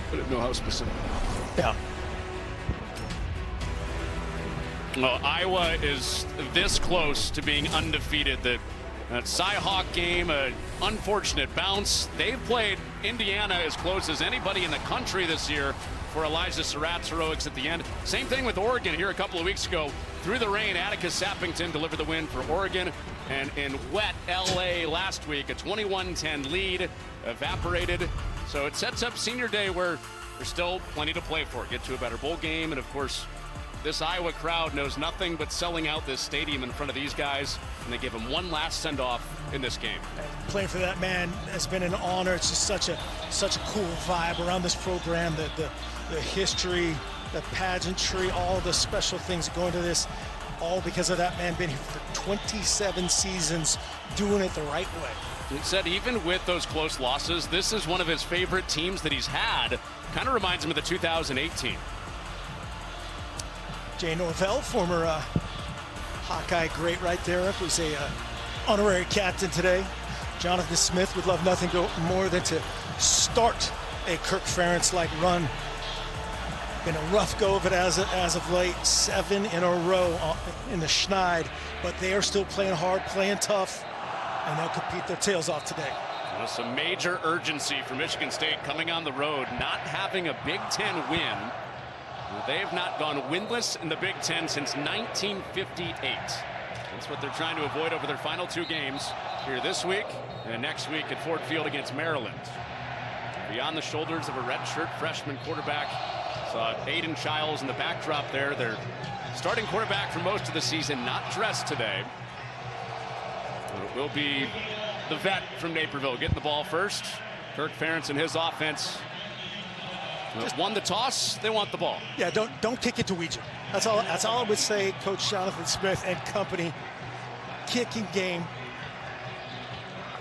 I didn't know how specific. Yeah. Well, Iowa is this close to being undefeated. That Cy-Hawk game, an unfortunate bounce. They've played Indiana as close as anybody in the country this year for Elijah Surratt's heroics at the end. Same thing with Oregon here a couple of weeks ago. Through the rain, Atticus Sappington delivered the win for Oregon. And in wet LA last week, a 21-10 lead evaporated. So it sets up senior day where there's still plenty to play for. Get to a better bowl game, and of course, this Iowa crowd knows nothing but selling out this stadium in front of these guys, and they give them one last send-off in this game. Playing for that man has been an honor. It's just such a cool vibe around this program. The history, the pageantry, all the special things that go into this, all because of that man being here for 27 seasons, doing it the right way. He said even with those close losses, this is one of his favorite teams that he's had. Kind of reminds him of the 2018. Jay Norvell, former Hawkeye great right there, was a honorary captain today. Jonathan Smith would love nothing more than to start a Kirk Ferentz-like run. Been a rough go of it as of late, 7 in a row in the Schneid, but they are still playing hard, playing tough, and they'll compete their tails off today. Well, some major urgency for Michigan State coming on the road, not having a Big Ten win. They have not gone winless in the Big Ten since 1958. That's what they're trying to avoid over their final 2 games here this week and next week at Ford Field against Maryland. Beyond the shoulders of a redshirt freshman quarterback. Saw Aiden Childs in the backdrop there. Their starting quarterback for most of the season, not dressed today. It will be the vet from Naperville getting the ball first. Kirk Ferentz and his offense just won the toss. They want the ball. Yeah, don't kick it to Weeger. That's all I would say. Coach Jonathan Smith and company. Kicking game,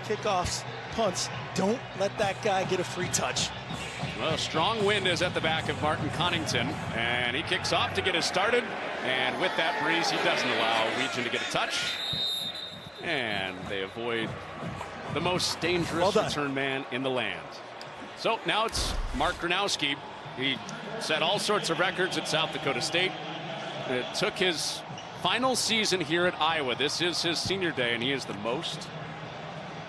kickoffs, punts. Don't let that guy get a free touch. Well, a strong wind is at the back of Martin Connington, and he kicks off to get us started. And with that breeze, he doesn't allow Region to get a touch. And they avoid the most dangerous return man in the land. So now it's Mark Gronowski. He set all sorts of records at South Dakota State. It took his final season here at Iowa. This is his senior day, and he is the most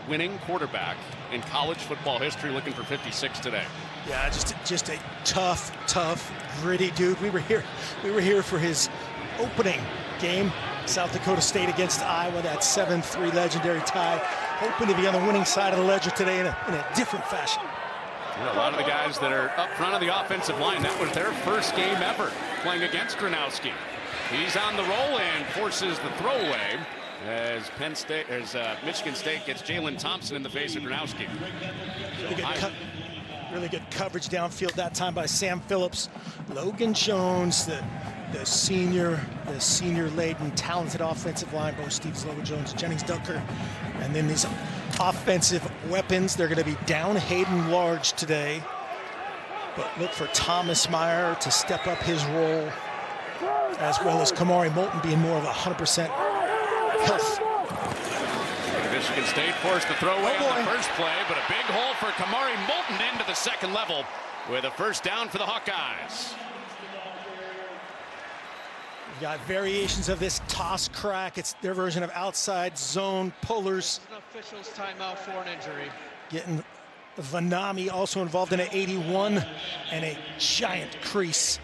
winning quarterback in college football history, looking for 56 today. Yeah, just a tough, gritty dude. We were here for his opening game, South Dakota State against Iowa, that 7-3 legendary tie. Hoping to be on the winning side of the ledger today in a different fashion. A lot of the guys that are up front of the offensive line, that was their first game ever playing against Gronowski. He's on the roll and forces the throwaway as Michigan State gets Jalen Thompson in the face of Gronowski. Really good coverage downfield that time by Sam Phillips. Logan Jones, the senior-laden, talented offensive line, both Steve Logan Jones and Jennings Dunker. And then these offensive weapons, they're going to be down Hayden Large today. But look for Thomas Meyer to step up his role, as well as Kamari Moulton being more of a 100% health. Michigan State forced the throwaway on the first play, but a big hole for Kamari Moulton into the second level with a first down for the Hawkeyes. We've got variations of this toss crack. It's their version of outside zone pullers. An official's timeout for an injury. Getting Vanami also involved in an 81 and a giant crease.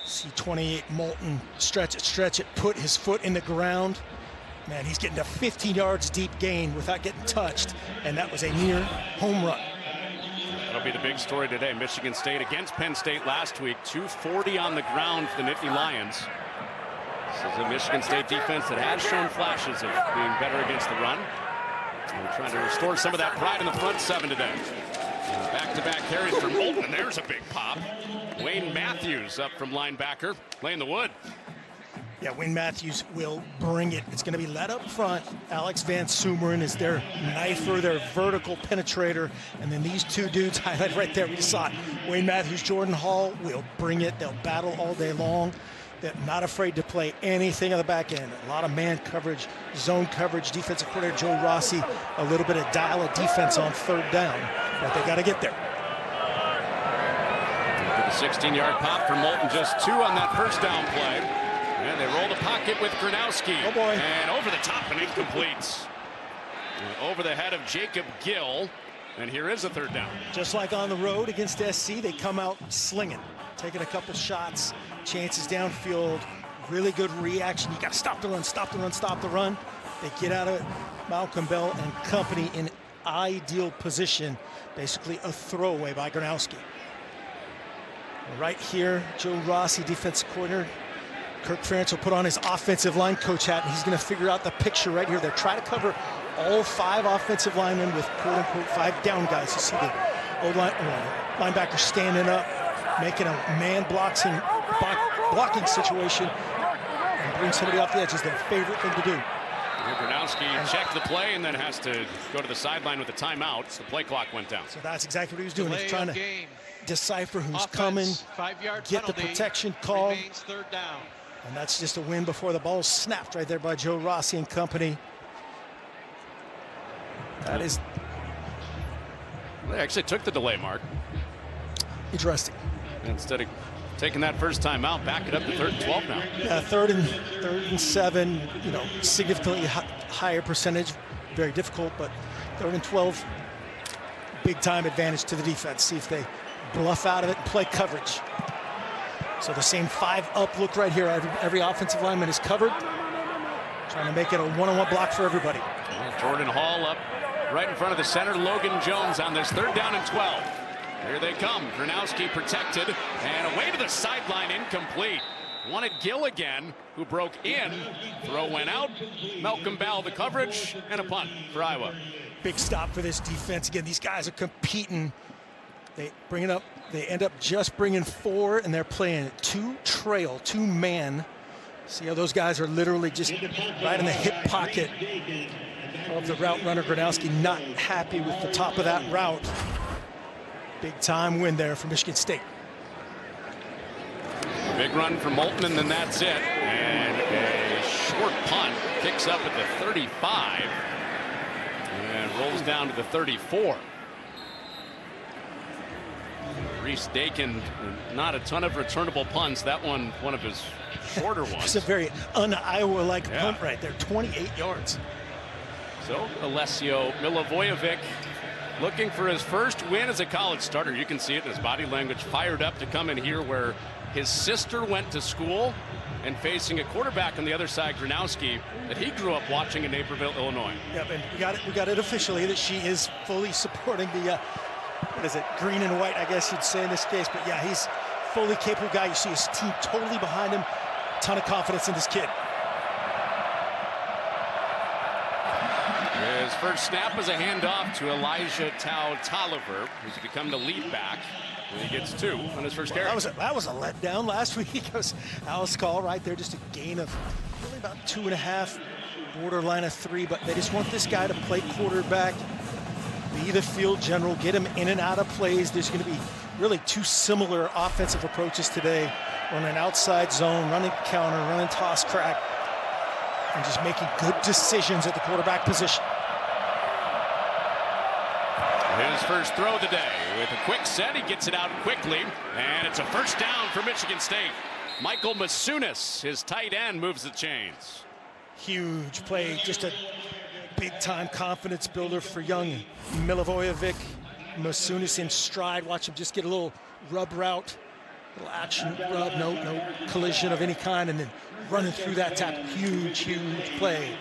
C28 Moulton, stretch it, put his foot in the ground. Man, he's getting to 15 yards deep gain without getting touched, and that was a near home run. That'll be the big story today. Michigan State against Penn State last week, 240 on the ground for the Nittany Lions. This is a Michigan State defense that has shown flashes of being better against the run. We're trying to restore some of that pride in the front seven today. Back-to-back carries for Moulton, and there's a big pop. Wayne Matthews up from linebacker, playing the wood. Yeah, Wayne Matthews will bring it. It's going to be led up front. Alex Van Sumeren is their knifer, their vertical penetrator. And then these two dudes highlighted right there. We just saw it. Wayne Matthews, Jordan Hall will bring it. They'll battle all day long. They're not afraid to play anything on the back end. A lot of man coverage, zone coverage. Defensive coordinator Joe Rossi, a little bit of dial of defense on third down. But they got to get there. 16-yard pop for Moulton, just 2 on that first down play. And they roll the pocket with Gronowski. Oh boy. And over the top and incomplete. And over the head of Jacob Gill. And here is a 3rd down. Just like on the road against SC, they come out slinging, taking a couple shots, chances downfield, really good reaction. You got to stop the run, stop the run, stop the run. They get out of it. Malcolm Bell and company in ideal position, basically a throwaway by Gronowski. Right here, Joe Rossi, defensive coordinator. Kirk Ferentz will put on his offensive line coach hat, and he's going to figure out the picture right here. They're trying to cover all 5 offensive linemen with quote-unquote 5 down guys. You see the linebacker standing up, making a man blocking situation, and bring somebody off the edge is their favorite thing to do. Gronowski checked the play and then has to go to the sideline with the timeout. So the play clock went down. So that's exactly what he was doing. Delay He's trying of to game. decipher who's Offense, coming, 5-yard get the penalty, protection call. remains 3rd down. And that's just a win before the ball snapped right there by Joe Rossi and company. That is They actually took the delay, Mark. interesting. Instead of taking that first time out, back it up to 3rd and 12 now. Yeah, third and 7, you know, significantly higher percentage. Very difficult, but 3rd and 12, big time advantage to the defense. See if they bluff out of it and play coverage. So the same 5-up look right here. Every offensive lineman is covered. Trying to make it a one-on-one block for everybody. Jordan Hall up right in front of the center. Logan Jones on this 3rd down and 12. Here they come. Gronowski protected and away to the sideline, incomplete. Wanted Gill again, who broke in. Throw went out. Malcolm Bell the coverage and a punt for Iowa. Big stop for this defense. Again, these guys are competing. They bring it up. They end up just bringing 4, and they're playing 2 trail, 2 man. See how those guys are literally just right in the hip pocket of the route runner. Gronowski not happy with the top of that route. Big time win there for Michigan State. Big run for Moulton, and then that's it. And a short punt kicks up at the 35 and rolls down to the 34. Reese Dakin, not a ton of returnable punts. That one of his shorter ones. It's a very un-Iowa-like punt right there, 28 yards. So Alessio Milivojevic looking for his first win as a college starter. You can see it in his body language, fired up to come in here where his sister went to school and facing a quarterback on the other side, Gronowski, that he grew up watching in Naperville, Illinois. Yep, and we got it officially that she is fully supporting the what is it, green and white, I guess you'd say in this case. But yeah, he's fully capable guy. You see his team totally behind him. Ton of confidence in this kid. His first snap is a handoff to Elijah Tolliver, who's become the lead back. And he gets 2 on his first carry. That was a letdown last week. It was Alice call right there, just a gain of really about 2.5, borderline of 3. But they just want this guy to play quarterback, be the field general, get him in and out of plays. There's going to be really 2 similar offensive approaches today. Running an outside zone, running counter, running toss crack, and just making good decisions at the quarterback position. His first throw of the day with a quick set. He gets it out quickly, and it's a first down for Michigan State. Michael Masunis, his tight end, moves the chains. Huge play, just a big-time confidence builder for young Milivojevic. Masunis in stride. Watch him just get a little rub route, little action rub, no collision of any kind, and then running through that tackle. Huge play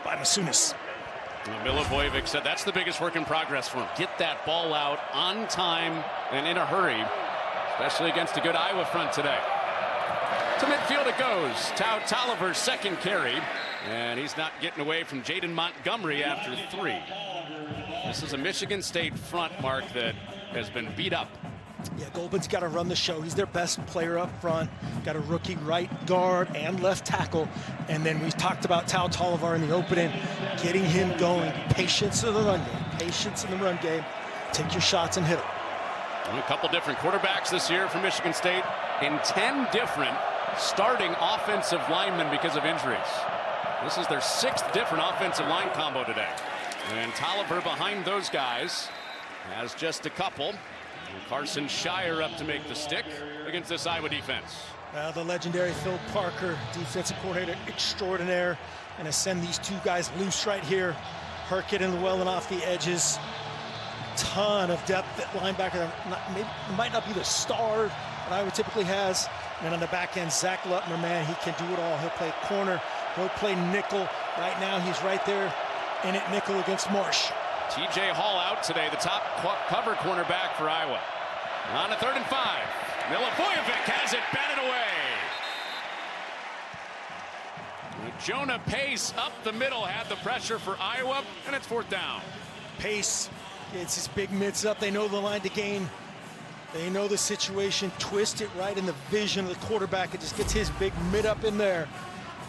by Masunis. Milivojevic said that's the biggest work in progress for him. Get that ball out on time and in a hurry, especially against a good Iowa front today. To midfield it goes. Tolliver's second carry, and he's not getting away from Jaden Montgomery after 3. This is a Michigan State front, Mark, that has been beat up. Yeah, Goldman's got to run the show. He's their best player up front. Got a rookie right guard and left tackle. And then we talked about Tolliver in the opening, getting him going. Patience in the run game. Patience in the run game. Take your shots and hit them. A couple different quarterbacks this year for Michigan State and 10 different starting offensive linemen because of injuries. This is their 6th different offensive line combo today. And Tolliver behind those guys has just a couple. Carson Shire up to make the stick against this Iowa defense. The legendary Phil Parker, defensive coordinator extraordinaire, and to send these two guys loose right here. Herkett and Llewellyn off the edges. Ton of depth at linebacker. Might not be the star that Iowa typically has. And on the back end, Zach Lutner, man, he can do it all. He'll play corner, he'll play nickel. Right now, he's right there in at nickel against Marsh. TJ Hall out today, the top cover cornerback for Iowa. On a 3rd and 5. Milivojevic has it batted away. Jonah Pace up the middle had the pressure for Iowa, and it's 4th down. Pace gets his big mitts up. They know the line to gain. They know the situation. Twist it right in the vision of the quarterback. It just gets his big mid up in there.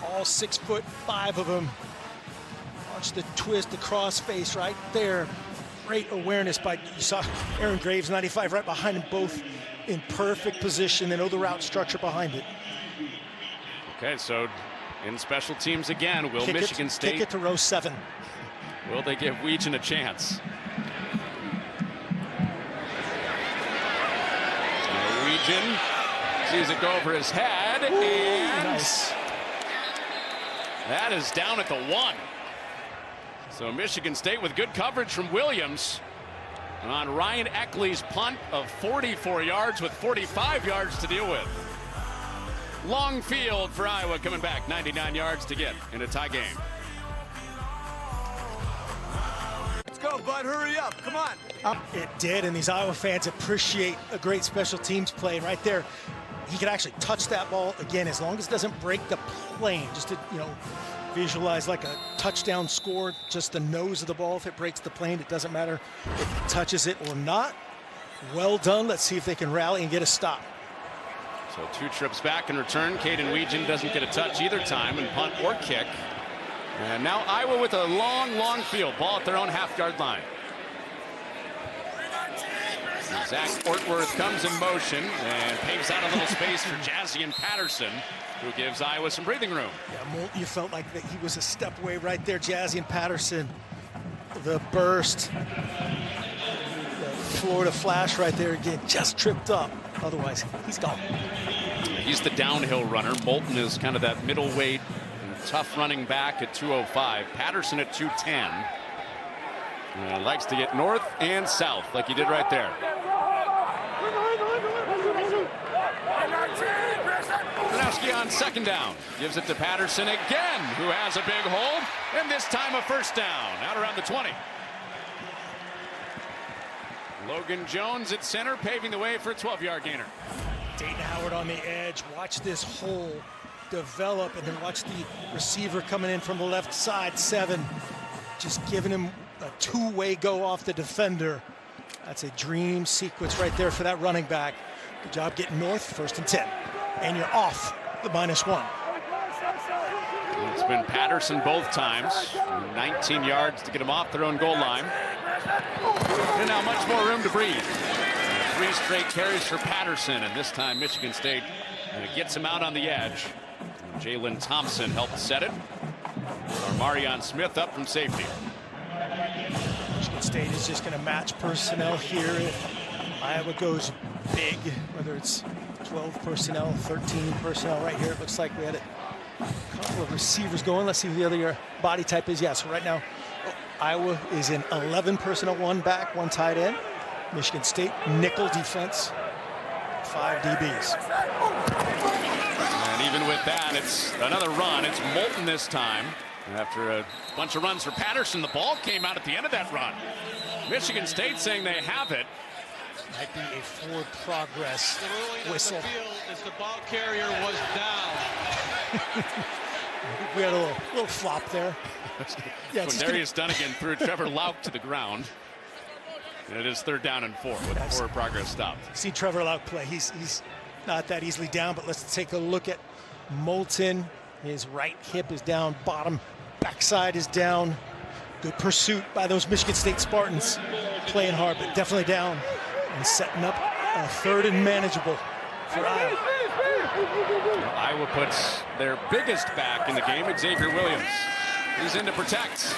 All 6'5" of them. Watch the twist, the cross face right there. Great awareness by, you saw Aaron Graves, 95, right behind them, both in perfect position. They know the route structure behind it. Okay, so in special teams again, will Michigan State kick it to row 7? Will they give Weegan a chance? Weegan sees it go over his head, and nice. That is down at the 1. So Michigan State with good coverage from Williams on Ryan Eckley's punt of 44 yards with 45 yards to deal with. Long field for Iowa coming back, 99 yards to get in a tie game. Let's go, bud, hurry up, come on. It did, and these Iowa fans appreciate a great special teams play right there. He could actually touch that ball again as long as it doesn't break the plane. Just to, visualize like a touchdown score, just the nose of the ball. If it breaks the plane, it doesn't matter if it touches it or not. Well done. Let's see if they can rally and get a stop. So 2 trips back in return. Caden Weegan doesn't get a touch either time in punt or kick. And now Iowa with a long field. Ball at their own half-yard line. Zach Ortworth comes in motion and paves out a little space for Jazian Patterson, who gives Iowa some breathing room. Yeah, you felt like that he was a step away right there. Jazian Patterson, the burst, the Florida flash right there again, just tripped up. Otherwise, he's gone. He's the downhill runner. Moulton is kind of that middleweight and tough running back at 205. Patterson at 210. Likes to get north and south like he did right there. Gronowski on 2nd down. Gives it to Patterson again, who has a big hold, and this time a 1st down out around the 20. Logan Jones at center, paving the way for a 12-yard gainer. Dayton Howard on the edge. Watch this hole develop, and then watch the receiver coming in from the left side, 7. Just giving him a 2-way go off the defender. That's a dream sequence right there for that running back. Good job getting north, 1st and 10. And you're off the -1. It's been Patterson both times. 19 yards to get him off their own goal line. And now much more room to breathe. 3 straight carries for Patterson, and this time Michigan State gets him out on the edge. Jalen Thompson helped set it. Marion Smith up from safety. Michigan State is just going to match personnel here. If Iowa goes big, whether it's 12 personnel, 13 personnel right here, it looks like we had a couple of receivers going. Let's see who the other body type is. Yeah, so right now, Iowa is in 11 personnel, 1 back, 1 tight end. Michigan State, nickel defense, 5 DBs. And even with that, it's another run. It's Moulton this time. After a bunch of runs for Patterson, the ball came out at the end of that run. Michigan State saying they have it. Might be a forward progress whistle. The field as the ball carrier was down. We had a little flop there. Yeah, Darius Dunnigan threw Trevor Lauk to the ground. And it is 3rd down and 4 with forward progress stopped. See Trevor Lauk play. He's not that easily down, but let's take a look at Moulton. His right hip is down, bottom backside is down. Good pursuit by those Michigan State Spartans. Playing hard, but definitely down. And setting up a 3rd and manageable for Iowa. Iowa puts their biggest back in the game, Xavier Williams. He's in to protect.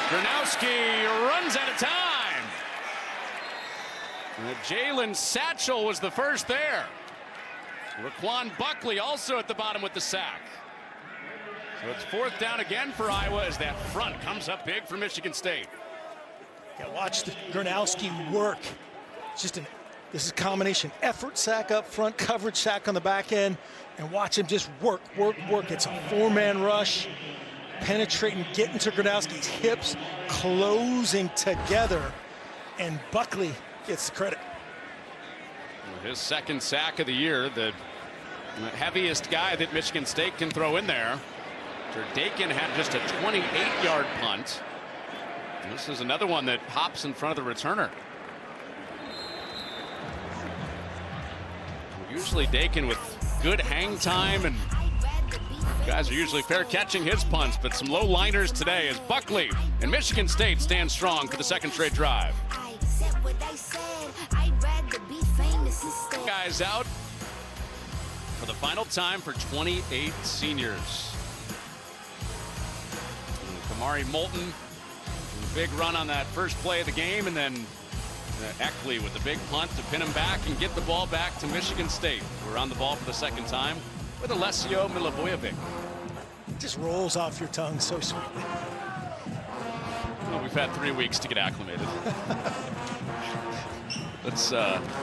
Gronowski runs out of time. Jalen Satchel was the first there. Raquan Buckley also at the bottom with the sack. So it's 4th down again for Iowa as that front comes up big for Michigan State. Yeah, watch the Gronowski work. It's just this is a combination effort sack up front, coverage sack on the back end, and watch him just work. It's a 4-man rush, penetrating, getting to Gronowski's hips, closing together, and Buckley gets the credit. His 2nd sack of the year, the heaviest guy that Michigan State can throw in there. Dakin had just a 28-yard punt. And this is another one that hops in front of the returner. Usually Dakin with good hang time, and guys are usually fair catching his punts, but some low liners today as Buckley and Michigan State stand strong for the 2nd straight drive. Guys out for the final time for 28 seniors. And Kamari Moulton, big run on that first play of the game, and then Eckley with the big punt to pin him back and get the ball back to Michigan State. We're on the ball for the 2nd time with Alessio Milivojevic. It just rolls off your tongue so sweetly. Well, we've had 3 weeks to get acclimated. Let's,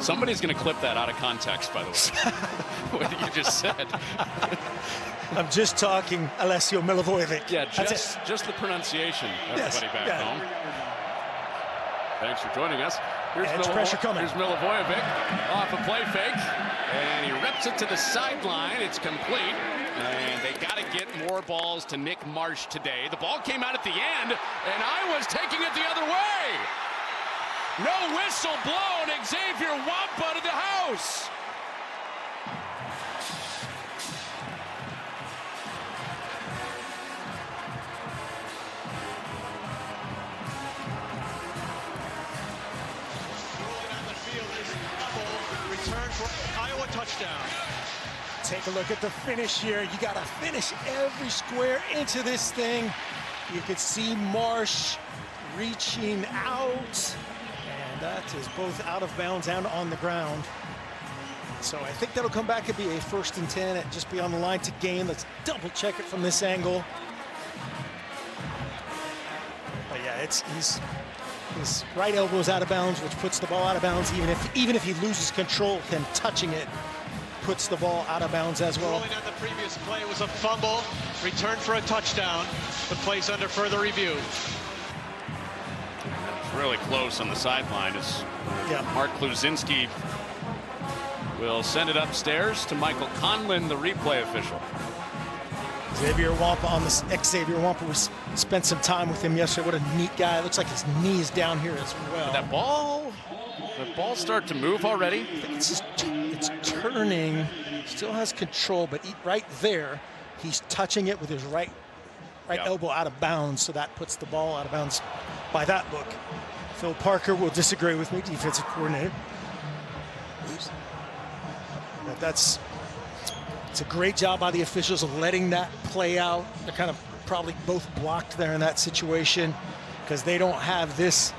somebody's going to clip that out of context, by the way, what you just said. I'm just talking Alessio Milivojevic. Yeah, just the pronunciation, everybody back home. Thanks for joining us. Here's pressure coming. Here's Milivojevic off a play fake, and he rips it to the sideline. It's complete, and they got to get more balls to Nick Marsh today. The ball came out at the end, and Iowa's taking it the other way. No whistle blown. Xavier Wampa to the house. Return for Iowa touchdown. Take a look at the finish here. You got to finish every square into this thing. You could see Marsh reaching out, and that is both out of bounds and on the ground. So I think that'll come back and be a 1st and 10 at just beyond the line to gain. Let's double check it from this angle. But yeah, his right elbow is out of bounds, which puts the ball out of bounds. Even if he loses control, him touching it puts the ball out of bounds as well. Rolling on the previous play was a fumble, return for a touchdown. The play's under further review. It's really close on the sideline. Mark Kluzinski will send it upstairs to Michael Conlin, the replay official. Xavier Wampa Xavier Wampa spent some time with him yesterday. What a neat guy. Looks like his knee is down here as well. That ball start to move already. It's turning. Still has control, but right there, he's touching it with his right elbow out of bounds, so that puts the ball out of bounds by that look. Phil Parker will disagree with me, defensive coordinator. But it's a great job by the officials of letting that play out. They're kind of probably both blocked there in that situation because they don't have this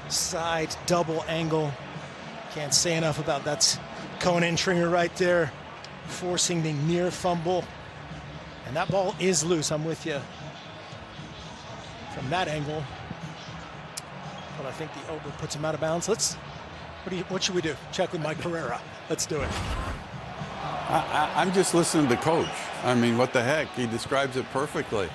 side double angle. Can't say enough about that's Cohen Entringer right there forcing the near fumble. And that ball is loose. I'm with you from that angle. But I think the elbow puts him out of bounds. What should we do? Check with Mike Pereira. Let's do it. I'm just listening to Coach. I mean, what the heck? He describes it perfectly.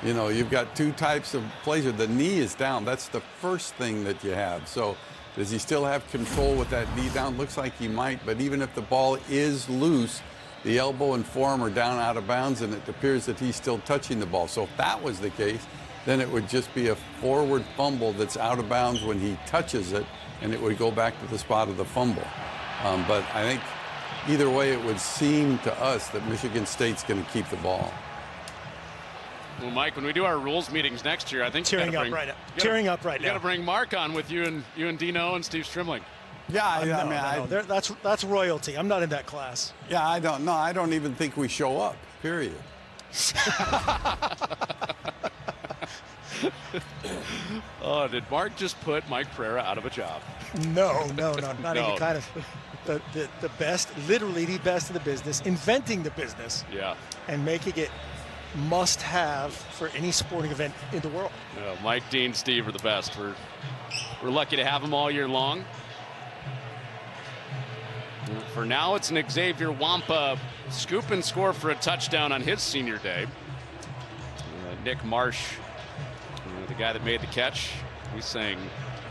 You know, you've got 2 types of plays. The knee is down. That's the first thing that you have. So does he still have control with that knee down? Looks like he might, but even if the ball is loose, the elbow and forearm are down out of bounds, and it appears that he's still touching the ball. So if that was the case, then it would just be a forward fumble that's out of bounds when he touches it, and it would go back to the spot of the fumble. But I think either way, it would seem to us that Michigan State's going to keep the ball. Well, Mike, when we do our rules meetings next year, I think tearing up right now. You got to bring Mark on with you and Dino and Steve Strimling. Yeah, no. That's royalty. I'm not in that class. Yeah, I don't even think we show up. Period. Oh, did Mark just put Mike Pereira out of a job? No, not No. even kind of. The best, literally the best in the business, inventing the business Yeah. and making it must-have for any sporting event in the world. Mike, Dean, Steve are the best. We're lucky to have them all year long. For now, it's an Xavier Wampa scoop and score for a touchdown on his senior day. Nick Marsh, the guy that made the catch, he's saying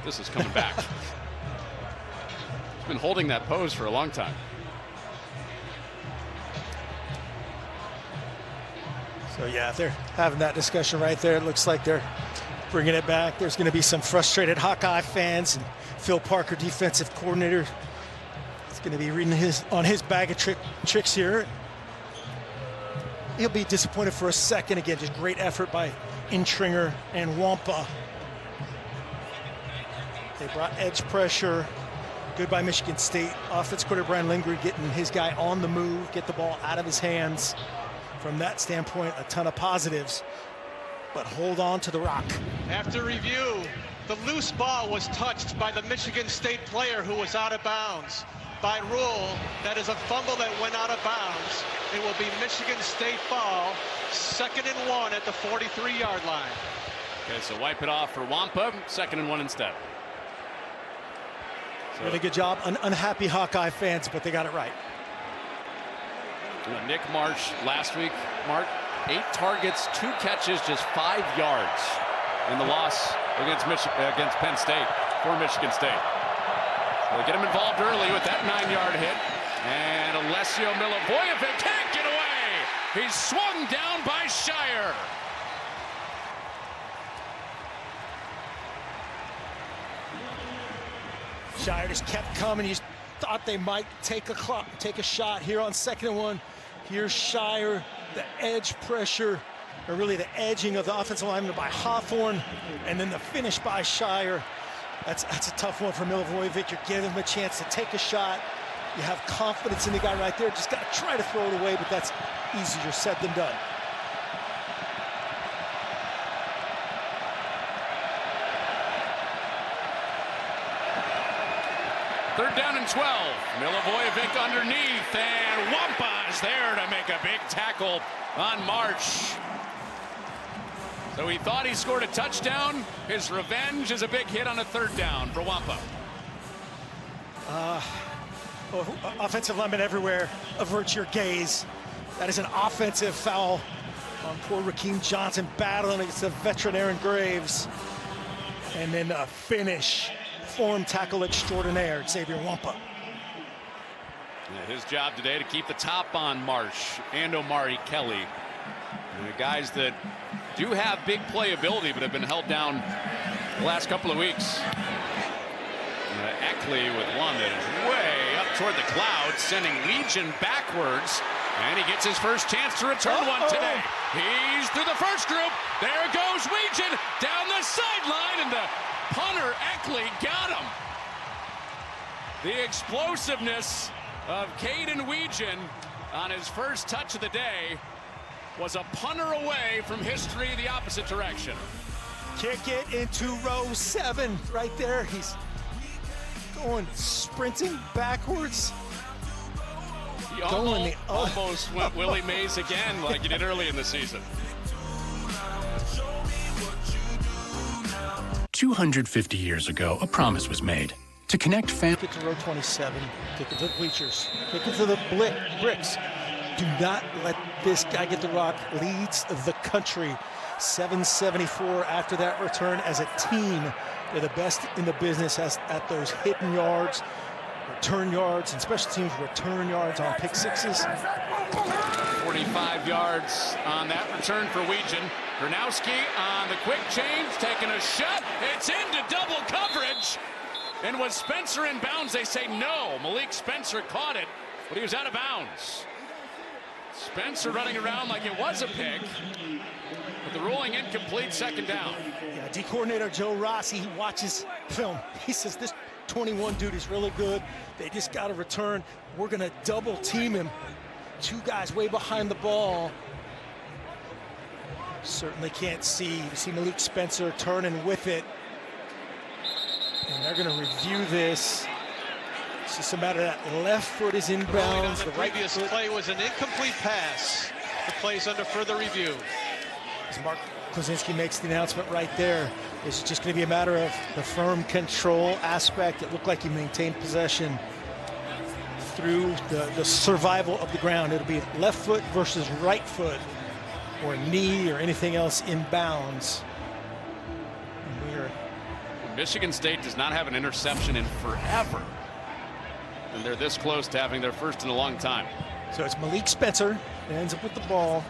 this is coming back. He's been holding that pose for a long time. So yeah, they're having that discussion right there. It looks like they're bringing it back. There's going to be some frustrated Hawkeye fans, and Phil Parker, defensive coordinator, is going to be reading on his bag of tricks here. He'll be disappointed for a second. Again, just great effort by Intringer and Wampa. They brought edge pressure. Good by Michigan State. Offensive coordinator Brian Lindgren getting his guy on the move, get the ball out of his hands. From that standpoint, a ton of positives, but hold on to the rock. After review, the loose ball was touched by the Michigan State player who was out of bounds. By rule, that is a fumble that went out of bounds. It will be Michigan State ball, 2nd and 1 at the 43-yard line. Okay, so wipe it off for Wampa, 2nd and 1 instead. So, Really good job. Unhappy Hawkeye fans, but they got it right. Nick Marsh last week, Mark, 8 targets, 2 catches, just 5 yards in the loss against Penn State for Michigan State. So they get him involved early with that 9-yard hit. And Alessio Milivojevic can't get away. He's swung down by Shire. Shire just kept coming. You thought they might take a shot here on 2nd and 1. Here's Shire, the edge pressure, or really the edging of the offensive lineman by Hawthorne, and then the finish by Shire. That's a tough one for Milivojevic. You're giving him a chance to take a shot. You have confidence in the guy right there. Just got to try to throw it away, but that's easier said than done. Third down and 12. Milivojevic underneath, and Wampa's there to make a big tackle on Marsh. So he thought he scored a touchdown. His revenge is a big hit on a 3rd down for Wampa. Offensive linemen everywhere, avert your gaze. That is an offensive foul on poor Rakeem Johnson battling against the veteran Aaron Graves. And then a finish. Form tackle extraordinaire, Xavier Wampa. Yeah, his job today to keep the top on Marsh and Omari Kelly. And the guys that do have big playability but have been held down the last couple of weeks. Eckley with one that is way up toward the clouds, sending Legion backwards. And he gets his first chance to return one today. He's through the first group. There goes Legion down the sideline, and the punter Eckley got him. The explosiveness of Caden Weegan on his first touch of the day was a punter away from history the opposite direction. Kick it into row 7 right there. He's going sprinting backwards. He almost went Willie Mays again like he did early in the season. 250 years ago, a promise was made to connect families. Kick it to row 27. Kick it to the bleachers. Kick it to the bricks. Do not let this guy get the rock. Leads the country. 774 after that return as a team. They're the best in the business at those hidden yards, return yards, and special teams return yards on pick sixes. 45 yards on that return for Weegan. Gronowski on the quick change, taking a shot. It's into double coverage. And was Spencer in bounds? They say no. Malik Spencer caught it, but he was out of bounds. Spencer running around like it was a pick, but the ruling incomplete, 2nd down. Yeah, D coordinator Joe Rossi, he watches film. He says this 21 dude is really good. They just got to return. We're going to double team him. 2 guys way behind the ball. Certainly can't see. You see Malik Spencer turning with it. And they're going to review this. It's just a matter of that left foot is inbounds. The previous play was an incomplete pass. The play's under further review. As Mark Klosinski makes the announcement right there, it's just going to be a matter of the firm control aspect. It looked like he maintained possession through the survival of the ground. It'll be left foot versus right foot, or knee, or anything else inbounds. Michigan State does not have an interception in forever. And they're this close to having their first in a long time. So it's Malik Spencer that ends up with the ball.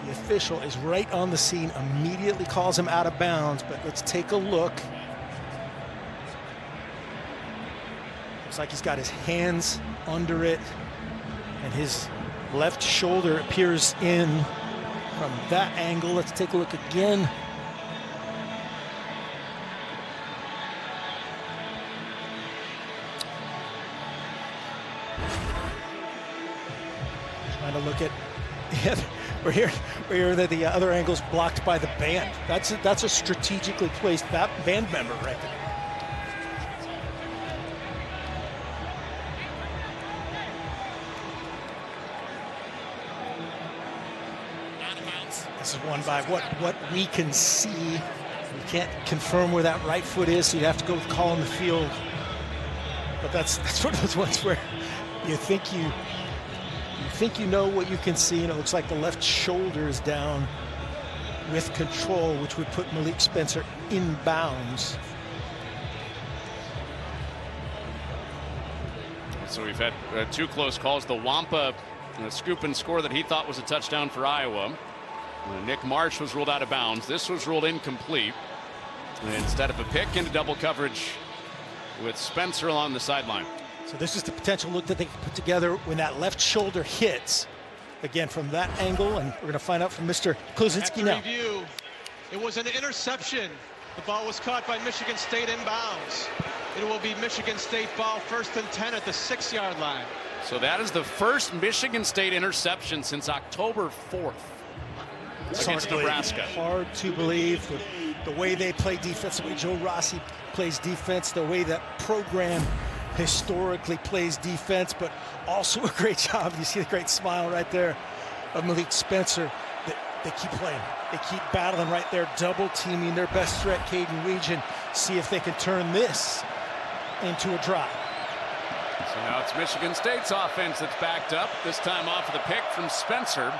The official is right on the scene, immediately calls him out of bounds, but let's take a look. Looks like he's got his hands under it, and his left shoulder appears in from that angle. Let's take a look again. Trying to look at, we're here that the other angle's blocked by the band. That's a strategically placed band member right there. This is one by what we can see. We can't confirm where that right foot is, so you have to go with call on the field. But that's one of those ones where you think you know what you can see, and it looks like the left shoulder is down with control, which would put Malik Spencer in bounds. So we've had two close calls. The Wampa scoop and score that he thought was a touchdown for Iowa. Nick Marsh was ruled out of bounds. This was ruled incomplete. And instead of a pick, into double coverage with Spencer along the sideline. So this is the potential look that they can put together when that left shoulder hits. Again, from that angle, and we're going to find out from Mr. Klosinski now. After review, it was an interception. The ball was caught by Michigan State inbounds. It will be Michigan State ball, 1st and 10 at the 6-yard line. So that is the first Michigan State interception since October 4th against Nebraska. Hard to believe the way they play defense, the way Joe Rossi plays defense, the way that program historically plays defense, but also a great job. You see the great smile right there of Malik Spencer. They keep playing. They keep battling right there, double teaming their best threat, Caden Weegan. See if they can turn this into a drive. So now it's Michigan State's offense that's backed up, this time off of the pick from Spencer.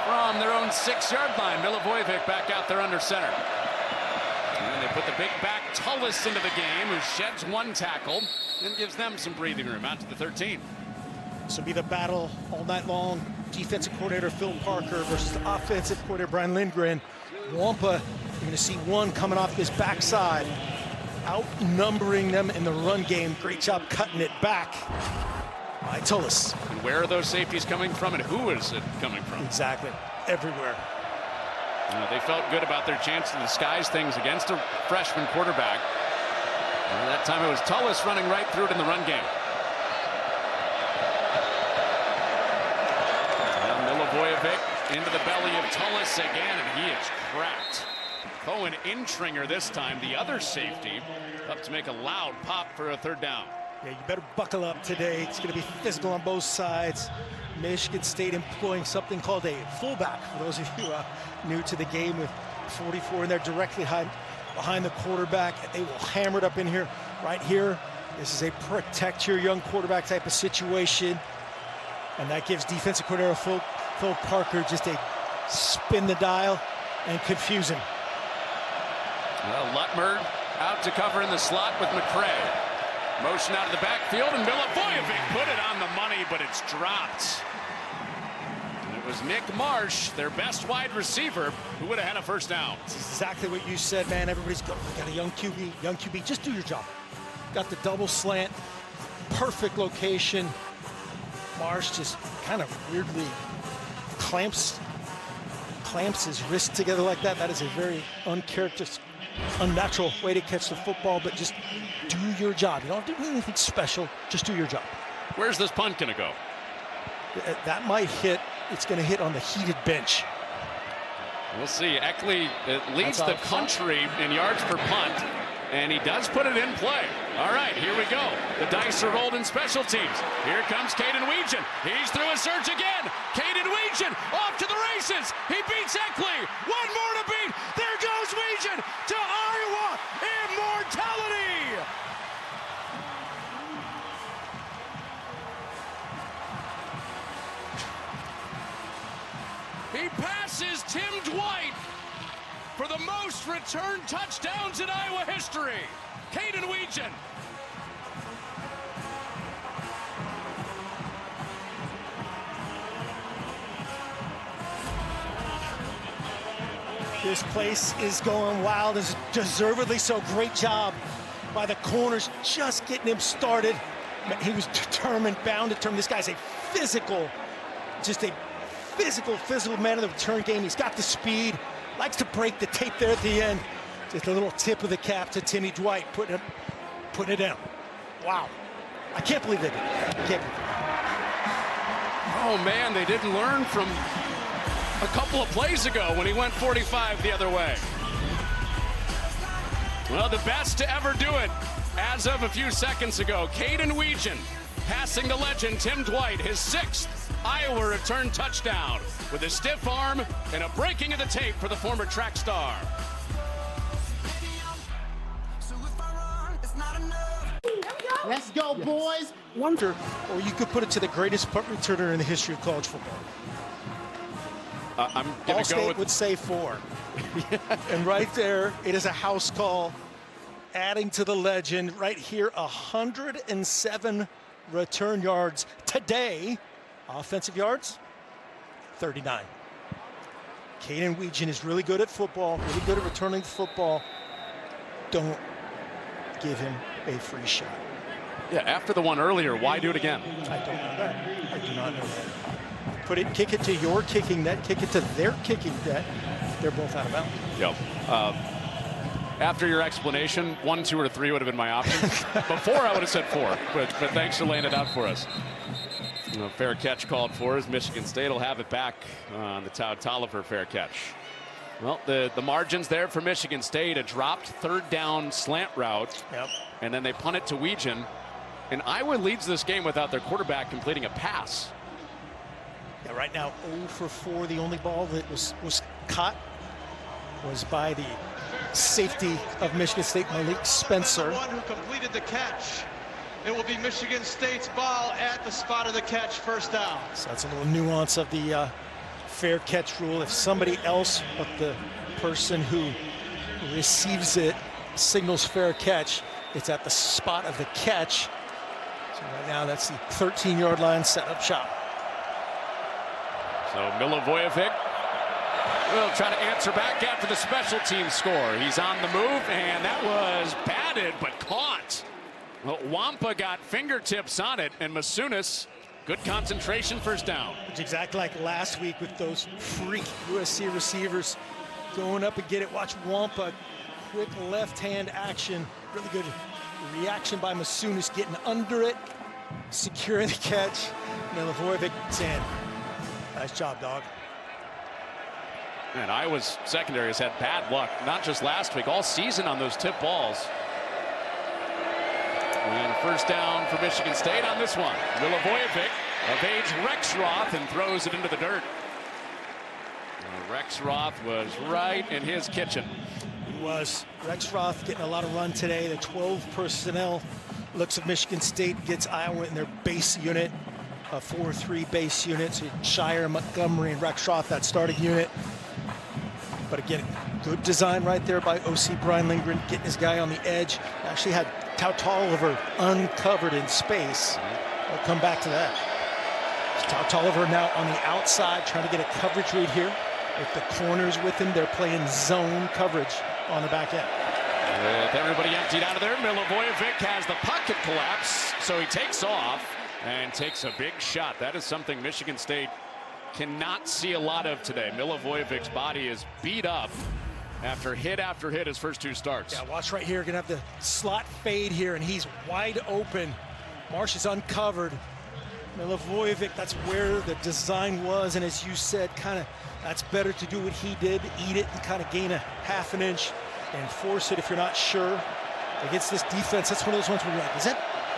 From their own 6-yard line, Milivojevic back out there under center. And then they put the big back Tullis into the game, who sheds one tackle and gives them some breathing room out to the 13. This will be the battle all night long. Defensive coordinator Phil Parker versus the offensive coordinator Brian Lindgren. Wampa, you're going to see one coming off this backside, outnumbering them in the run game. Great job cutting it back by Tullis. And where are those safeties coming from, and who is it coming from? Exactly, everywhere. They felt good about their chance to disguise things against a freshman quarterback. And that time it was Tullis running right through it in the run game. And Milivojevic into the belly of Tullis again, and he is cracked. Cohen Intringer this time, the other safety, up to make a loud pop for a 3rd down. Yeah, you better buckle up today. It's going to be physical on both sides. Michigan State employing something called a fullback, for those of you new to the game, with 44 in there directly behind the quarterback. They will hammer it up in here, right here. This is a protect your young quarterback type of situation. And that gives defensive coordinator Phil Parker just a spin the dial and confuse him. Well, Lutmer out to cover in the slot with McCray. Motion out of the backfield, and Milivojevic put it on the money, but it's dropped. And it was Nick Marsh, their best wide receiver, who would have had a 1st down. This is exactly what you said, man. Everybody's got a young QB. Just do your job. Got the double slant, perfect location. Marsh just kind of weirdly clamps his wrist together like that. That is a very unnatural way to catch the football, but just do your job. You don't have to do anything special, just do your job. Where's this punt gonna go? That might hit it's going to hit on the heated bench. We'll see. Eckley leads the country in yards per punt, and he does put it in play. All right, here we go. The dice are rolled in special teams. Here comes Caden Weegan. He's through a search again. Caden Weegan off to the races. He beats Eckley. One more to beat. There goes Weegan to Iowa immortality. He passes Tim Dwight for the most return touchdowns in Iowa history. Caden Weegan. This place is going wild, is deservedly so. Great job by the corners, just getting him started. He was determined, bound to turn. This guy's a physical, just a physical man of the return game. He's got the speed, likes to break the tape there at the end. Just a little tip of the cap to Timmy Dwight, putting it down. Wow. I can't believe they did it. I can't believe it. Oh man, they didn't learn from a couple of plays ago when he went 45 the other way. Well, the best to ever do it as of a few seconds ago. Caden Weegan passing the legend Tim Dwight, his 6th Iowa return touchdown with a stiff arm and a breaking of the tape for the former track star. Let's go, boys. Wonder, or you could put it to the greatest punt returner in the history of college football. I'm going to go with... would say 4. And right there, it is a house call. Adding to the legend right here, 107 return yards today. Offensive yards, 39. Caden Weegan is really good at football, really good at returning the football. Don't give him a free shot. Yeah, after the one earlier, why do it again? I don't know that. I do not know that. Kick it to your kicking net, kick it to their kicking net. They're both out of bounds. Yep. After your explanation, 1, 2, or 3 would have been my option. Before, I would have said 4, but thanks for laying it out for us. Fair catch called for as Michigan State will have it back on the Todd Tolliver fair catch. Well, the margins there for Michigan State, a dropped 3rd down slant route, and then they punt it to Weegan. And Iowa leads this game without their quarterback completing a pass. Yeah, right now 0 for 4. The only ball that was caught was by the safety of Michigan State, Malik Spencer. The one who completed the catch. It will be Michigan State's ball at the spot of the catch, first down. So that's a little nuance of the fair catch rule. If somebody else but the person who receives it signals fair catch, it's at the spot of the catch. So right now that's the 13-yard line, set up shop. So Milivojevic will try to answer back after the special team score. He's on the move, and that was batted but caught. Well, Wampa got fingertips on it, and Masunis, good concentration, first down. It's exactly like last week with those freak USC receivers going up and get it. Watch Wampa, quick left-hand action. Really good reaction by Masunis, getting under it, securing the catch. Milivojevic saying, nice job, dog. And Iowa's secondary has had bad luck, not just last week, all season on those tip balls. And first down for Michigan State on this one. Milivojevic evades Rexroth and throws it into the dirt. Rexroth was right in his kitchen. He was. Rexroth getting a lot of run today. The 12 personnel looks of Michigan State gets Iowa in their base unit, a 4-3 base unit. So Shire, Montgomery, and Rexroth, that starting unit. But again, good design right there by OC Brian Lindgren, getting his guy on the edge. Actually had Todd Tolliver uncovered in space. We'll come back to that. Todd Tolliver now on the outside, trying to get a coverage read here. With the corners with him, they're playing zone coverage on the back end. With everybody emptied out of there, Milivojevic has the pocket collapse, so he takes off and takes a big shot. That is something Michigan State cannot see a lot of today. Milivojevic's body is beat up after hit his first 2 starts. Yeah, watch right here. Gonna have the slot fade here, and he's wide open. Marsh is uncovered. Milivojevic, that's where the design was, and as you said, kind of that's better to do what he did, eat it and kind of gain a half an inch and force it if you're not sure. Against this defense, that's one of those ones where you're like,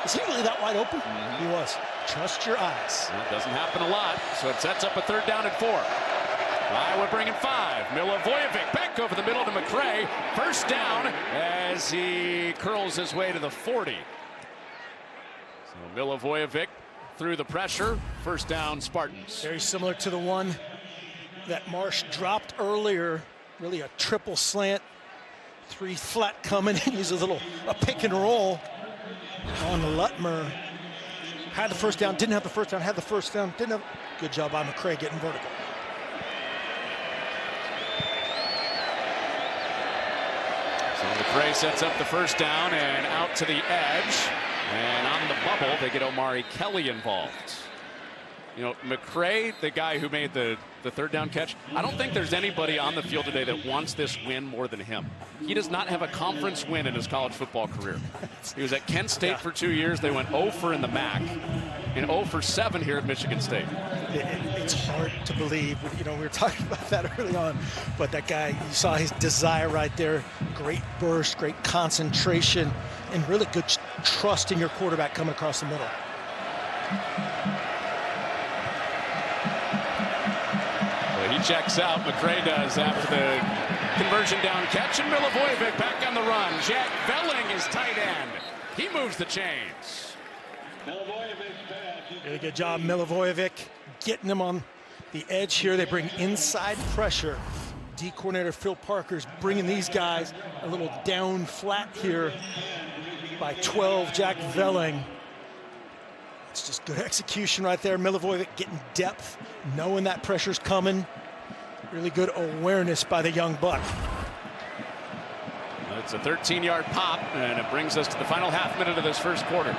is he really that wide open? He was. Trust your eyes. It doesn't happen a lot, so it sets up a 3rd down and 4. Iowa bringing 5. Milivojevic back over the middle to McCray. 1st down as he curls his way to the 40. So Milivojevic through the pressure. 1st down, Spartans. Very similar to the one that Marsh dropped earlier. Really a triple slant. 3 flat coming. He's a pick and roll on Lutmer. Had the 1st down, didn't have the 1st down, had the 1st down, didn't have. Good job by McCray getting vertical. So McCray sets up the 1st down and out to the edge. And on the bubble, they get Omari Kelly involved. You know, McCray, the guy who made the 3rd down catch, I don't think there's anybody on the field today that wants this win more than him. He does not have a conference win in his college football career. He was at Kent State for 2 years. They went 0 for in the MAC and 0 for 7 here at Michigan State. It's hard to believe. You know, we were talking about that early on, but that guy, you saw his desire right there. Great burst, great concentration, and really good trust in your quarterback coming across the middle. He checks out, McCray does, after the conversion down catch, and Milivojevic back on the run. Jack Velling is tight end. He moves the chains. Really good job, Milivojevic, getting him on the edge here. They bring inside pressure. D coordinator Phil Parker's bringing these guys a little down flat here by 12, Jack Velling. It's just good execution right there. Milivojevic getting depth, knowing that pressure's coming. Really good awareness by the young buck. It's a 13-yard pop, and it brings us to the final half minute of this 1st quarter.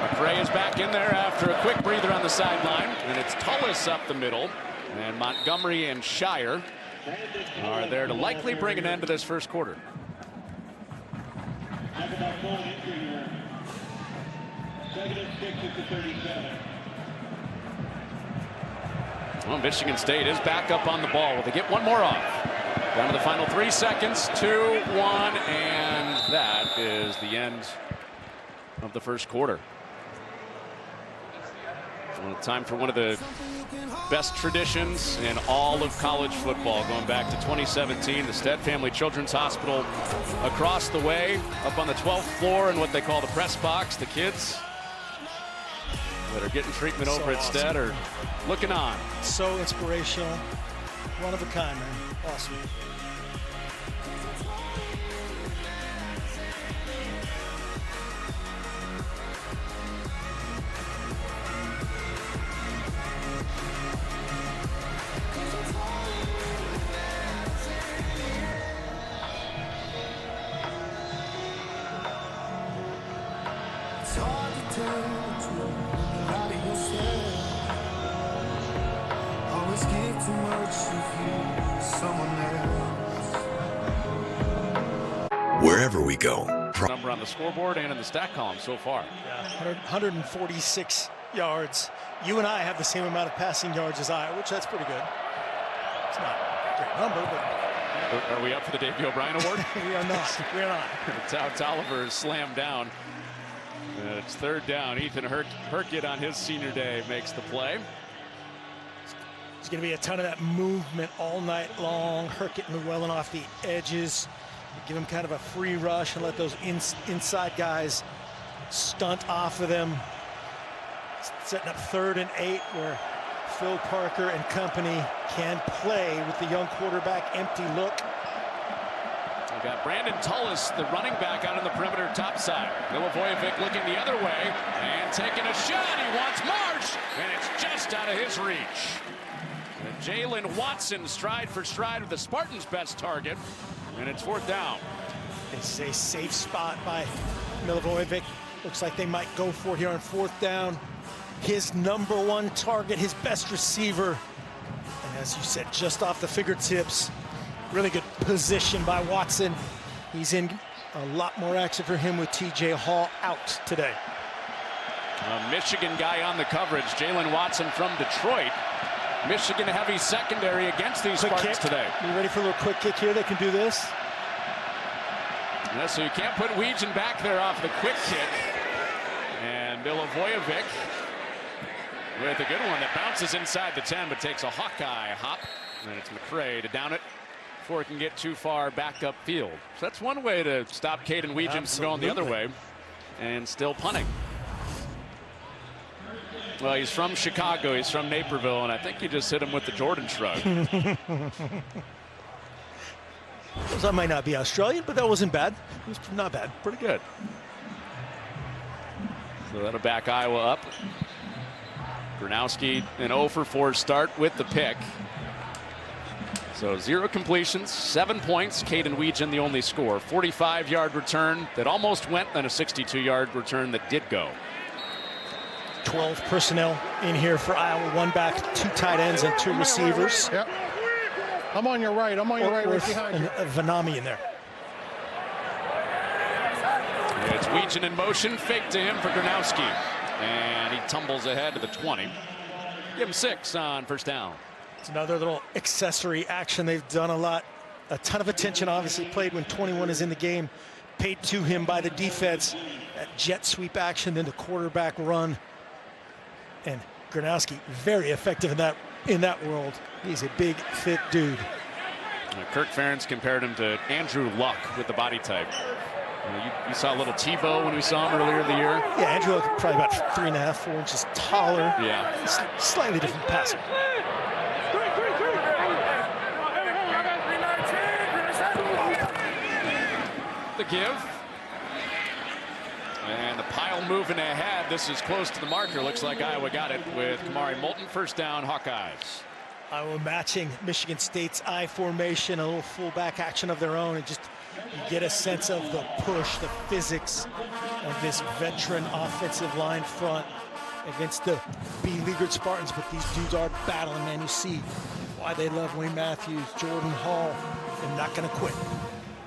McCray is back in there after a quick breather on the sideline, and it's Tullis up the middle, and Montgomery and Shire are there to likely bring an end to this 1st quarter. Well, Michigan State is back up on the ball. Will they get one more off? Down to the final 3 seconds, 2, 1, and that is the end of the 1st quarter. Well, time for one of the best traditions in all of college football, going back to 2017. The Stead Family Children's Hospital across the way, up on the 12th floor in what they call the press box. The kids that are getting treatment over at Stead are looking on. So inspirational. One of a kind, man. Awesome. It's hard to tell the truth out of yourself. Always give too much of you to someone else. Wherever we go. Number on the scoreboard and in the stat column so far. Yeah, 146 yards. You and I have the same amount of passing yards as Iowa, which that's pretty good. It's not a great number, but... Are we up for the Davey O'Brien Award? We are not. We are not. Tao Tolliver is slammed down. It's 3rd down. Ethan Herkett on his senior day makes the play. There's going to be a ton of that movement all night long. Herkett and Llewellyn off the edges. Give him kind of a free rush and let those inside guys stunt off of them. Setting up 3rd and 8 where Phil Parker and company can play with the young quarterback empty look. We've got Brandon Tullis, the running back, out on the perimeter top side. Milivojevic looking the other way and taking a shot. He wants Marsh, and it's just out of his reach. Jalen Watson stride for stride with the Spartans' best target, and it's 4th down. It's a safe spot by Milivojevic. Looks like they might go for it here on 4th down. His #1 target, his best receiver. And as you said, just off the fingertips. Really good position by Watson. He's in a lot more action for him with TJ Hall out today. A Michigan guy on the coverage, Jalen Watson from Detroit. Michigan heavy secondary against these Quick Spartans kick. today. You ready for a little quick kick here? They can do this. Yeah, so you can't put Weegan back there off the quick kick. And Milivojevic with a good one that bounces inside the 10 but takes a Hawkeye hop. And it's McCray to down it before it can get too far back upfield. So that's one way to stop Caden Weegan from going the other way and still punting. Well, he's from Chicago, he's from Naperville, and I think he just hit him with the Jordan shrug. That might not be Australian, but that wasn't bad. It was not bad. Pretty good. So that'll back Iowa up. Gronowski an 0 for 4 start with the pick. So 0 completions, 7 points. Caden Weegan the only score. 45-yard return that almost went, and a 62-yard return that did go. 12 personnel in here for Iowa. 1 back, 2 tight ends, and 2 receivers. Yep. I'm on your right. I'm on your right behind you. Vanami in there. It's Weegan in motion, fake to him for Gronowski. And he tumbles ahead to the 20. Give him 6 on first down. It's another little accessory action they've done a lot. A ton of attention obviously played when 21 is in the game. Paid to him by the defense. That jet sweep action, then the quarterback run. And Gronowski very effective in that world. He's a big, fit dude. Kirk Ferentz compared him to Andrew Luck with the body type. You saw a little Tebow when we saw him earlier in the year. Yeah, Andrew Luck probably about 3.5, 4 inches taller. Yeah. Slightly different passer. The give. And the pile moving ahead. This is close to the marker. Looks like Iowa got it with Kamari Moulton. First down, Hawkeyes. Iowa matching Michigan State's I formation, a little fullback action of their own, and just you get a sense of the push, the physics of this veteran offensive line front against the beleaguered Spartans. But these dudes are battling, man. You see why they love Wayne Matthews, Jordan Hall. They're not going to quit.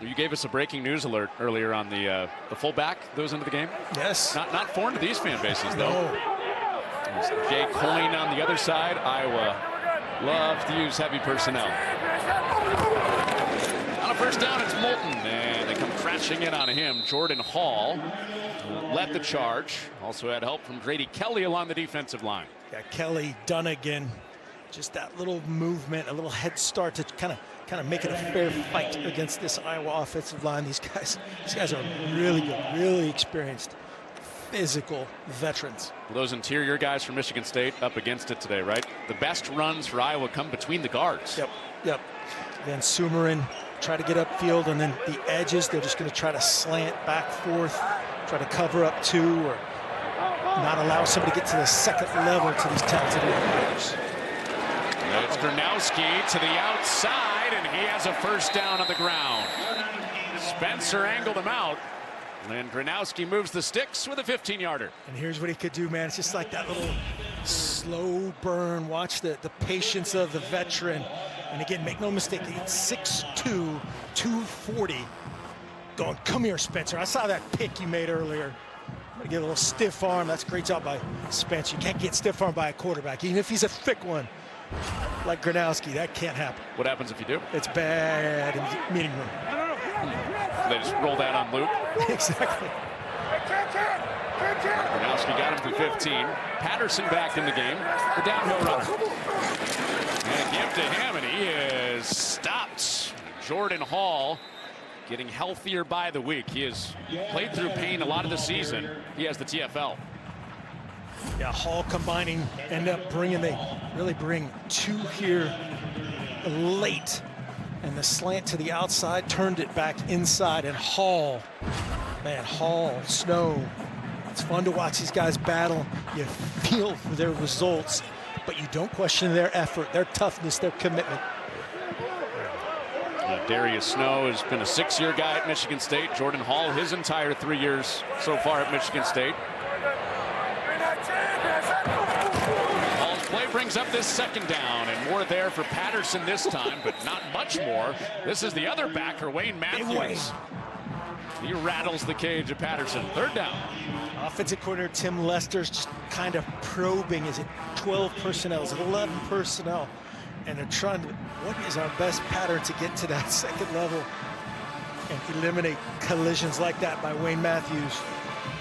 You gave us a breaking news alert earlier on the fullback that goes into the game. Yes. Not foreign to these fan bases, though. No. There's Jay Coyne on the other side. Iowa loves to use heavy personnel. On a first down, it's Moulton, and they come crashing in on him. Jordan Hall led the charge. Also had help from Grady Kelly along the defensive line. Yeah, Kelly, Dunnigan, just that little movement, a little head start to kind of make it a fair fight against this Iowa offensive line. These guys are really good, really experienced, physical veterans. Well, those interior guys from Michigan State up against it today, right? The best runs for Iowa come between the guards. Yep. Van Sumeren try to get upfield, and then the edges, they're just going to try to slant back forth, try to cover up 2 or not allow somebody to get to the second level to these talented players. It's Gronowski to the outside, and he has a first down on the ground. Spencer angled him out, and Gronowski moves the sticks with a 15-yarder. And here's what he could do, man. It's just like that little slow burn. Watch the patience of the veteran. And again, make no mistake, he's 6'2", 240. Going, come here, Spencer. I saw that pick you made earlier. I'm gonna get a little stiff arm. That's a great job by Spencer. You can't get stiff arm by a quarterback, even if he's a thick one. Like Gronowski, that can't happen. What happens if you do? It's bad in the meeting room. They just roll that on loop. Exactly. Gronowski got him to 15. Patterson back in the game. The downhill runner. And give to him, and he is stopped. Jordan Hall getting healthier by the week. He has played through pain a lot of the season. He has the TFL. Yeah, Hall combining, end up bringing, they really bring 2 here late. And the slant to the outside turned it back inside, and Hall, man, Hall, Snow. It's fun to watch these guys battle. You feel for their results, but you don't question their effort, their toughness, their commitment. Darius Snow has been a 6-year guy at Michigan State. Jordan Hall, his entire 3 years so far at Michigan State. Hall's play brings up this second down, and more there for Patterson this time, but not much more. This is the other backer, Wayne Matthews. He rattles the cage at Patterson. Third down. Offensive coordinator Tim Lester's just kind of probing. Is it 12 personnel? Is it 11 personnel? And they're trying to, what is our best pattern to get to that second level and eliminate collisions like that by Wayne Matthews,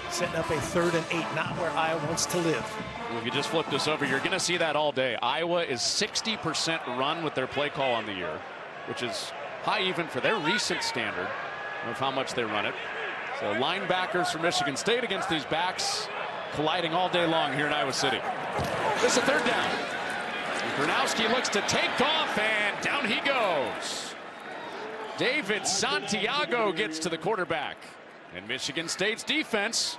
setting up a 3rd and 8, not where Iowa wants to live. Well, if you just flip this over, you're going to see that all day. Iowa is 60% run with their play call on the year, which is high even for their recent standard of how much they run it. So linebackers for Michigan State against these backs colliding all day long here in Iowa City. This is a 3rd down. Gronowski looks to take off, and down he goes. David Santiago gets to the quarterback. And Michigan State's defense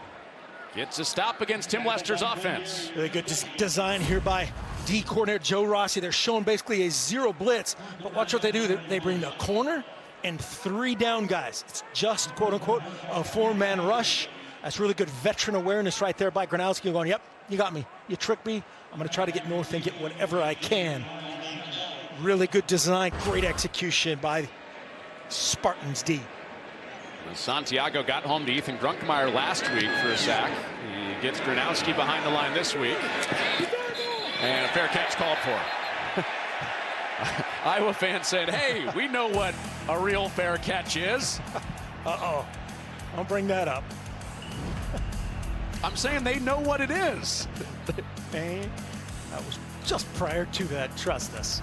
gets a stop against Tim Lester's offense. Really good design here by D coordinator Joe Rossi. They're showing basically a 0 blitz, but watch what they do. They bring the corner and 3 down guys. It's just, quote unquote, a 4-man rush. That's really good veteran awareness right there by Gronowski, going, yep, you got me. You tricked me. I'm going to try to get north and get whatever I can. Really good design, great execution by Spartans D. Santiago got home to Ethan Grunkemeyer last week for a sack. He gets Gronowski behind the line this week. And a fair catch called for. Iowa fans said, hey, we know what a real fair catch is. Uh-oh. Don't bring that up. I'm saying they know what it is. And that was just prior to that. Trust us.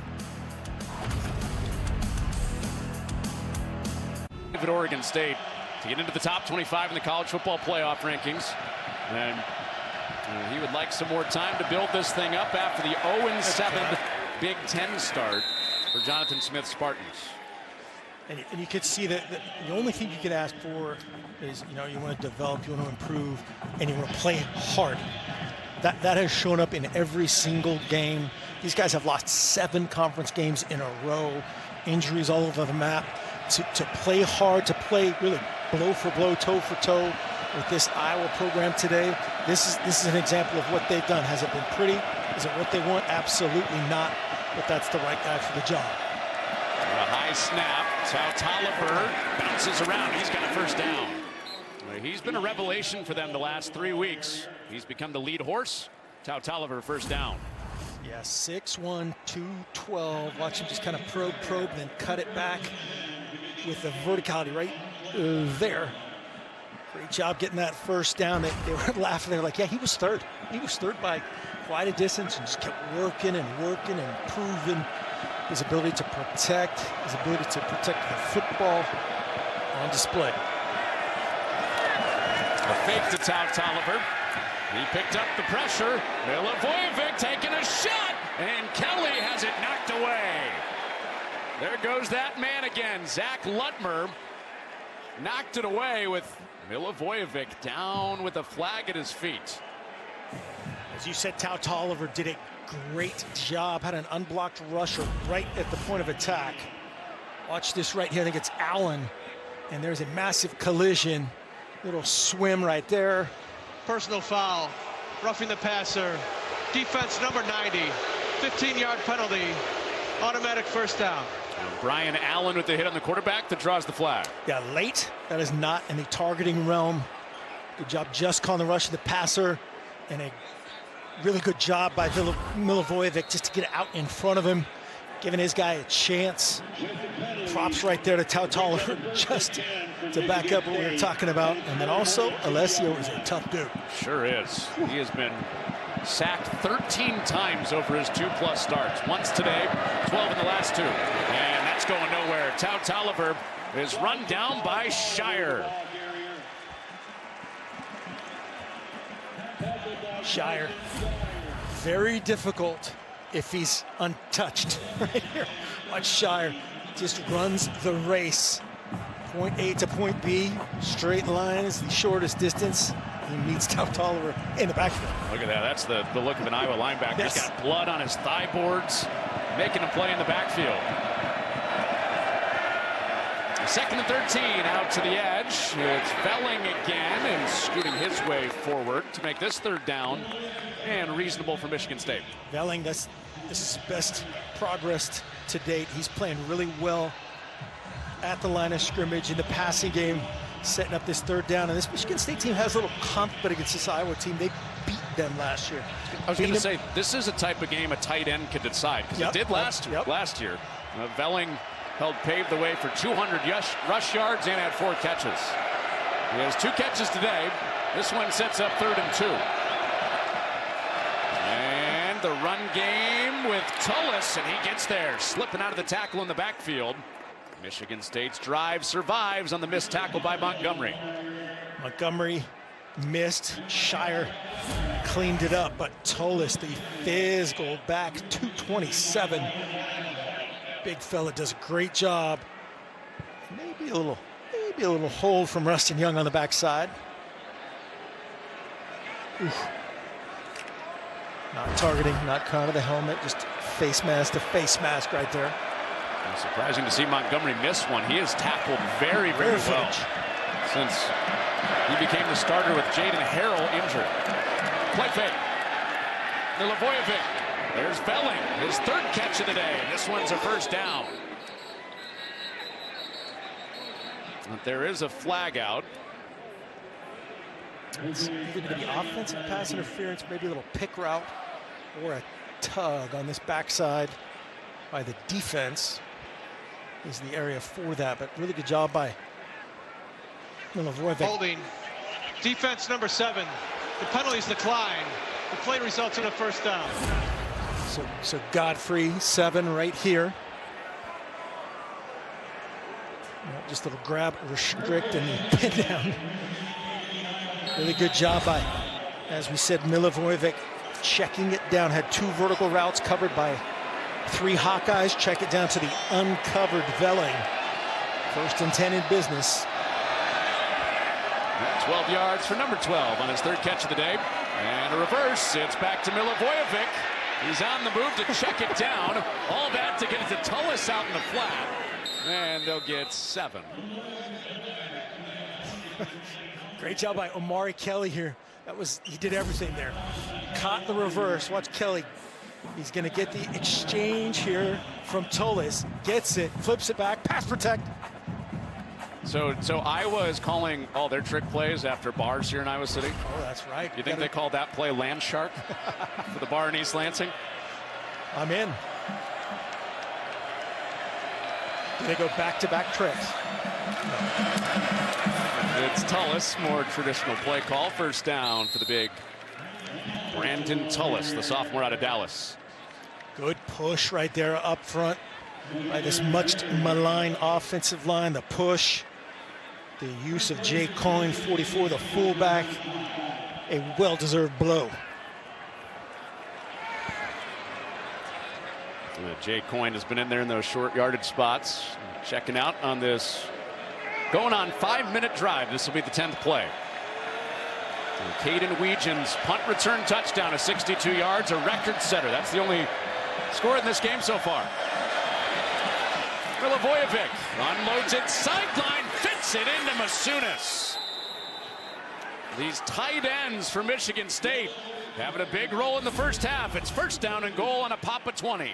At Oregon State to get into the top 25 in the college football playoff rankings. And he would like some more time to build this thing up after the 0-7 Big Ten start for Jonathan Smith's Spartans. And you could see that the only thing you could ask for is, you want to develop, you want to improve, and you want to play hard. That has shown up in every single game. These guys have lost 7 conference games in a row. Injuries all over the map. To play hard, to play really blow for blow, toe for toe with this Iowa program today. This is an example of what they've done. Has it been pretty? Is it what they want? Absolutely not. But that's the right guy for the job. A high snap. Tao Tolliver bounces around. He's got a first down. He's been a revelation for them the last 3 weeks. He's become the lead horse. Tao Tolliver first down. Yeah, 6'1", 212. Watch him just kind of probe, and then cut it back with the verticality right there. Great job getting that first down. They were laughing. They were like, yeah, he was third. He was third by quite a distance and just kept working and proving his ability to protect, the football on display. A fake to Tao Tolliver. He picked up the pressure. Milivojevic taking a shot, and Kelly has it knocked away. There goes that man again. Zach Lutmer knocked it away with Milivojevic down with a flag at his feet. As you said, Tao Tolliver did a great job. Had an unblocked rusher right at the point of attack. Watch this right here. I think it's Allen. And there's a massive collision. Little swim right there. Personal foul, roughing the passer. Defense number 90, 15-yard penalty, automatic first down. And Brian Allen with the hit on the quarterback that draws the flag. Yeah, late. That is not in the targeting realm. Good job just calling the rush of the passer, and a really good job by Milivojevic just to get out in front of him, giving his guy a chance. Props right there to Tao Tolliver just to back up what we were talking about. And then also, Alessio is a tough dude. Sure is. He has been sacked 13 times over his 2+ starts. Once today, 12 in the last 2. And that's going nowhere. Tao Tolliver is run down by Shire. Shire, very difficult if he's untouched. Right here, watch Shire just runs the race. Point A to point B, straight line is the shortest distance. He meets Tao Tolliver in the backfield. Look at that. That's the look of an Iowa linebacker. Yes. He's got blood on his thigh boards, making a play in the backfield. 2nd and 13 out to the edge. It's Velling again and scooting his way forward to make this 3rd down and reasonable for Michigan State. Velling, this is his best progress to date. He's playing really well at the line of scrimmage in the passing game. setting up this third down. And this Michigan State team has a little confidence against this Iowa team. They beat them last year. I was going to say, this is a type of game a tight end could decide, because it did last year. Velling paved the way for 200 rush yards and had 4 catches. He has 2 catches today. This one sets up 3rd and 2. And the run game with Tullis, and he gets there, slipping out of the tackle in the backfield. Michigan State's drive survives on the missed tackle by Montgomery. Montgomery missed. Shire cleaned it up, but Tullis, the physical back, 227. Big fella does a great job. Maybe a little hold from Rustin Young on the backside. Oof. Not targeting, not kind of the helmet, just face mask to face mask right there. It's surprising to see Montgomery miss one. He has tackled very, very well since he became the starter with Jaden Harrell injured. Play fake. Milivojevic. There's Velling, his 3rd catch of the day. This one's a first down. But there is a flag out. It's either going to be offensive pass interference, maybe a little pick route, or a tug on this backside by the defense is the area for that. But really good job by Milivojevic. Holding. Defense number 7. The penalties decline. The play results in a first down. So Godfrey, 7 right here. Just a little grab, restrict, and then pin down. Really good job by, as we said, Milivojevic checking it down. Had 2 vertical routes covered by 3 Hawkeyes. Check it down to the uncovered Velling. 1st and 10 in business. 12 yards for number 12 on his 3rd catch of the day. And a reverse. It's back to Milivojevic. He's on the move to check it down. All that to get it to Tullis out in the flat. And they'll get 7. Great job by Omari Kelly here. He did everything there. Caught the reverse. Watch Kelly. He's going to get the exchange here from Tullis. Gets it, flips it back, pass protect. So Iowa is calling all their trick plays after bars here in Iowa City? Oh, that's right. You think they called that play Land Shark for the bar in East Lansing? I'm in. Do they go back-to-back tricks? No. It's Tullis, more traditional play call. First down for the big Brandon Tullis, the sophomore out of Dallas. Good push right there up front by this much maligned offensive line. The push, the use of Jay Coyne, 44, the fullback. A well-deserved blow. Jay Coyne has been in there in those short yardage spots. Checking out on this going on 5-minute drive. This will be the 10th play. Caden Weejan's punt return touchdown of 62 yards, a record setter. That's the only score in this game so far. Milivojevic unloads it sideline, fits it into Masunis. These tight ends for Michigan State having a big role in the first half. It's first down and goal on a pop of 20.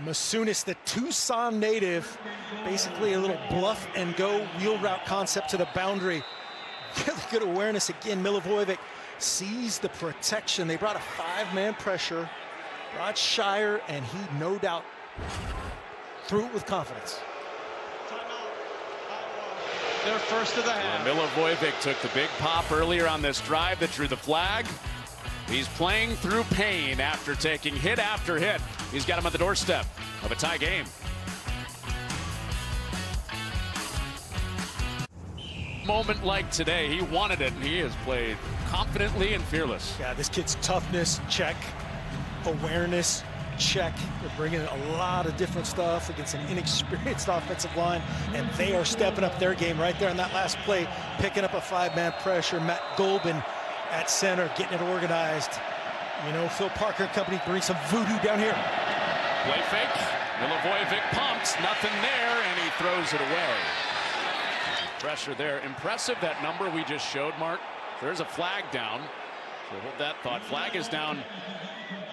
Masunis, the Tucson native, basically a little bluff and go wheel route concept to the boundary. Really good awareness again. Milivojevic sees the protection. They brought a 5-man pressure, brought Shire, and he no doubt threw it with confidence. Their first of the half. Milivojevic took the big pop earlier on this drive that drew the flag. He's playing through pain after taking hit after hit. He's got him at the doorstep of a tie game. Moment like today, he wanted it, and he has played confidently and fearless. Yeah, this kid's toughness, check. Awareness, check. They're bringing in a lot of different stuff against an inexperienced offensive line, and they are stepping up their game right there on that last play, picking up a 5-man pressure. Matt Golbin at center, getting it organized. You know, Phil Parker and company bring some voodoo down here. Play fake. Milivojevic pumps, nothing there, and he throws it away. Pressure there. Impressive, that number we just showed, Mark. There's a flag down. So hold that thought. Flag is down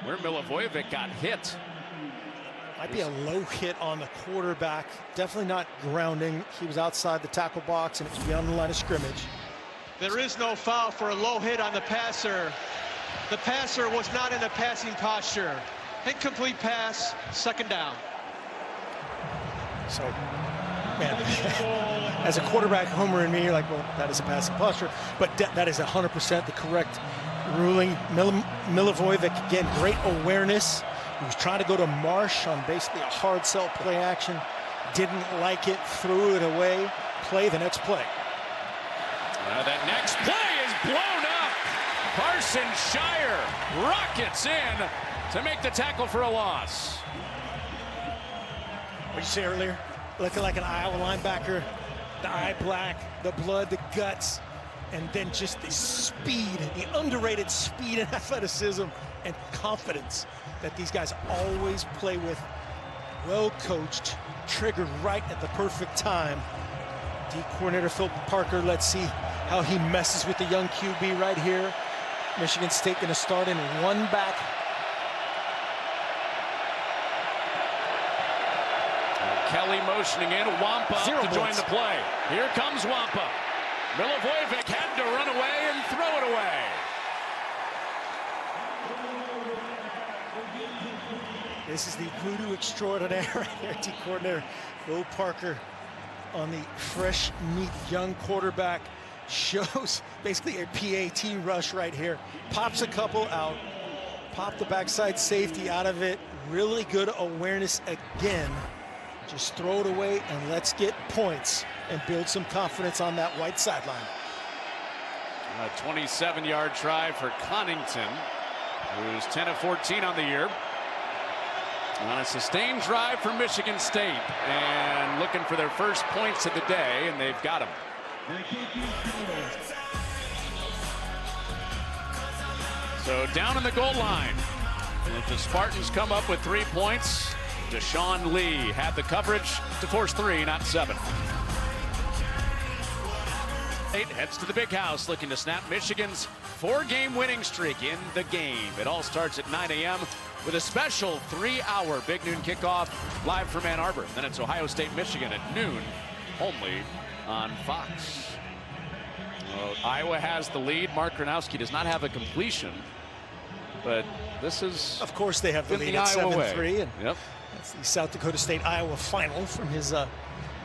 where Milivojevic got hit. Might be a low hit on the quarterback. Definitely not grounding. He was outside the tackle box and it was beyond the line of scrimmage. There is no foul for a low hit on the passer. The passer was not in a passing posture. Incomplete pass, second down. So, man, as a quarterback homer in me, you're like, well, that is a passing posture. But that is 100% the correct ruling. Milivojevic, again, great awareness. He was trying to go to Marsh on basically a hard sell play action. Didn't like it, threw it away. Play the next play. That next play is blown up. Carson Shire rockets in to make the tackle for a loss. What did you say earlier? Looking like an Iowa linebacker. The eye black, the blood, the guts, and then just the speed, the underrated speed and athleticism and confidence that these guys always play with. Well coached, triggered right at the perfect time. D coordinator Phil Parker, let's see how he messes with the young QB right here. Michigan State going to start in one back. Kelly motioning in, Wampa to join the play. Here comes Wampa. Milivojevic had to run away and throw it away. This is the voodoo extraordinaire right here, D coordinator Phil Parker on the fresh meat young quarterback. Shows basically a PAT rush right here. Pops a couple out. Pop the backside safety out of it. Really good awareness again. Just throw it away and let's get points and build some confidence on that white sideline. A 27-yard try for Connington, who's 10 of 14 on the year. On a sustained drive for Michigan State and looking for their first points of the day, and they've got them. So down in the goal line, the Spartans come up with 3 points. Deshaun Lee had the coverage to force 3, not 7. State heads to the big house looking to snap Michigan's 4-game winning streak in the game. It all starts at 9 a.m. with a special 3-hour Big Noon kickoff live from Ann Arbor. Then it's Ohio State, Michigan at noon, only on Fox. Well, Iowa has the lead. Mark Gronowski does not have a completion, but this is, of course, they have the lead at 7-3, and yep. That's the South Dakota State Iowa final from his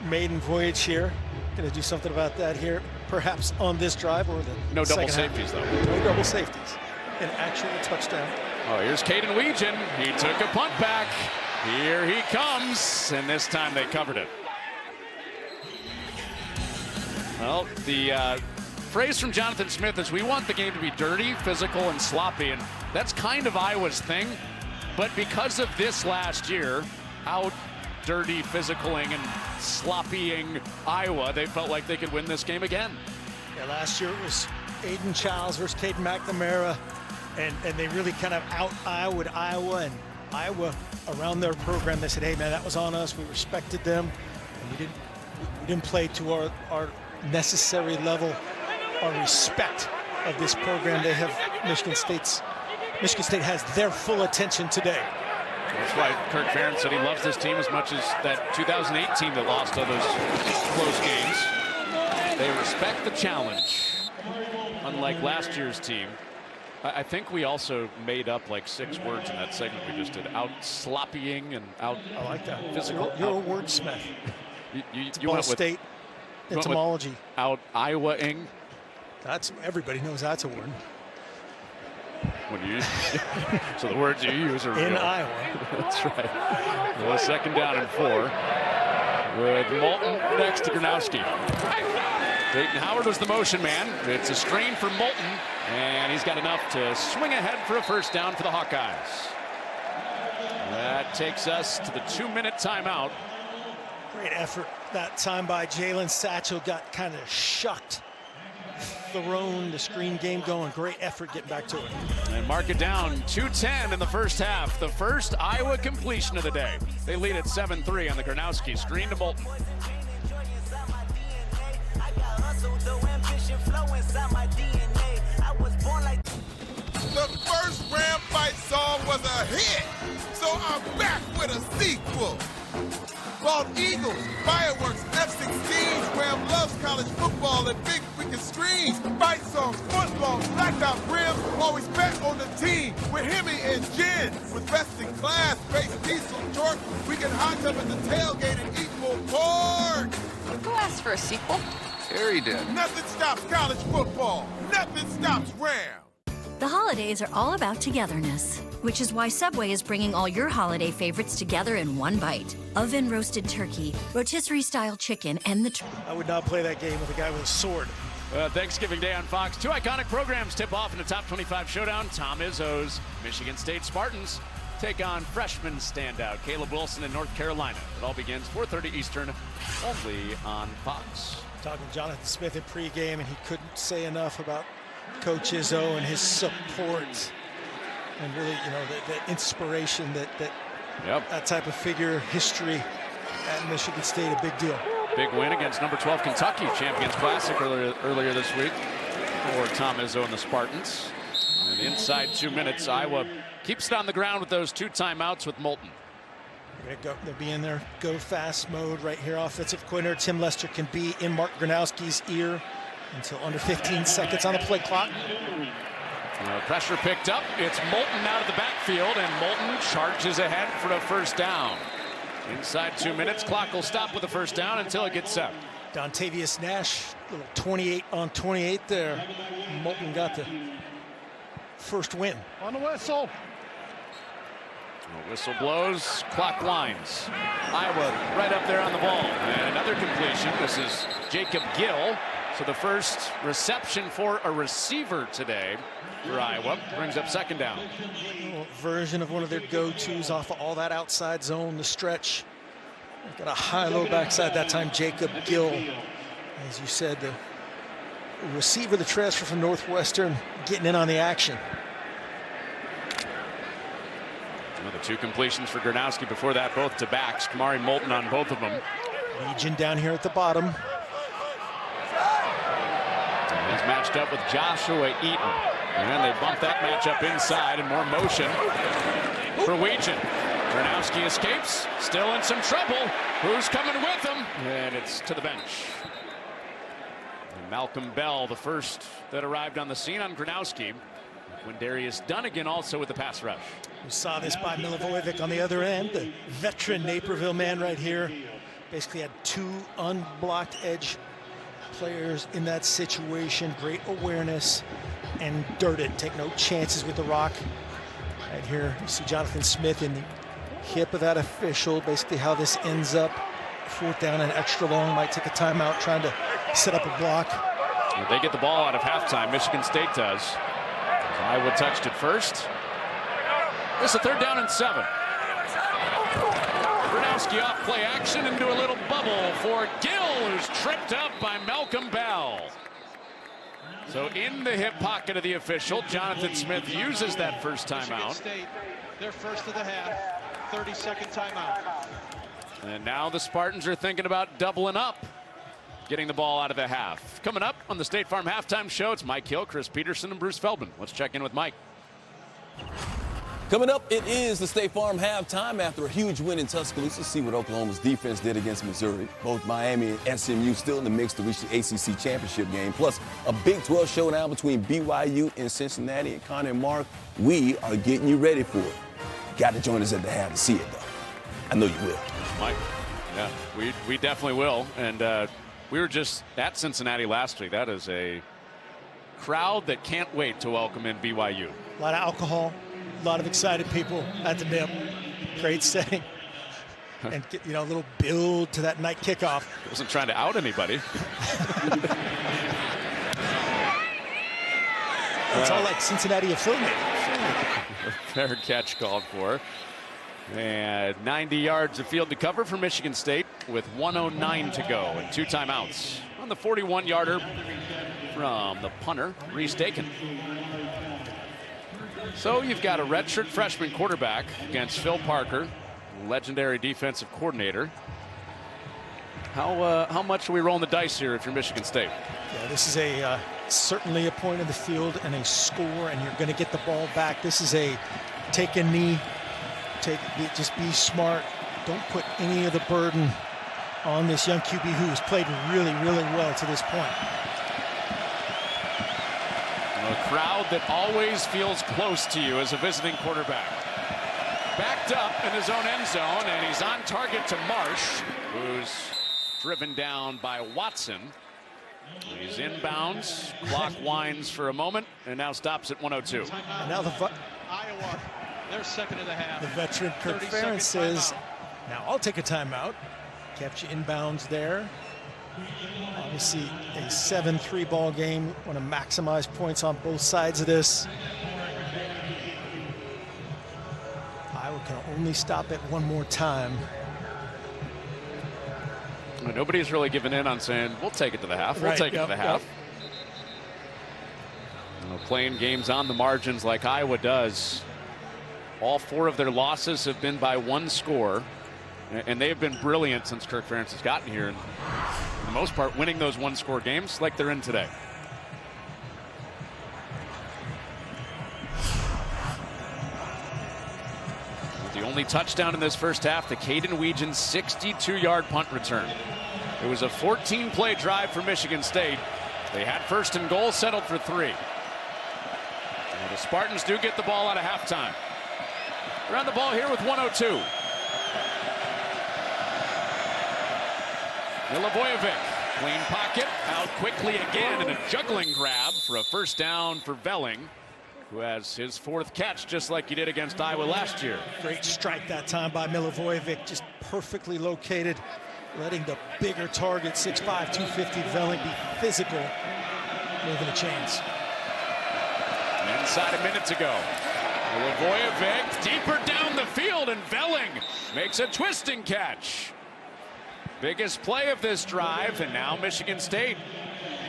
maiden voyage here. Going to do something about that here, perhaps on this drive or the no double second safeties half. though. No double safeties. An actual touchdown. Oh, here's Caden Weegan. He took a punt back. Here he comes, and this time they covered it. Well, the phrase from Jonathan Smith is, we want the game to be dirty, physical, and sloppy, and that's kind of Iowa's thing. But because of this last year, out dirty, physicaling, and sloppying Iowa, they felt like they could win this game again. Yeah, last year it was Aiden Childs versus Caden McNamara, and they really kind of out-Iowa'd Iowa, and Iowa around their program, they said, hey man, that was on us, we respected them, and we didn't play to our necessary level, our respect of this program. They have Michigan State has their full attention today. That's why Kirk Ferentz said he loves this team as much as that 2008 team that lost all those close games. They respect the challenge, unlike last year's team. I think we also made up like 6 words in that segment we just did. Out sloppying and out. I like that. Physical. You're a wordsmith. You went with State etymology. Out Iowa-ing. That's, everybody knows that's a word. When you so the words you use are in real. Iowa. That's right. Well, 2nd down and 4 with Moulton next to Gronowski. Dayton Howard was the motion man. It's a screen for Moulton, and he's got enough to swing ahead for a first down for the Hawkeyes. That takes us to the 2-minute timeout. Great effort that time by Jalen Satchel. Got kind of shucked. Thrown the screen game going. Great effort getting back to it. And mark it down, 2:10 in the first half. The first Iowa completion of the day. They lead at 7-3 on the Gronowski screen to Moulton. The first Ram Fight song was a hit, so I'm back with a sequel. Bald Eagles, fireworks, F-16s, Ram loves college football and big freaking screens. Fight songs, football, blacked out rims, always bet on the team. With Hemi and Jen, with best in class, base diesel torque, we can hot tub at the tailgate and eat more pork. Who asked for a sequel? Terry did. Nothing stops college football. Nothing stops Ram. The holidays are all about togetherness, which is why Subway is bringing all your holiday favorites together in one bite. Oven roasted turkey, rotisserie style chicken, and the... I would not play that game with a guy with a sword. Thanksgiving Day on Fox. Two iconic programs tip off in the top 25 showdown. Tom Izzo's Michigan State Spartans take on freshman standout Caleb Wilson in North Carolina. It all begins 4:30 Eastern, only on Fox. Talking to Jonathan Smith in pregame, and he couldn't say enough about Coach Izzo and his support, and really, you know, the inspiration that type of figure, history at Michigan State, a big deal. Big win against number 12 Kentucky, Champions Classic earlier this week for Tom Izzo and the Spartans. And inside 2 minutes, Iowa keeps it on the ground with those 2 timeouts with Moulton. They'll be in their go fast mode right here. Offensive coordinator Tim Lester can be in Mark Gronowski's ear until under 15 seconds on the play clock. Pressure picked up. It's Moulton out of the backfield, and Moulton charges ahead for a first down. Inside 2 minutes, clock will stop with a first down until it gets set. Dontavius Nash, little 28 on 28 there. Moulton got the first win. On the whistle. Whistle blows, clock winds. Iowa right up there on the ball. And another completion. This is Jacob Gill. So the first reception for a receiver today for Iowa brings up second down. Version of one of their go-tos off of all that outside zone, the stretch. Got a high-low backside that time, Jacob Gill. As you said, the receiver, the transfer from Northwestern, getting in on the action. Another 2 completions for Gronowski before that, both to backs. Kamari Moulton on both of them. Legion down here at the bottom. He's matched up with Joshua Eaton. And they bump that matchup inside, and more motion for Weegan. Gronowski escapes, still in some trouble. Who's coming with him? And it's to the bench. And Malcolm Bell, the first that arrived on the scene on Gronowski. Quindarius Dunnigan also with the pass rush. We saw this by Milivojevic on the other end. The veteran Naperville man right here. Basically had 2 unblocked edge players in that situation. Great awareness and dirted. Take no chances with the rock. Right here, you see Jonathan Smith in the hip of that official. Basically how this ends up. 4th down and extra long. Might take a timeout trying to set up a block. They get the ball out of halftime. Michigan State does. Iowa touched it first. This is a 3rd down and 7. Gronowski off play action into a little bubble for Gill, who's tripped up by Malcolm Bell. So in the hip pocket of the official, Jonathan Smith uses that first timeout. State, their first of the half, 30-second timeout. And now the Spartans are thinking about doubling up, getting the ball out of the half. Coming up on the State Farm Halftime Show, it's Mike Hill, Chris Peterson, and Bruce Feldman. Let's check in with Mike. Coming up, it is the State Farm Halftime after a huge win in Tuscaloosa. See what Oklahoma's defense did against Missouri. Both Miami and SMU still in the mix to reach the ACC championship game. Plus, a Big 12 showdown between BYU and Cincinnati. And Connor and Mark, we are getting you ready for it. Got to join us at the half to see it, though. I know you will. Mike, yeah, we definitely will. And we were just at Cincinnati last week. That is a crowd that can't wait to welcome in BYU. A lot of alcohol. A lot of excited people at the NIP. Great setting. And get, you know, a little build to that night kickoff. Wasn't trying to out anybody. It's all like Cincinnati affiliated. Fair catch called for. And 90 yards of field to cover for Michigan State with 1:09 to go and 2 timeouts. On the 41-yarder from the punter, Reese Dakin. So you've got a redshirt freshman quarterback against Phil Parker, legendary defensive coordinator. How much are we rolling the dice here if you're Michigan State? Yeah, this is a certainly a point in the field and a score, and you're going to get the ball back. This is a take a knee Just be smart. Don't put any of the burden on this young QB who has played really, really well to this point. A crowd that always feels close to you as a visiting quarterback. Backed up in his own end zone, and he's on target to Marsh, who's driven down by Watson. He's inbounds, clock winds for a moment, and now stops at 1:02. And now Iowa, they're second in the half. The veteran Kirk Ferentz says, now I'll take a timeout. Kept you inbounds there. Obviously a 7-3 ball game. Want to maximize points on both sides of this. Iowa can only stop it one more time. Nobody's really given in on saying, we'll take it to the half. We'll take it to the half. Playing games on the margins like Iowa does. All 4 of their losses have been by 1 score. And they've been brilliant since Kirk Ferentz has gotten here. And for the most part, winning those 1-score games like they're in today. With the only touchdown in this first half, the Caden Weegan 62-yard punt return. It was a 14-play drive for Michigan State. They had first and goal, settled for 3. And the Spartans do get the ball out of halftime. Around the ball here with 1:02. Milivojevic, clean pocket, out quickly again, and a juggling grab for a first down for Velling, who has his 4th catch just like he did against Iowa last year. Great strike that time by Milivojevic, just perfectly located, letting the bigger target, 6'5", 250 Velling, be physical, moving the chains. Inside a minute to go. Milivojevic deeper down the field, and Velling makes a twisting catch. Biggest play of this drive, and now Michigan State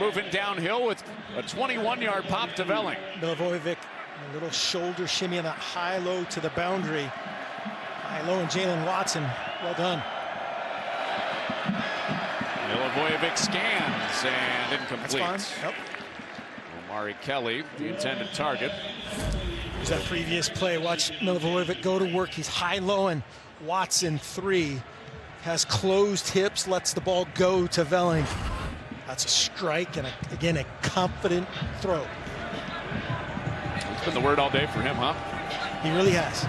moving downhill with a 21-yard pop to Velling. Milivojevic, a little shoulder shimmy and a high-low to the boundary. High-low and Jalen Watson, well done. Milivojevic scans and incomplete. That's fine. Yep. Omari Kelly, the intended target. There's that previous play. Watch Milivojevic go to work. He's high-low, and Watson 3. Has closed hips, lets the ball go to Velling. That's a strike, and again, a confident throw. It's been the word all day for him, huh? He really has.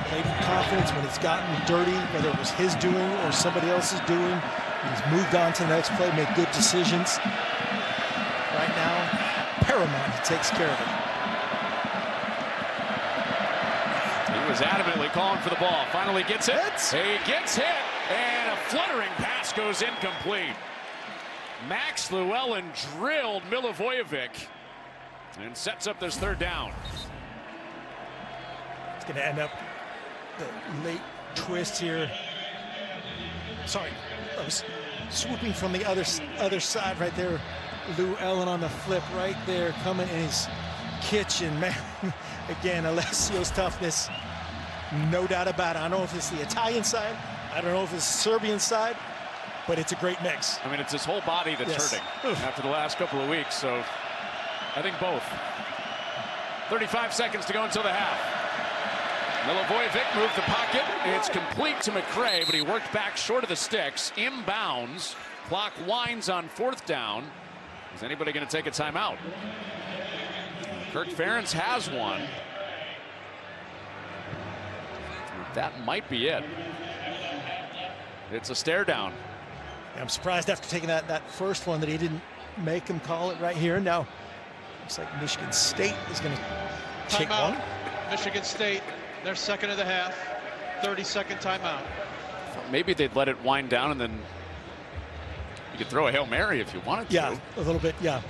Played with confidence when it's gotten dirty, whether it was his doing or somebody else's doing. He's moved on to the next play, made good decisions. Right now, paramount, he takes care of it. He was adamantly calling for the ball. Finally gets it. He gets hit. And a fluttering pass goes incomplete. Max Llewellyn drilled Milivojevic and sets up this 3rd down. It's going to end up the late twist here. Sorry, I was swooping from the other side right there. Llewellyn on the flip right there, coming in his kitchen. Man, again, Alessio's toughness, no doubt about it. I don't know if it's the Italian side. I don't know if it's Serbian side, but it's a great mix. I mean, it's his whole body that's hurting after the last couple of weeks, so I think both. 35 seconds to go until the half. Milivojevic moved the pocket. It's complete to McCray, but he worked back short of the sticks. Inbounds. Clock winds on 4th down. Is anybody going to take a timeout? Kirk Ferentz has one. That might be it. It's a stare down. I'm surprised after taking that first one that he didn't make him call it right here. Now, looks like Michigan State is going to take one. Michigan State, they're second of the half. 30-second timeout. Maybe they'd let it wind down and then you could throw a Hail Mary if you wanted to. Yeah, a little bit, yeah.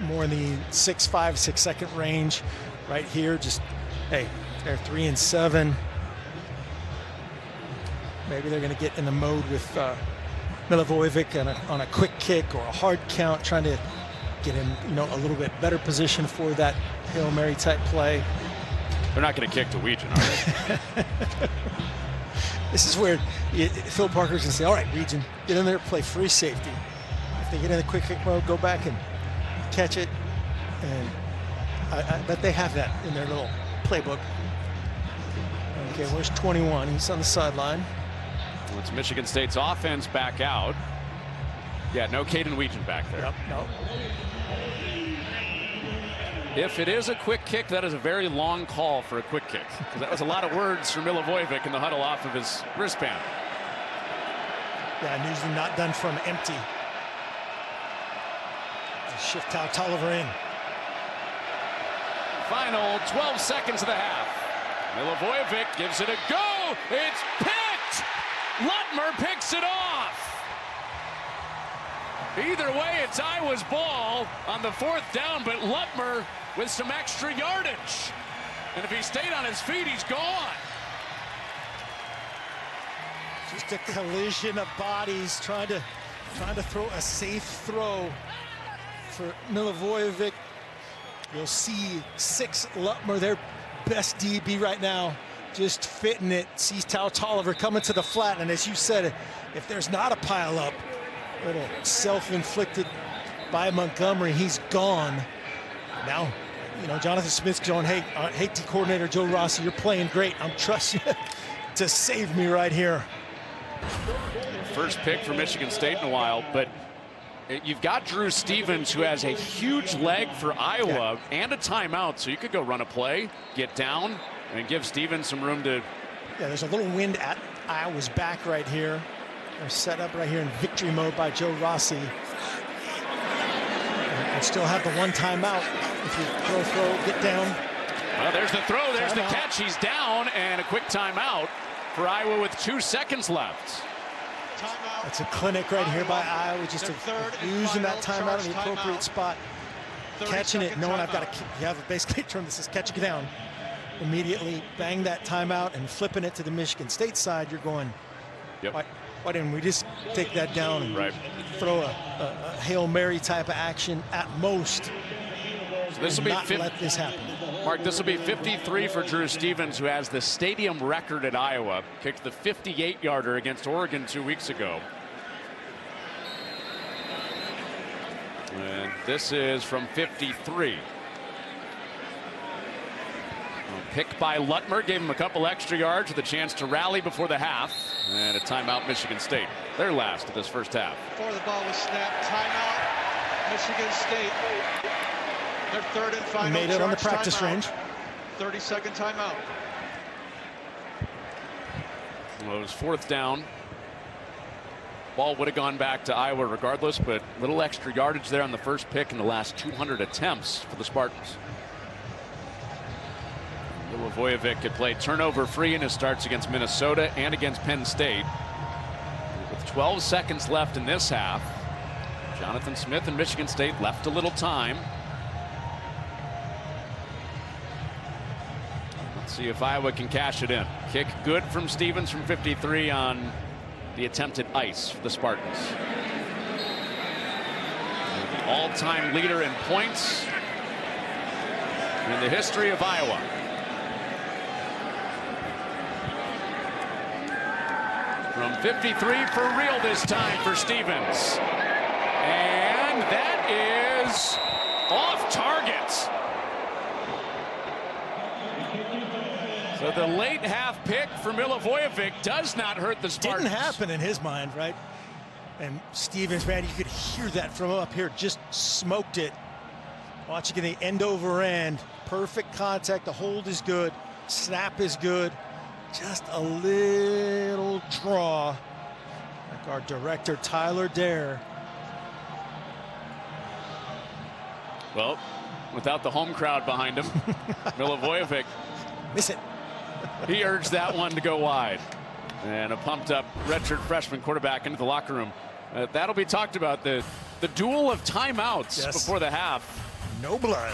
More in the 6-5, 6-second range right here. Just, hey, they're 3 and 7. Maybe they're going to get in the mode with Milivojevic on a quick kick or a hard count, trying to get him, a little bit better position for that Hail Mary type play. They're not going to kick to Weegan, are they? This is where Phil Parker's going to say, all right, Weegan, get in there, play free safety. If they get in the quick kick mode, go back and catch it. And I bet they have that in their little playbook. Okay, where's 21? He's on the sideline. Well, it's Michigan State's offense back out. Yeah, no Caden Weegan back there. Yep, no. If it is a quick kick, that is a very long call for a quick kick. Because that was a lot of words for Milivojevic in the huddle off of his wristband. Yeah, and usually not done from empty. Shift Tolliver in. Final 12 seconds of the half. Milivojevic gives it a go. It's picked. Lutmer picks it off. Either way, it's Iowa's ball on the 4th down, but Lutmer with some extra yardage. And if he stayed on his feet, he's gone. Just a collision of bodies trying to throw a safe throw for Milivojevic. You'll see 6 Lutmer, their best DB right now, just fitting it. Sees Tolliver coming to the flat, and as you said, if there's not a pile up, little self-inflicted by Montgomery, he's gone. Now, you know, Jonathan Smith's going, hey, D coordinator Joe Rossi, you're playing great. I'm trusting you to save me right here. First pick for Michigan State in a while, but you've got Drew Stevens, who has a huge leg for Iowa and a timeout, so you could go run a play, get down, and give Stevens some room to... Yeah, there's a little wind at Iowa's back right here. They're set up right here in victory mode by Joe Rossi. And still have the one timeout. If you throw, get down. Well, there's the throw, there's the Timeout. catch. He's down, and a quick timeout for Iowa with 2 seconds left. That's a clinic right here by Iowa, just using that timeout in the appropriate spot. Catching it, knowing I've got to, you have a basically term that says catching it down. Immediately bang that timeout and flipping it to the Michigan State side. You're going, Yep. why didn't we just take that down and throw a Hail Mary type of action at most? So this will be not let this happen. Mark, this will be 53 for Drew Stevens, who has the stadium record at Iowa. Kicked the 58-yarder against Oregon 2 weeks ago. And this is from 53. Pick by Lutmer, gave him a couple extra yards with a chance to rally before the half. And a timeout, Michigan State. Their last of this first half. Before the ball was snapped, timeout, Michigan State. Their 3rd and final. Made it on the practice timeout. range. 30-second timeout. Well, it was 4th down. Ball would have gone back to Iowa regardless, but little extra yardage there on the first pick in the last 200 attempts for the Spartans. Milivojevic had played turnover free in his starts against Minnesota and against Penn State. With 12 seconds left in this half, Jonathan Smith and Michigan State left a little time. Let's see if Iowa can cash it in. Kick good from Stevens from 53 on the attempted ice for the Spartans. The all-time leader in points in the history of Iowa. From 53 for real this time for Stevens. And that is off target. So the late half pick for Milivojevic does not hurt the Spartans. Didn't happen in his mind, right? And Stevens, man, you could hear that from up here, just smoked it. Watching the end over end, perfect contact, the hold is good, snap is good. Just a little draw, like our director Tyler Dare. Well, without the home crowd behind him, Milivojevic, miss it. He urged that one to go wide. And a pumped up redshirt freshman quarterback into the locker room. That'll be talked about, the duel of timeouts before the half. No blood.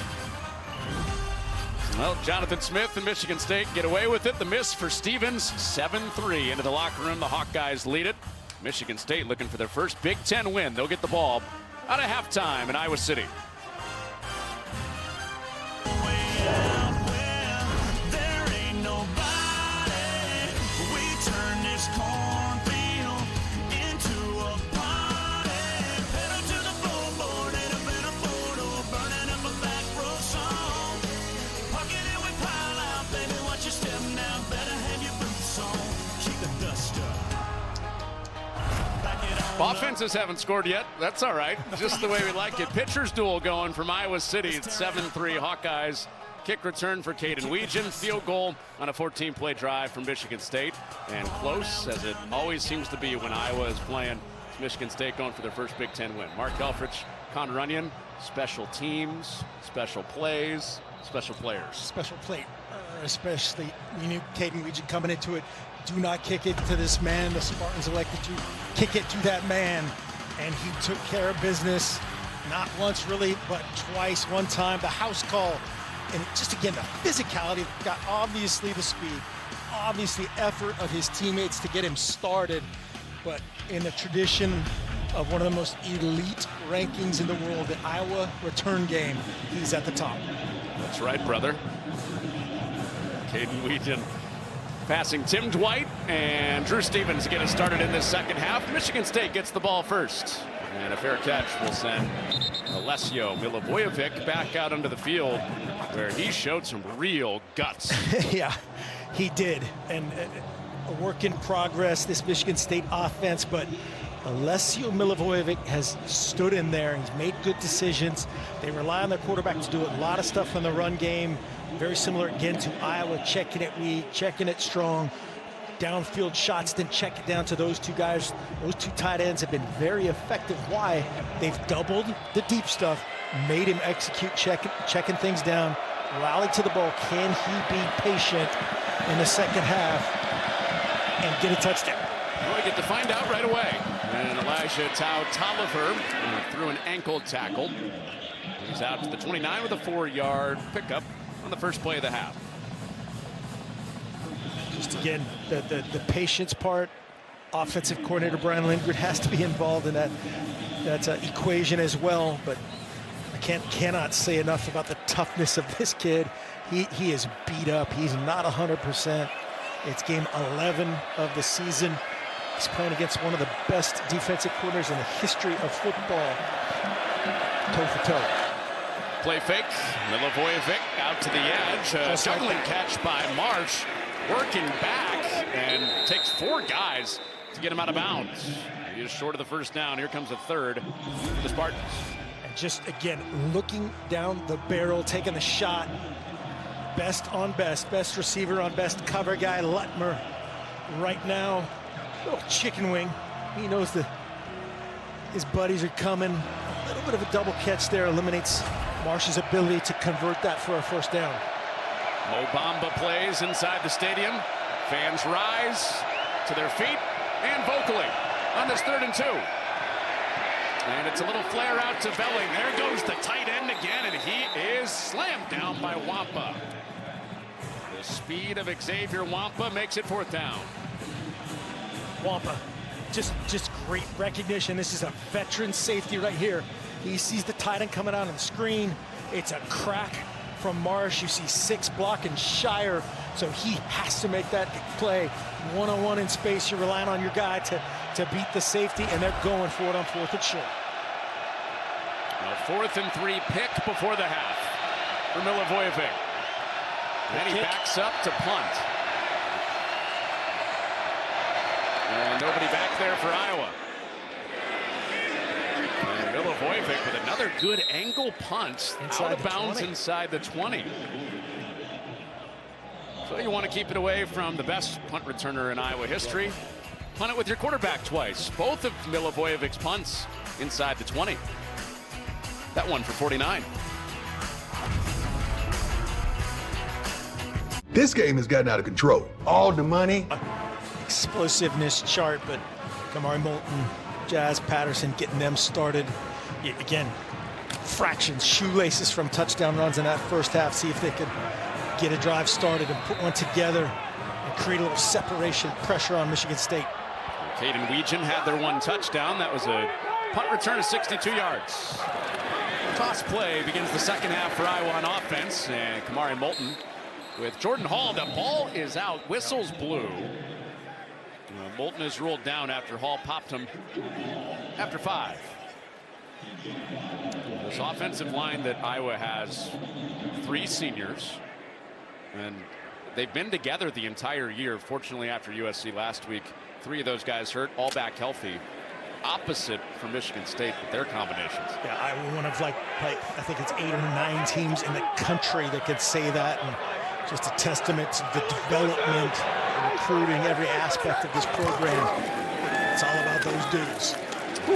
Well, Jonathan Smith and Michigan State get away with it. The miss for Stevens, 7-3 into the locker room. The Hawkeyes lead it. Michigan State looking for their first Big Ten win. They'll get the ball out of halftime in Iowa City. Step now, better have your Offenses haven't scored yet. That's all right. Just the way we like it. Pitchers duel going from Iowa City. It's 7-3 Hawkeyes. Kick return for Caden Weegan. Field goal on a 14-play drive from Michigan State. And close, as it always seems to be when Iowa is playing. It's Michigan State going for their first Big Ten win. Mark Helfrich, Connor Runyon, special teams, special plays, special players. Special plate, especially we knew Caden Weegan coming into it. Do not kick it to this man. The Spartans elected to kick it to that man. And he took care of business, not once really, but twice. One time, the house call. And just again, the physicality, got obviously the speed, obviously effort of his teammates to get him started. But in the tradition of one of the most elite rankings in the world, the Iowa return game, he's at the top. That's right, brother. Caden Weegan passing Tim Dwight and Drew Stevens to get us started in this second half. Michigan State gets the ball first. And a fair catch will send Alessio Milivojevic back out onto the field where he showed some real guts. Yeah, he did. And a work in progress, this Michigan State offense, but Alessio Milivojevic has stood in there and he's made good decisions. They rely on their quarterback to do a lot of stuff in the run game. Very similar again to Iowa, checking it weak, checking it strong. Downfield shots, then check it down to those two guys. Those two tight ends have been very effective. Why? They've doubled the deep stuff, made him execute, checking things down, rally to the ball. Can he be patient in the second half and get a touchdown? Well, we get to find out right away. And Elijah Tolliver threw an ankle tackle. He's out to the 29 with a 4-yard pickup on the first play of the half. Just again, the patience part. Offensive coordinator Brian Lindgren has to be involved in that equation as well. But I cannot say enough about the toughness of this kid. He is beat up. He's not 100%. It's game 11 of the season. He's playing against one of the best defensive coordinators in the history of football. Toe for toe. Play fake. Milivojevic out to the edge. Juggling catch by Marsh. Working back and takes 4 guys to get him out of bounds. He is short of the first down. Here comes a third for the Spartans. And just again, looking down the barrel, taking the shot. Best on best receiver on best cover guy, Lutmer. Right now, little chicken wing. He knows that his buddies are coming. A little bit of a double catch there eliminates Marsh's ability to convert that for a first down. Mo Bamba plays inside the stadium. Fans rise to their feet and vocally on this 3rd and 2. And it's a little flare out to Belling. There goes the tight end again, and he is slammed down by Wampa. The speed of Xavier Wampa makes it 4th down. Wampa, just great recognition. This is a veteran safety right here. He sees the tight end coming out on the screen. It's a crack from Marsh. You see 6 blocking Shire, so he has to make that play. One-on-one in space, you're relying on your guy to beat the safety, and they're going for it on 4th and short. A 4th and 3 pick before the half for Milivojevic. Then he backs up to punt. And nobody back there for Iowa. And Milivojevic with another good angle punt out of bounds inside the 20. So you want to keep it away from the best punt returner in Iowa history. Punt it with your quarterback twice. Both of Milivojevic's punts inside the 20. That one for 49. This game has gotten out of control. All the money. Explosiveness chart, but Kamari Moulton, Jazz Patterson getting them started. Again, fractions, shoelaces from touchdown runs in that first half. See if they could get a drive started and put one together and create a little separation, pressure on Michigan State. Caden Weegan had their one touchdown. That was a punt return of 62 yards. Toss play begins the second half for Iowa on offense. And Kamari Moulton with Jordan Hall. The ball is out. Whistles blew. Moulton is ruled down after Hall popped him after 5. This offensive line that Iowa has 3 seniors. And they've been together the entire year. Fortunately, after USC last week, 3 of those guys hurt, all back healthy. opposite for Michigan State with their combinations. Yeah, I one of like I think it's 8 or 9 teams in the country that could say that, and just a testament to the development, the recruiting, every aspect of this program. It's all about those dudes.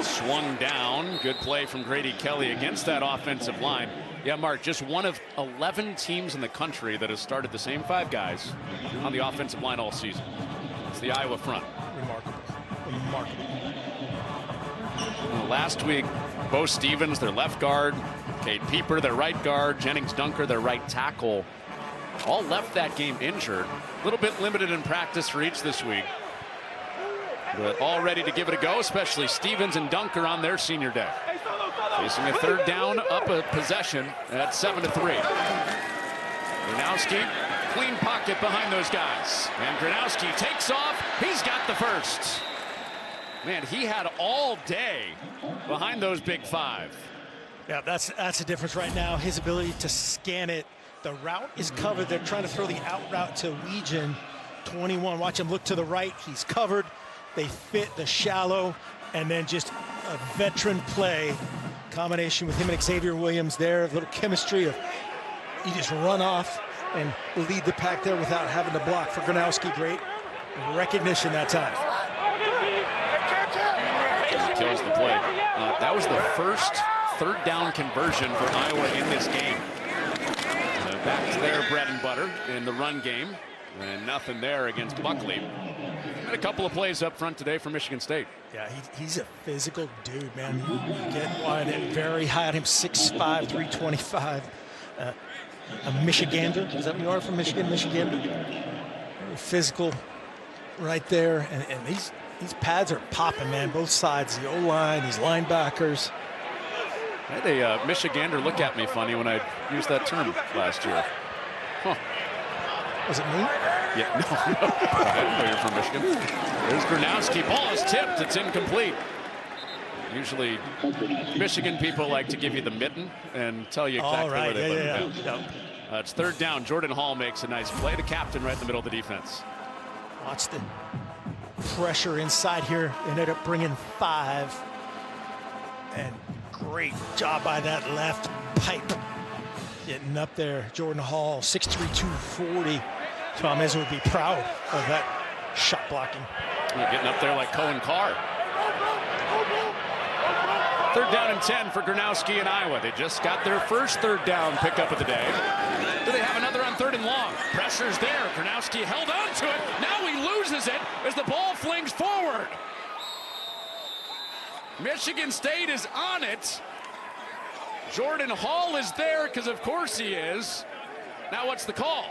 Swung down. Good play from Grady Kelly against that offensive line. Yeah, Mark, just one of 11 teams in the country that has started the same 5 guys on the offensive line all season. It's the Iowa front. Remarkable. Remarkable. Well, last week, Bo Stevens, their left guard, Cade Pieper, their right guard, Jennings Dunker, their right tackle, all left that game injured. A little bit limited in practice for each this week, but all ready to give it a go, especially Stevens and Dunker on their senior day. Facing a 3rd down, up a possession at 7-3. Gronowski, clean pocket behind those guys. And Gronowski takes off. He's got the first. Man, he had all day behind those big 5. Yeah, that's the difference right now. His ability to scan it. The route is covered. They're trying to throw the out route to Weegan. 21. Watch him look to the right. He's covered. They fit the shallow, and then just a veteran play. Combination with him and Xavier Williams there. A little chemistry of you just run off and lead the pack there without having to block. For Gronowski, great recognition that time. Kills the play. That was the first 3rd down conversion for Iowa in this game. Back to their bread and butter in the run game. And nothing there against Buckley. And a couple of plays up front today for Michigan State. Yeah, he's a physical dude, man. You get wide and very high on him, 6'5", 325. A Michigander. Is that what you are from Michigan? Michigander. Very physical right there. And these pads are popping, man. Both sides, the O-line, these linebackers. I had a Michigander look at me funny when I used that term last year. Huh. Was it me? Yeah, no. I didn't know you're from Michigan. There's Gronowski. Ball is tipped. It's incomplete. Usually, Michigan people like to give you the mitten and tell you exactly where they put it down. It's 3rd down. Jordan Hall makes a nice play. The captain right in the middle of the defense. Watch the pressure inside here. Ended up bringing 5. And great job by that left pipe. Getting up there, Jordan Hall, 6'3", 240. Tom Izzo would be proud of that shot blocking. Getting up there like Cohen Carr. 3rd down and 10 for Gronowski and Iowa. They just got their first 3rd down pickup of the day. Do they have another on 3rd and long? Pressure's there. Gronowski held on to it. Now he loses it as the ball flings forward. Michigan State is on it. Jordan Hall is there because of course he is. Now what's the call?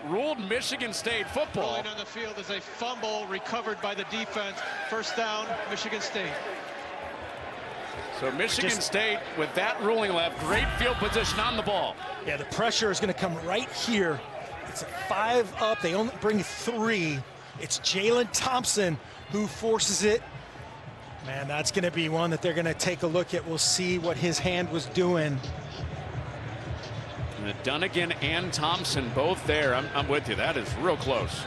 Ruled Michigan State football. Rolling on the field is a fumble recovered by the defense. 1st down, Michigan State. So Michigan State with that ruling left, great field position on the ball. Yeah, the pressure is going to come right here. It's a 5 up. They only bring 3. It's Jalen Thompson who forces it. Man, that's going to be one that they're going to take a look at. We'll see what his hand was doing. Dunnigan and Thompson both there. I'm with you. That is real close.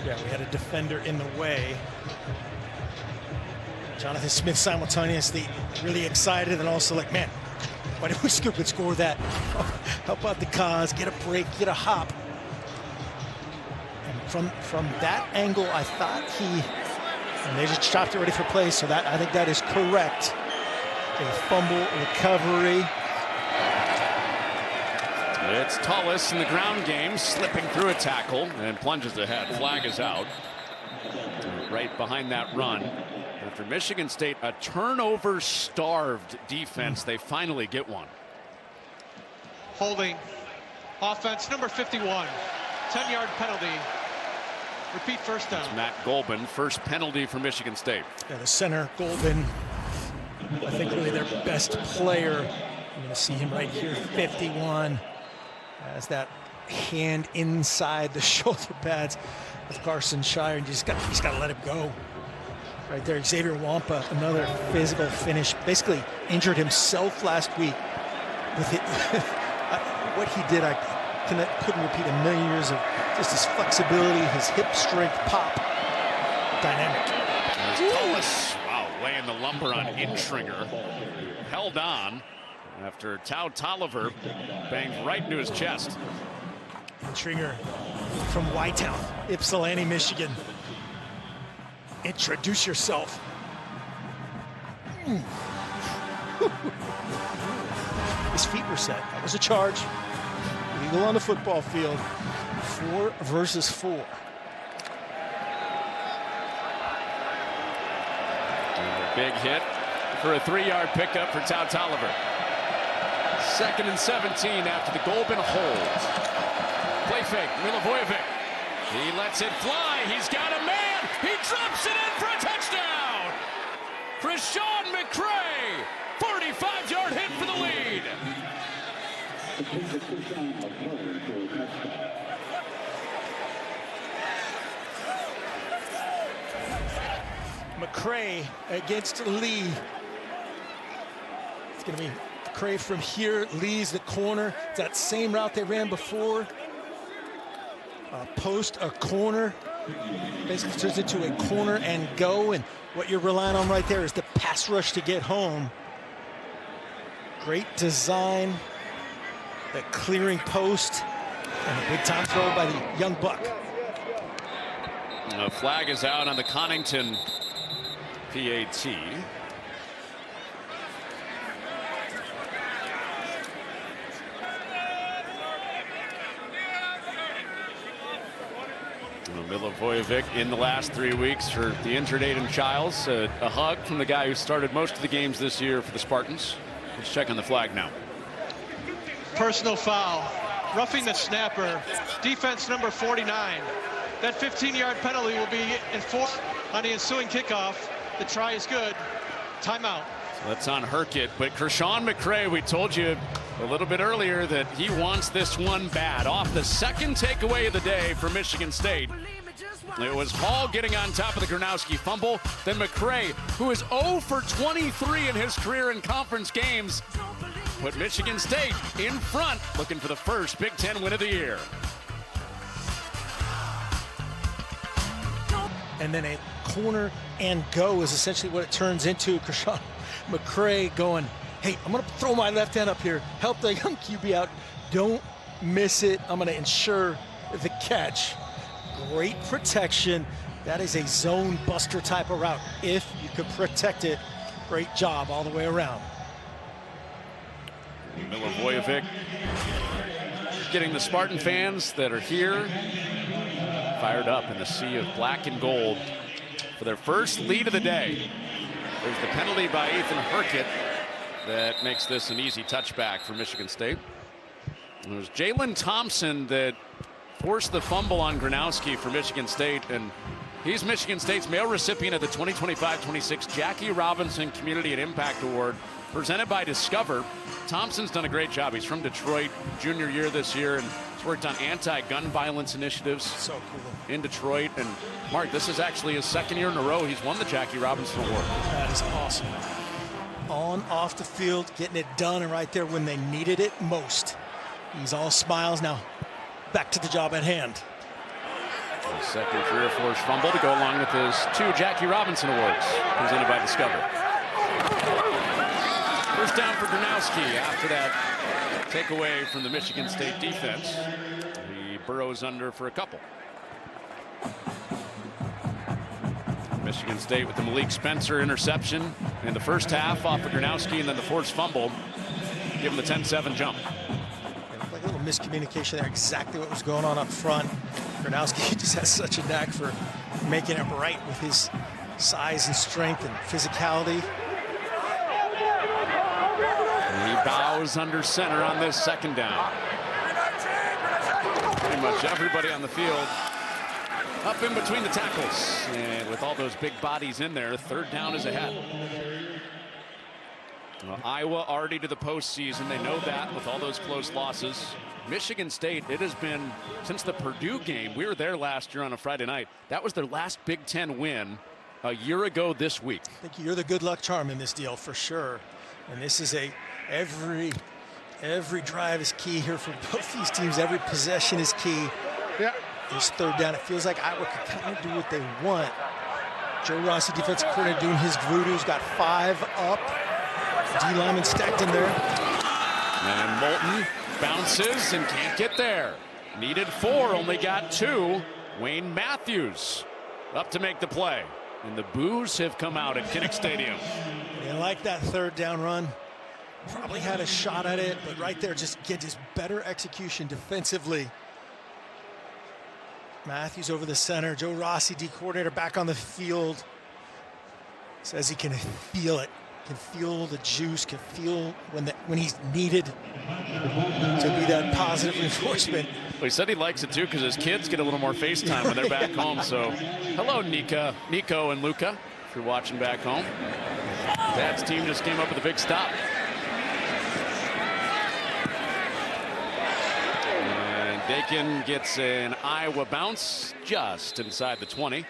Yeah, we had a defender in the way. Jonathan Smith simultaneously really excited and also like, man, why didn't we scoop and score that? Help out the cause, get a break, get a hop. And from that angle, I thought and they just chopped it ready for play, so that I think that is correct. A fumble recovery. It's Tullis in the ground game, slipping through a tackle and plunges ahead. Flag is out. Right behind that run. After Michigan State, a turnover-starved defense, they finally get one. Holding. Offense number 51. 10-yard penalty. Repeat 1st down. It's Matt Golban, first penalty for Michigan State. Yeah, the center, Golban, I think really their best player. You're going to see him right here, 51. Has that hand inside the shoulder pads of Carson Shire, and he's got to let him go. Right there, Xavier Wampa, another physical finish. Basically injured himself last week with it. What he did, I couldn't repeat a million years of just his flexibility, his hip strength, pop. dynamic. Cullis, wow, laying the lumber on Intringer. Held on after Tao Tolliver banged right into his chest. Intringer from Whitetown, Ypsilanti, Michigan. Introduce yourself. His feet were set. That was a charge. Legal on the football field. 4 versus 4. Big hit for a 3-yard pickup for Tao Tolliver. 2nd and 17 after the Golban hold. Play fake, Milivojevic. He lets it fly. He's got a man. He drops it in for a touchdown. Krishawn McCray, 45-yard hit for the lead. McCray against Lee. It's going to be McCray from here. Lee's the corner. It's that same route they ran before. Post a corner. Basically turns into a corner and go. And what you're relying on right there is the pass rush to get home. Great design. The clearing post. And a big time throw by the young buck. The flag is out on the Connington PAT. Milivojevic in the last 3 weeks for the injured Aiden Childs. A hug from the guy who started most of the games this year for the Spartans. Let's check on the flag now. Personal foul. Roughing the snapper. Defense number 49. That 15-yard penalty will be enforced on the ensuing kickoff. The try is good. Timeout. So that's on Herkett, but Krishawn McCray, we told you a little bit earlier that he wants this one bad. Off the second takeaway of the day for Michigan State. It was Hall getting on top of the Gronowski fumble. Then McCray, who is 0 for 23 in his career in conference games, put Michigan State in front, looking for the first Big Ten win of the year. And then a corner and go is essentially what it turns into. Krishawn McCray going, hey, I'm going to throw my left hand up here, help the young QB out. Don't miss it. I'm going to ensure the catch. Great protection. That is a zone buster type of route. If you could protect it, great job all the way around. Milivojevic getting the Spartan fans that are here fired up in the sea of black and gold for their first lead of the day. There's the penalty by Ethan Herkett that makes this an easy touchback for Michigan State. It was Jalen Thompson that forced the fumble on Gronowski for Michigan State, and he's Michigan State's male recipient of the 2025-26 Jackie Robinson Community and Impact Award presented by Discover. Thompson's done a great job. He's from Detroit, junior year this year, and he's worked on anti-gun violence initiatives so cool in Detroit. And Mark, this is actually his 2nd year in a row he's won the Jackie Robinson Award. That is awesome. On, off the field, getting it done, and right there when they needed it most. He's all smiles now. Back to the job at hand. His 2nd career forced fumble to go along with his 2 Jackie Robinson Awards presented by Discover. First down for Gronowski after that takeaway from the Michigan State defense. He burrows under for a couple. Michigan State with the Malik Spencer interception in the first half off of Gronowski, and then the forced fumble, give him the 10-7 jump. Like a little miscommunication there, exactly what was going on up front. Gronowski just has such a knack for making it right with his size and strength and physicality. And he bows under center on this 2nd down. Pretty much everybody on the field up in between the tackles. And with all those big bodies in there, 3rd down is ahead. Well, Iowa already to the postseason. They know that with all those close losses. Michigan State, it has been since the Purdue game. We were there last year on a Friday night. That was their last Big Ten win a year ago this week. I think you're the good luck charm in this deal for sure. And this is every drive is key here for both these teams. Every possession is key. Yeah. This 3rd down, it feels like Iowa can kind of do what they want. Joe Rossi, defensive coordinator, doing his voodoo's got 5 up. D lineman stacked in there. And Moulton bounces and can't get there. Needed 4, only got 2. Wayne Matthews up to make the play. And the boos have come out at Kinnick Stadium. They like that 3rd down run. Probably had a shot at it, but right there just better execution defensively. Matthews over the center. Joe Rossi, D coordinator, back on the field. Says he can feel it. Can feel the juice, can feel when he's needed to be that positive reinforcement. Well, he said he likes it too because his kids get a little more FaceTime when they're back home. So, hello, Nico and Luca, if you're watching back home. Dad's team just came up with a big stop. And Dakin gets an Iowa bounce just inside the 20.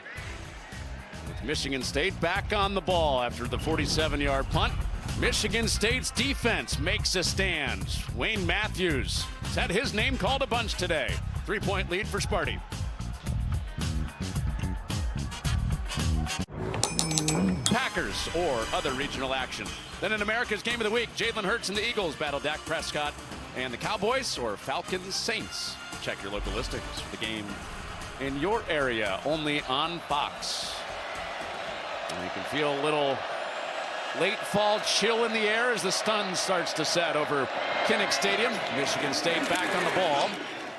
Michigan State back on the ball after the 47-yard punt. Michigan State's defense makes a stand. Wayne Matthews has had his name called a bunch today. 3-point lead for Sparty. Packers or other regional action. Then in America's Game of the Week, Jalen Hurts and the Eagles battle Dak Prescott and the Cowboys or Falcons Saints. Check your local listings for the game in your area, only on Fox. And you can feel a little late fall chill in the air as the sun starts to set over Kinnick Stadium. Michigan State back on the ball.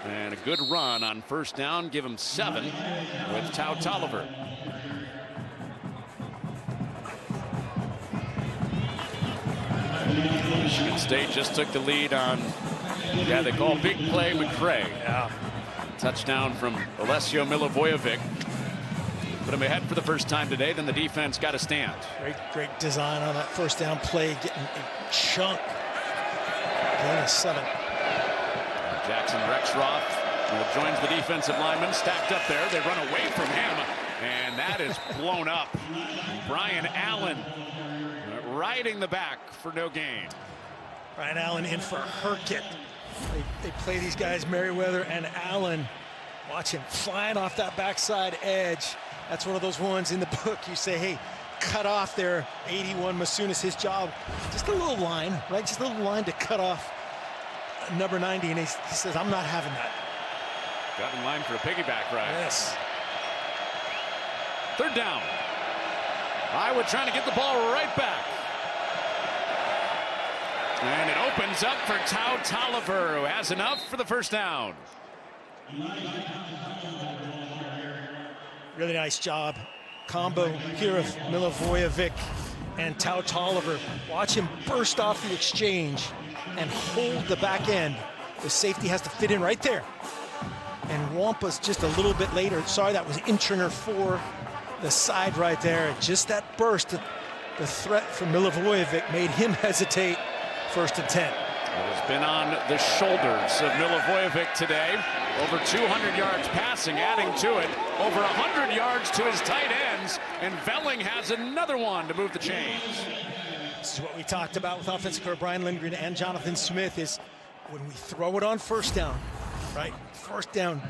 And a good run on 1st down. Give them 7 with Tau Tolliver. Michigan State just took the lead on the guy they call Big Play McCray. Yeah. Touchdown from Alessio Milivojevic. Put him ahead for the first time today. Then the defense got a stand. Great design on that 1st down play, getting a chunk. Again, a 7. Jackson Rexroth joins the defensive lineman, stacked up there. They run away from him, and that is blown up. Brian Allen riding the back for no gain. Brian Allen in for Herkett. They play these guys, Merriweather and Allen. Watch him flying off that backside edge. That's one of those ones in the book you say, hey, cut off there. 81 Masunis, his job. Just a little line, right? Just a little line to cut off number 90. And he says, I'm not having that. Got in line for a piggyback ride. Yes. 3rd down. Iowa trying to get the ball right back. And it opens up for Tau Tolliver, who has enough for the 1st down. Really nice job. Combo here of Milivojevic and Tau Tolliver. Watch him burst off the exchange and hold the back end. The safety has to fit in right there. And Wampa's just a little bit later. Sorry, that was Intringer for the side right there. Just that burst, the threat from Milivojevic made him hesitate. 1st and 10. It has been on the shoulders of Milivojevic today. Over 200 yards passing, adding to it. Over 100 yards to his tight ends. And Velling has another one to move the chains. This is what we talked about with offensive coordinator Brian Lindgren and Jonathan Smith is when we throw it on 1st down, right? 1st down,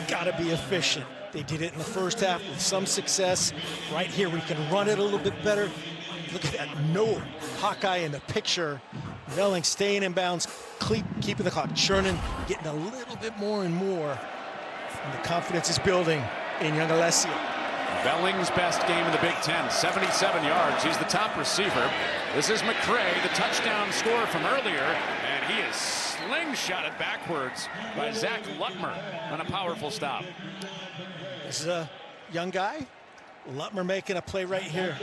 gotta be efficient. They did it in the 1st half with some success. Right here, we can run it a little bit better. Look at that, no Hawkeye in the picture. Velling staying in bounds, keeping the clock churning, getting a little bit more and more. And the confidence is building in young Alessio. Velling's best game in the Big Ten, 77 yards. He's the top receiver. This is McCray, the touchdown scorer from earlier, and he is slingshotted backwards by Zach Lutmer on a powerful stop. This is a young guy. Lutmer making a play right here.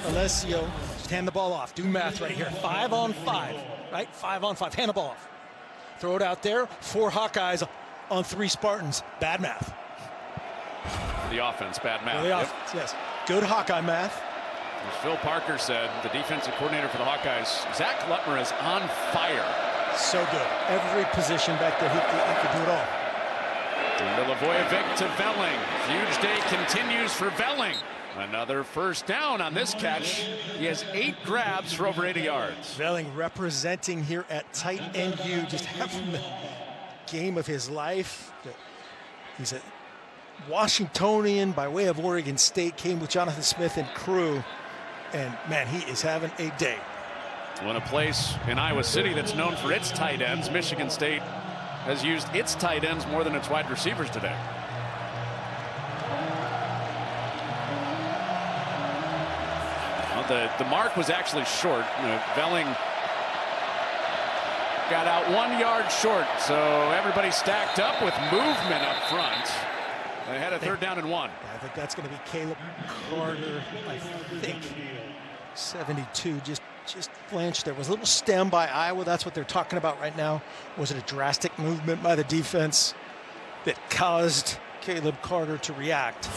Alessio, just hand the ball off. Do math right here. 5 on 5, right? 5 on 5. Hand the ball off. Throw it out there. 4 Hawkeyes on 3 Spartans. Bad math. For the offense, bad math. For the offense, yes. Good Hawkeye math. As Phil Parker said, the defensive coordinator for the Hawkeyes, Zach Lutmer is on fire. So good. Every position back there, he could do it all. Milivojevic to Velling. Huge day continues for Velling. Another 1st down on this catch. He has 8 grabs for over 80 yards. Velling representing here at tight end U, just having the game of his life. He's a Washingtonian by way of Oregon State, came with Jonathan Smith and crew. And, man, he is having a day. Well, in a place in Iowa City that's known for its tight ends, Michigan State has used its tight ends more than its wide receivers today. Well, the mark was actually short. Velling got out 1 yard short, so everybody stacked up with movement up front. They had a 3rd down and 1. I think that's going to be Caleb Carter. I think 72 just flinched. There was a little stem by Iowa. That's what they're talking about right now. Was it a drastic movement by the defense that caused Caleb Carter to react?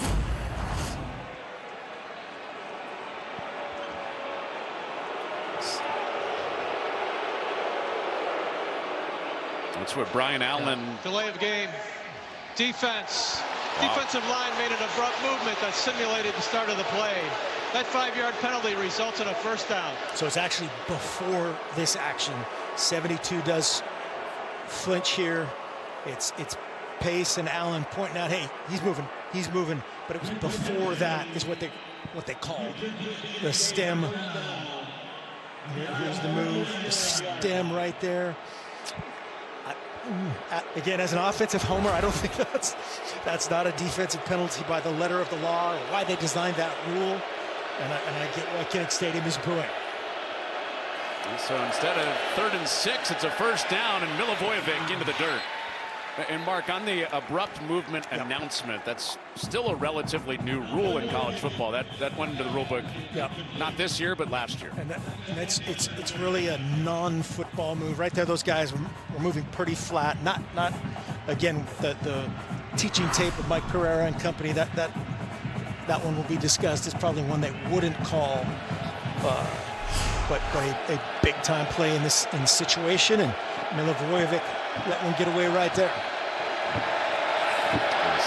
That's what Brian Allen. Delay of game. Defense. Wow. Defensive line made an abrupt movement that simulated the start of the play. That 5-yard penalty results in a 1st down. So it's actually before this action. 72 does flinch here. It's Pace and Allen pointing out, hey, he's moving. But it was before that is what they called the stem. Here's the move, the stem right there. Again, as an offensive homer, I don't think that's not a defensive penalty by the letter of the law, or why they designed that rule. And I get why Kinnick Stadium is booing. So instead of 3rd and 6, it's a 1st down, and Milivojevic into the dirt. And Mark, on the abrupt movement announcement, that's still a relatively new rule in college football. That went into the rule book, not this year, but last year. And it's really a non-football move right there. Those guys were moving pretty flat. Not again the teaching tape of Mike Pereira and company. That one will be discussed. It's probably one they wouldn't call, but a big time play in this situation, and Milivojevic let one get away right there.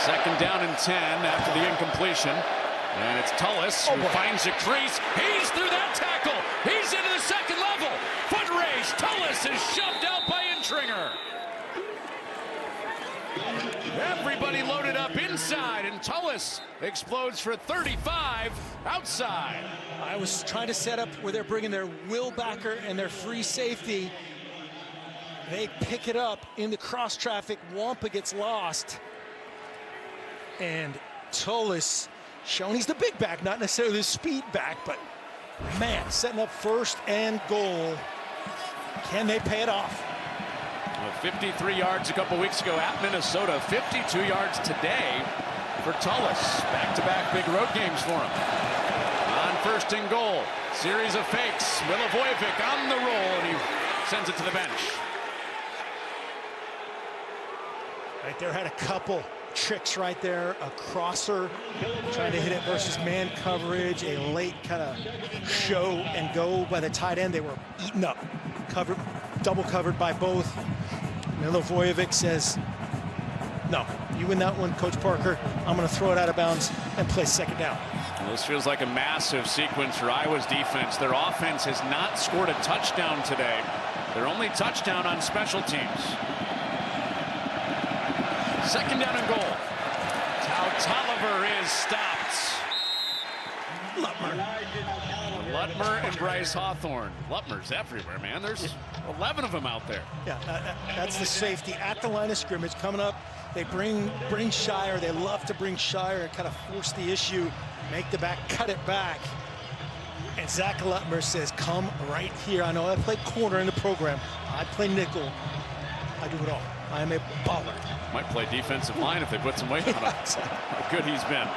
2nd down and 10 after the incompletion. And it's Tullis who finds a crease. He's through that tackle. He's into the 2nd level. Foot race. Tullis is shoved out by Intringer. Everybody loaded up inside, and Tullis explodes for 35 outside. I was trying to set up where they're bringing their Will Backer and their free safety. They pick it up in the cross traffic. Wampa gets lost. And Tullis showing he's the big back, not necessarily the speed back, but man, setting up 1st and goal. Can they pay it off? Well, 53 yards a couple weeks ago at Minnesota, 52 yards today for Tullis. Back-to-back big road games for him. On 1st and goal, series of fakes. Milivojevic on the roll, and he sends it to the bench. Right there, had a couple tricks right there. A crosser trying to hit it versus man coverage. A late kind of show and go by the tight end. They were eaten up, double covered by both. Milivojevic says, no, you win that one, Coach Parker. I'm going to throw it out of bounds and play 2nd down. Well, this feels like a massive sequence for Iowa's defense. Their offense has not scored a touchdown today. Their only touchdown on special teams. 2nd down and goal. Tolliver is stopped. Lutmer and Bryce Hawthorne. Lutmer's everywhere, man. There's 11 of them out there. Yeah, that's the safety at the line of scrimmage coming up. They bring Shire. They love to bring Shire and kind of force the issue, make the back, cut it back. And Zach Lutmer says, come right here. I know I play corner in the program. I play nickel. I do it all. I am a baller. Might play defensive line if they put some weight on him. How good he's been.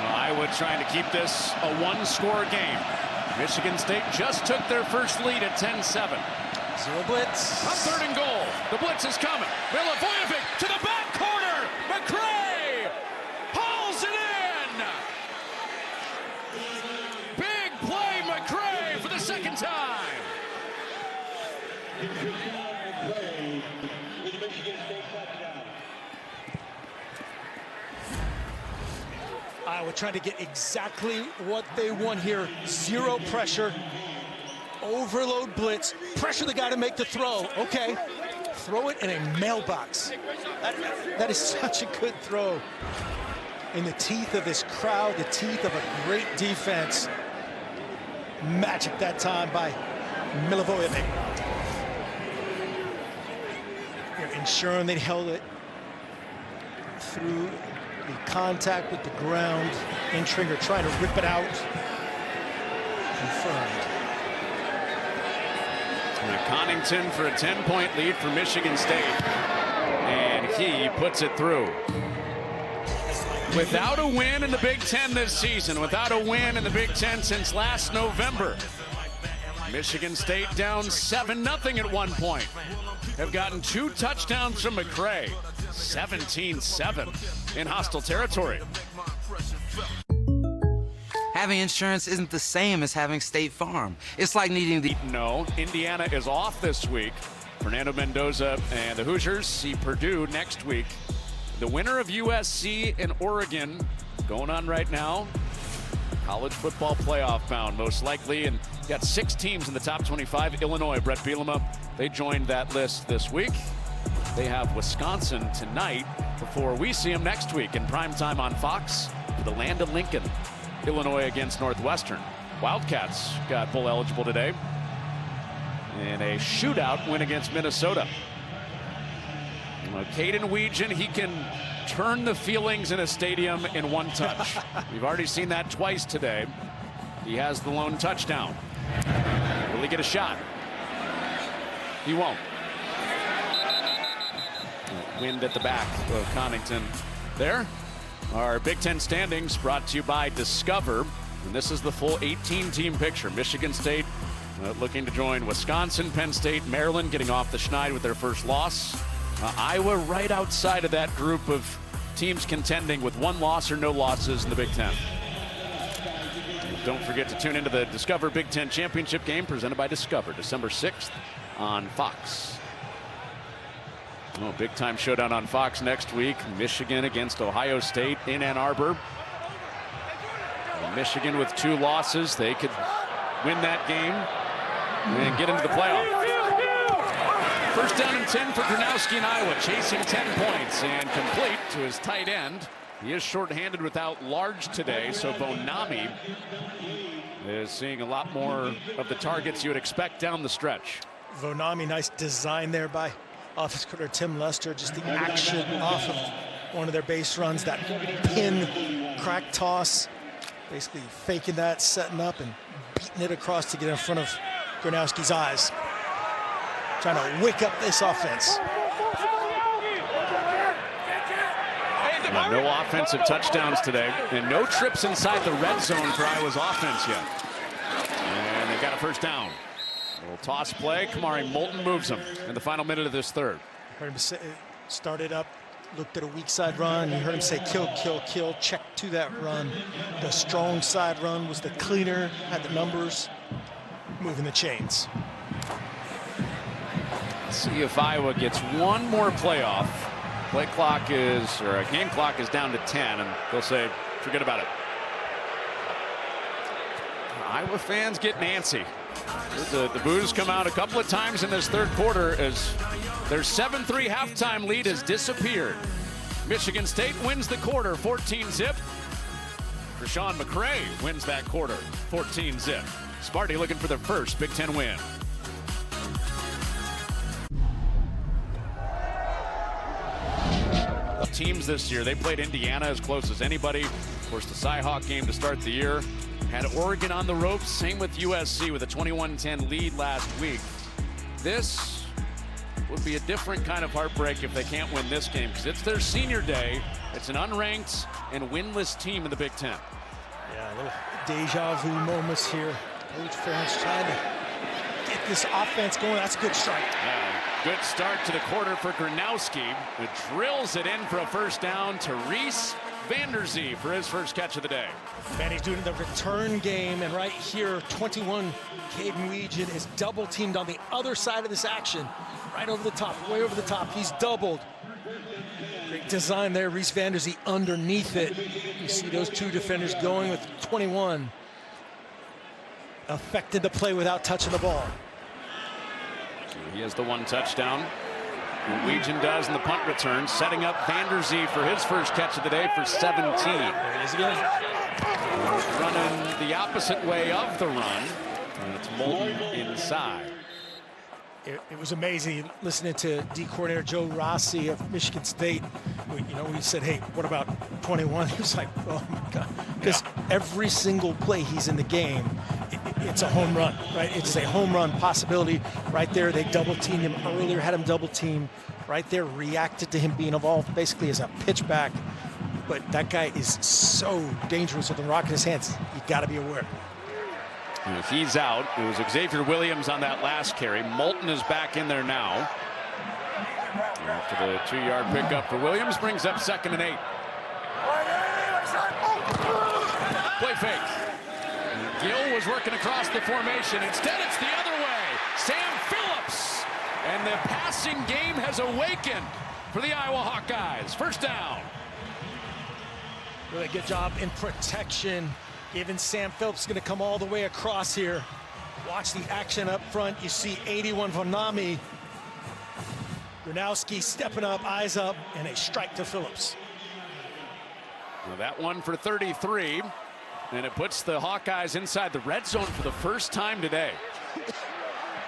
Well, Iowa trying to keep this a 1-score game. Michigan State just took their first lead at 10-7. Zero blitz. On 3rd and goal. The blitz is coming. Milivojevic to the back corner. McCray hauls it in. Big play, McCray, for the 2nd time. Iowa trying to get exactly what they want here. Zero pressure, overload blitz, pressure the guy to make the throw. Okay, throw it in a mailbox. That is such a good throw. In the teeth of this crowd, the teeth of a great defense. Magic that time by Milivojevic. Ensuring they held it through the contact with the ground. Intringer trying to rip it out. Confirmed. Connaughton for a 10-point lead for Michigan State. And he puts it through. Without a win in the Big Ten this season, without a win in the Big Ten since last November, Michigan State down 7-0 at one point. Have gotten 2 touchdowns from McCray. 17-7 in hostile territory. Having insurance isn't the same as having State Farm. It's like needing the... No, Indiana is off this week. Fernando Mendoza and the Hoosiers see Purdue next week. The winner of USC and Oregon going on right now. College football playoff bound, most likely. And got 6 teams in the top 25. Illinois, Brett Bielema, they joined that list this week. They have Wisconsin tonight before we see them next week in primetime on Fox for the Land of Lincoln. Illinois against Northwestern. Wildcats got bowl eligible today. And a shootout win against Minnesota. Caden Weegan, he can turn the feelings in a stadium in one touch. We've already seen that twice today. He has the lone touchdown. Will he get a shot? He won't. Wind at the back of Connaughton there. Our Big Ten standings brought to you by Discover. And this is the full 18-team picture. Michigan State looking to join Wisconsin, Penn State, Maryland getting off the schneid with their first loss. Iowa right outside of that group of teams contending with 1 loss or no losses in the Big Ten. Don't forget to tune into the Discover Big Ten Championship game presented by Discover, December 6th on Fox. Oh, big time showdown on Fox next week. Michigan against Ohio State in Ann Arbor. Michigan with 2 losses. They could win that game and get into the playoff. First down and 10 for Gronowski in Iowa, chasing 10 points and complete to his tight end. He is shorthanded without Large today, so Bonami is seeing a lot more of the targets you would expect down the stretch. Bonami, nice design there by offensive coordinator Tim Lester. Just the action off of one of their base runs, that pin crack toss, basically faking that, setting up and beating it across to get in front of Gronowski's eyes. Trying to wake up this offense. No offensive touchdowns today, and no trips inside the red zone for Iowa's offense yet. And they got a first down. A little toss play. Kamari Moulton moves him in the final minute of this third. Heard him say, started up, looked at a weak side run. You heard him say kill, kill, kill, check to that run. The strong side run was the cleaner, had the numbers, moving the chains. See if Iowa gets one more playoff. Play clock is, or a game clock is down to 10, and they'll say, forget about it. Iowa fans get antsy. The boos come out a couple of times in this third quarter as their 7-3 halftime lead has disappeared. Michigan State wins the quarter, 14-zip. Rashawn McCray wins that quarter, 14-zip. Sparty looking for their first Big Ten win. Teams this year, they played Indiana as close as anybody. Of course, the Cy-Hawk game to start the year. Had Oregon on the ropes, same with USC with a 21-10 lead last week. This would be a different kind of heartbreak if they can't win this game, because it's their senior day. It's an unranked and winless team in the Big Ten. Yeah, a little deja vu moments here. Coach Ferentz trying to get this offense going. That's a good strike. Good start to the quarter for Gronowski, who drills it in for a first down to Reese Vanderzee for his first catch of the day. Man, he's doing the return game, and right here, 21, Caden Weegan is double teamed on the other side of this action. Right over the top, way over the top. He's doubled. Great design there, Reese Vanderzee underneath it. You see those 2 defenders going with 21. Affected the play without touching the ball. He has the 1 touchdown. Legion does in the punt return, setting up Vanderzee for his first catch of the day for 17. There it is again. Running the opposite way of the run, and it's Moulton inside. It was amazing listening to D coordinator Joe Rossi of Michigan State. We said, hey, what about 21? He was like, oh my God. Because every single play he's in the game, it's a home run, right? It's a home run possibility right there. They double teamed him earlier, had him double teamed right there, reacted to him being involved basically as a pitch back. But that guy is so dangerous with the rock in his hands. You got to be aware. And if he's out, it was Xavier Williams on that last carry. Moulton is back in there now. After the 2-yard pickup for Williams, brings up 2nd and 8. Play fake. Gill was working across the formation. Instead, it's the other way. Sam Phillips. And the passing game has awakened for the Iowa Hawkeyes. First down. Really good job in protection. Even Sam Phillips going to come all the way across here. Watch the action up front. You see 81 Vanami. Gronowski stepping up, eyes up, and a strike to Phillips. Well, that one for 33. And it puts the Hawkeyes inside the red zone for the first time today.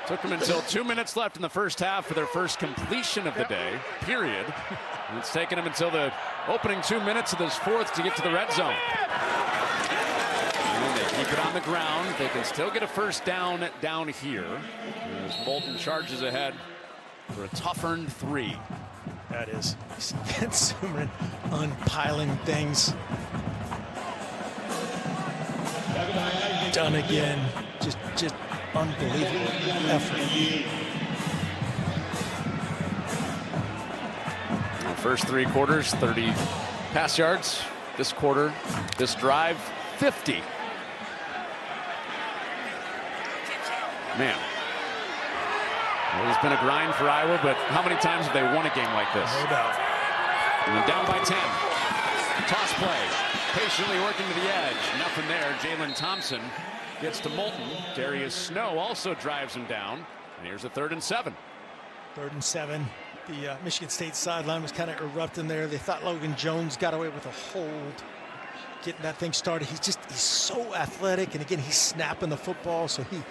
Took them until 2 minutes left in the first half for their first completion of the day, period. And it's taken them until the opening 2 minutes of this fourth to get to the red zone. And they keep it on the ground. They can still get a first down here as Moulton charges ahead for a tough earned 3. That is. Van Sumeren unpiling things. Done again. Just unbelievable effort. First 3 quarters, 30 pass yards. This quarter, this drive, 50. Man. Well, it's been a grind for Iowa, but how many times have they won a game like this? No doubt. And then down by 10. Toss play. Patiently working to the edge. Nothing there. Jalen Thompson gets to Moulton. Darius Snow also drives him down. And here's a 3rd and 7. 3rd and 7. The Michigan State sideline was kind of erupting there. They thought Logan Jones got away with a hold. Getting that thing started. He's so athletic. And again, he's snapping the football. So he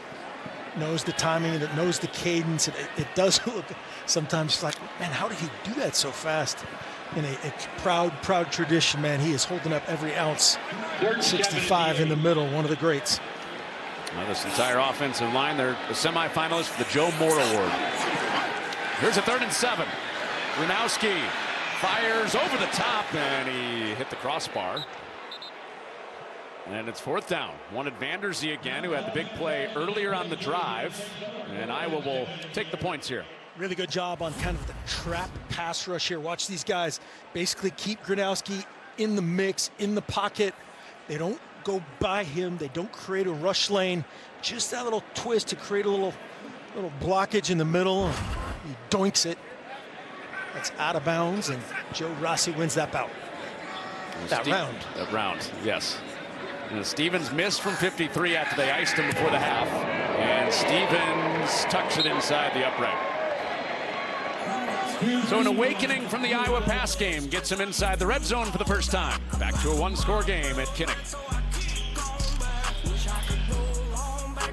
knows the timing and it knows the cadence. It does look sometimes like, man, how did he do that so fast? In a proud tradition, man. He is holding up every ounce. 65 in the middle, one of the greats. Well, this entire offensive line, they're the semifinalists for the Joe Moore Award. Here's a 3rd and 7. Gronowski fires over the top, and he hit the crossbar. And it's 4th down. Wanted Vanderzee again, who had the big play earlier on the drive. And Iowa will take the points here. Really good job on kind of the trap pass rush here. Watch these guys basically keep Gronowski in the mix, in the pocket. They don't go by him. They don't create a rush lane. Just that little twist to create a little blockage in the middle. He doinks it. That's out of bounds, and Joe Rossi wins that bout. That round, yes. And Stevens missed from 53 after they iced him before the half. And Stevens tucks it inside the upright. So an awakening from the Iowa pass game gets him inside the red zone for the first time. Back to a 1-score game at Kinnick.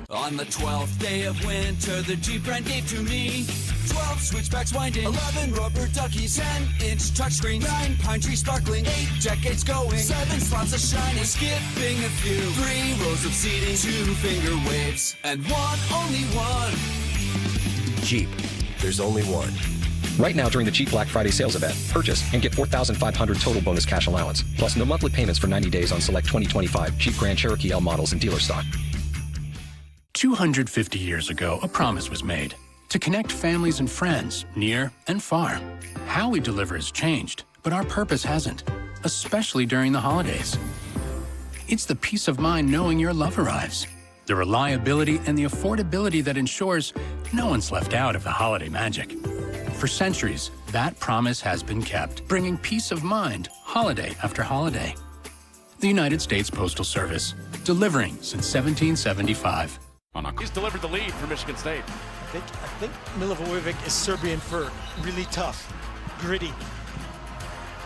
On the 12th day of winter, the Jeep brand gave to me 12 switchbacks winding, 11 rubber duckies, 10-inch touchscreen, 9 pine trees sparkling, 8 decades going, 7 spots of shining, skipping a few, 3 rows of seating, 2 finger waves, and only one. Jeep, there's only one. Right now during the Jeep Black Friday sales event, purchase and get $4,500 total bonus cash allowance, plus no monthly payments for 90 days on select 2025 Jeep Grand Cherokee L models in dealer stock. 250 years ago, a promise was made to connect families and friends near and far. How we deliver has changed, but our purpose hasn't, especially during the holidays. It's the peace of mind knowing your love arrives, the reliability and the affordability that ensures no one's left out of the holiday magic. For centuries, that promise has been kept, bringing peace of mind holiday after holiday. The United States Postal Service, delivering since 1775. He's delivered the lead for Michigan State. I think Milivojevic is Serbian for really tough, gritty,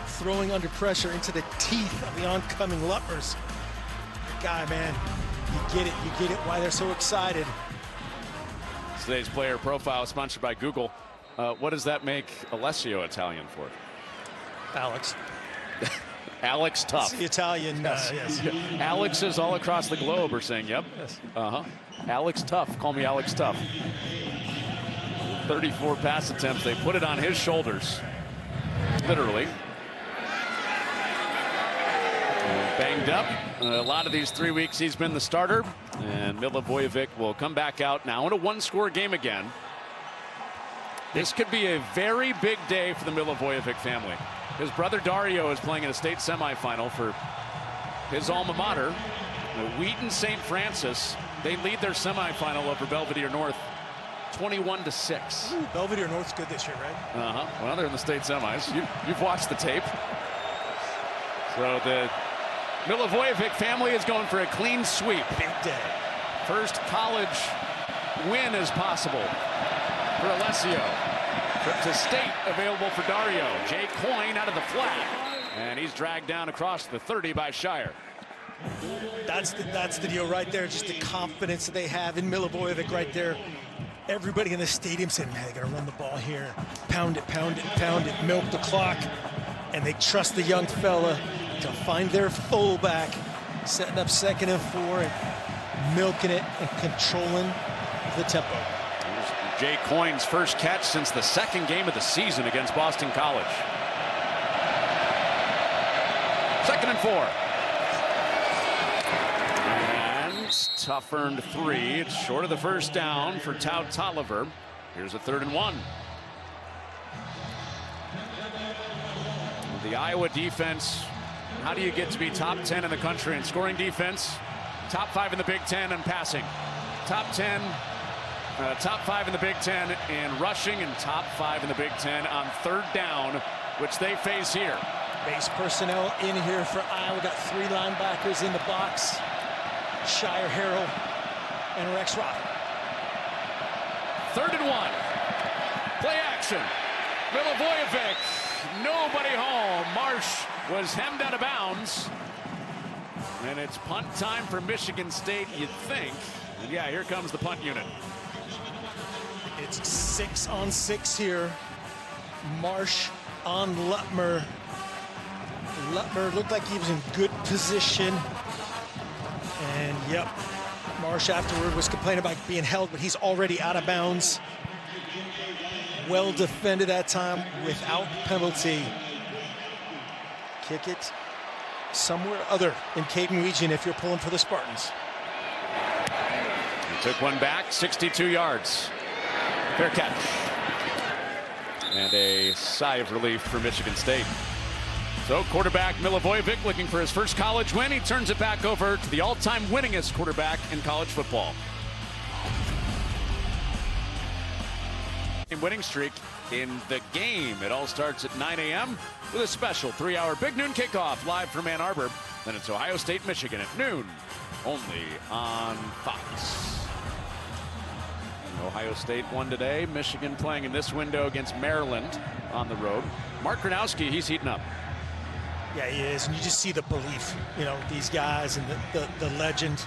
throwing under pressure into the teeth of the oncoming Lutmers. Guy, man, you get it why they're so excited. Today's player profile sponsored by Google. What does that make Alessio Italian for? Alex. Alex Tough. It's the Italian, yes. Alexes all across the globe are saying, yep. Yes. Alex Tough. Call me Alex Tough. 34 pass attempts. They put it on his shoulders. Literally. Banged up. A lot of these 3 weeks he's been the starter. And Milivojevic will come back out now in a one-score game again. This could be a very big day for the Milivojevic family. His brother Dario is playing in a state semifinal for his alma mater, Wheaton St. Francis. They lead their semifinal over Belvedere North 21-6. Ooh, Belvedere North's good this year, right? Well, they're in the state semis. You've watched the tape. So the Milivojevic family is going for a clean sweep. Big day. First college win is possible for Alessio. Trip to state available for Dario. Jay Coyne out of the flat. And he's dragged down across the 30 by Shire. That's the deal right there. Just the confidence that they have in Milivojevic right there. Everybody in the stadium said, man, they got to run the ball here. Pound it, pound it, pound it. Milk the clock. And they trust the young fella to find their fullback. Setting up 2nd and 4 and milking it and controlling the tempo. Jay Coyne's first catch since the 2nd game of the season against Boston College. 2nd and 4. And Tough earned 3. It's short of the first down for Tao Tolliver. Here's a 3rd and 1. The Iowa defense, how do you get to be top 10 in the country in scoring defense? Top 5 in the Big Ten in passing. Top 5 in the Big Ten in rushing and top 5 in the Big Ten on 3rd down, which they face here. Base personnel in here for Iowa. Got 3 linebackers in the box. Shire Harrell and Rex Roth. 3rd and 1. Play action. Milivojevic. Nobody home. Marsh was hemmed out of bounds. And it's punt time for Michigan State, you'd think. And yeah, here comes the punt unit. It's 6 on 6 here. Marsh on Lutmer. Lutmer looked like he was in good position. And yep, Marsh afterward was complaining about being held, but he's already out of bounds. Well defended that time without penalty. Kick it somewhere other in Caden region if you're pulling for the Spartans. He took one back, 62 yards. Fair catch. And a sigh of relief for Michigan State. So quarterback Milivojevic looking for his first college win. He turns it back over to the all-time winningest quarterback in college football. Winning streak in the game. It all starts at 9 a.m. with a special 3-hour Big Noon kickoff live from Ann Arbor. Then it's Ohio State, Michigan at noon, only on Fox. And Ohio State won today. Michigan playing in this window against Maryland on the road. Mark Gronowski, he's heating up. Yeah, he is, and you just see the belief, you know, these guys and the legend,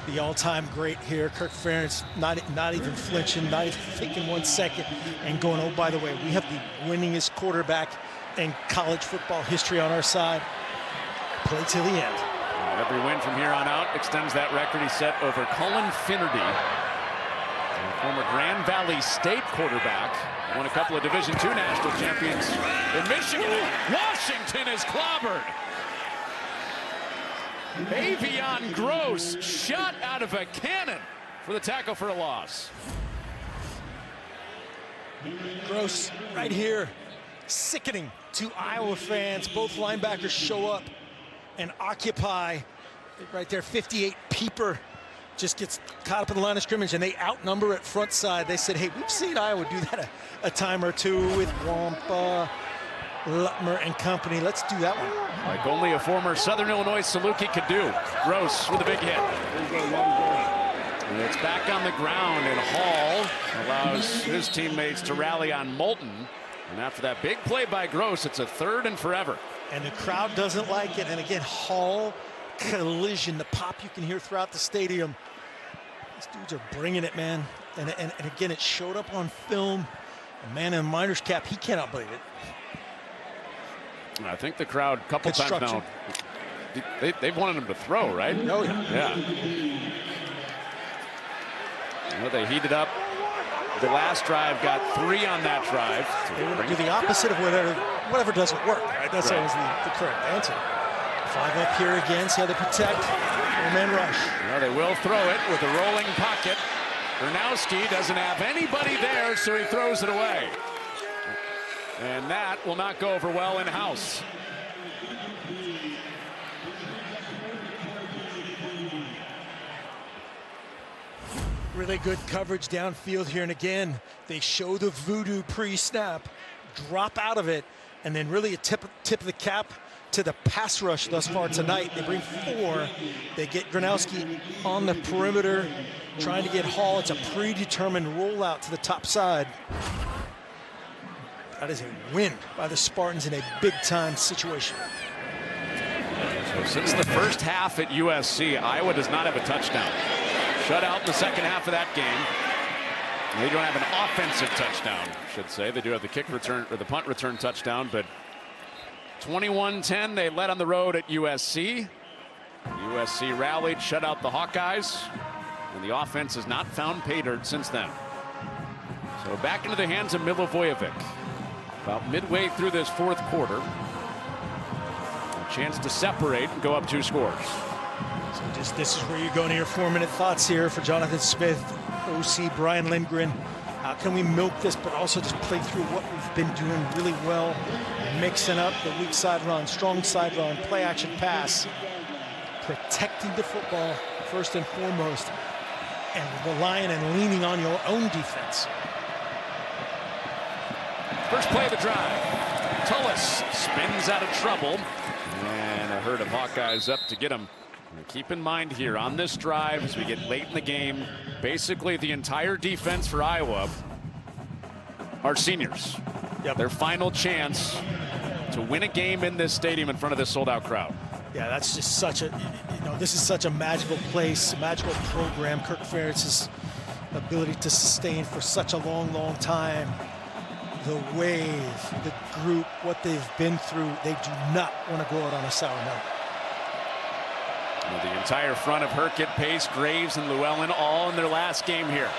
the all-time great here, Kirk Ferentz, not even flinching, not even thinking 1 second, and going, oh, by the way, we have the winningest quarterback in college football history on our side. Play till the end. Every win from here on out extends that record he set over Cullen Finnerty, former Grand Valley State quarterback. Won a couple of Division II national champions in Michigan. Washington is clobbered. Avion Gross shot out of a cannon for the tackle for a loss. Gross right here, sickening to Iowa fans. Both linebackers show up and occupy right there. 58 Peeper just gets caught up in the line of scrimmage, and they outnumber at front side. They said, hey, we've seen Iowa do that a time or two with Wampa, Lutmer and company. Let's do that one. Like only a former Southern Illinois Saluki could do. Gross with a big hit. And it's back on the ground, and Hall allows his teammates to rally on Moulton. And after that big play by Gross, it's a 3rd and forever. And the crowd doesn't like it. And again, Hall collision, the pop you can hear throughout the stadium. These dudes are bringing it, man. And again, it showed up on film. A man in a Miners cap, he cannot believe it. I think the crowd a couple times now, they've wanted him to throw, right? Oh, yeah. Well, they heated up. The last drive got 3 on that drive. They want to do the opposite of whatever doesn't work, right? That's always the correct answer. 5 up here again, see how they protect. Man rush. Well, they will throw it with a rolling pocket. Gronowski doesn't have anybody there, so he throws it away. And that will not go over well in-house. Really good coverage downfield here, and again, they show the voodoo pre-snap, drop out of it, and then really a tip of the cap to the pass rush thus far tonight. They bring 4. They get Gronowski on the perimeter, trying to get Hall. It's a predetermined rollout to the top side. That is a win by the Spartans in a big-time situation. So since the first half at USC, Iowa does not have a touchdown. Shut out in the second half of that game. They don't have an offensive touchdown, I should say. They do have the kick return or the punt return touchdown, but 21-10, they led on the road at USC. USC rallied, shut out the Hawkeyes, and the offense has not found pay dirt since then. So back into the hands of Milivojevic. About midway through this 4th quarter. A chance to separate and go up 2 scores. So this is where you go into your 4-minute thoughts here for Jonathan Smith, OC, Brian Lindgren. How can we milk this, but also just play through what we've been doing really well, mixing up the weak side run, strong side run, play action pass, protecting the football first and foremost, and relying and leaning on your own defense. First play of the drive. Tullis spins out of trouble, and a herd of Hawkeyes up to get him. And keep in mind here on this drive, as we get late in the game, basically the entire defense for Iowa are seniors. Yep. Their final chance to win a game in this stadium in front of this sold-out crowd. Yeah, that's just such a, this is such a magical place, a magical program. Kirk Ferentz's ability to sustain for such a long, long time. The wave, the group, what they've been through, they do not want to go out on a sour note. Well, the entire front of Herkett, Pace, Graves, and Llewellyn all in their last game here.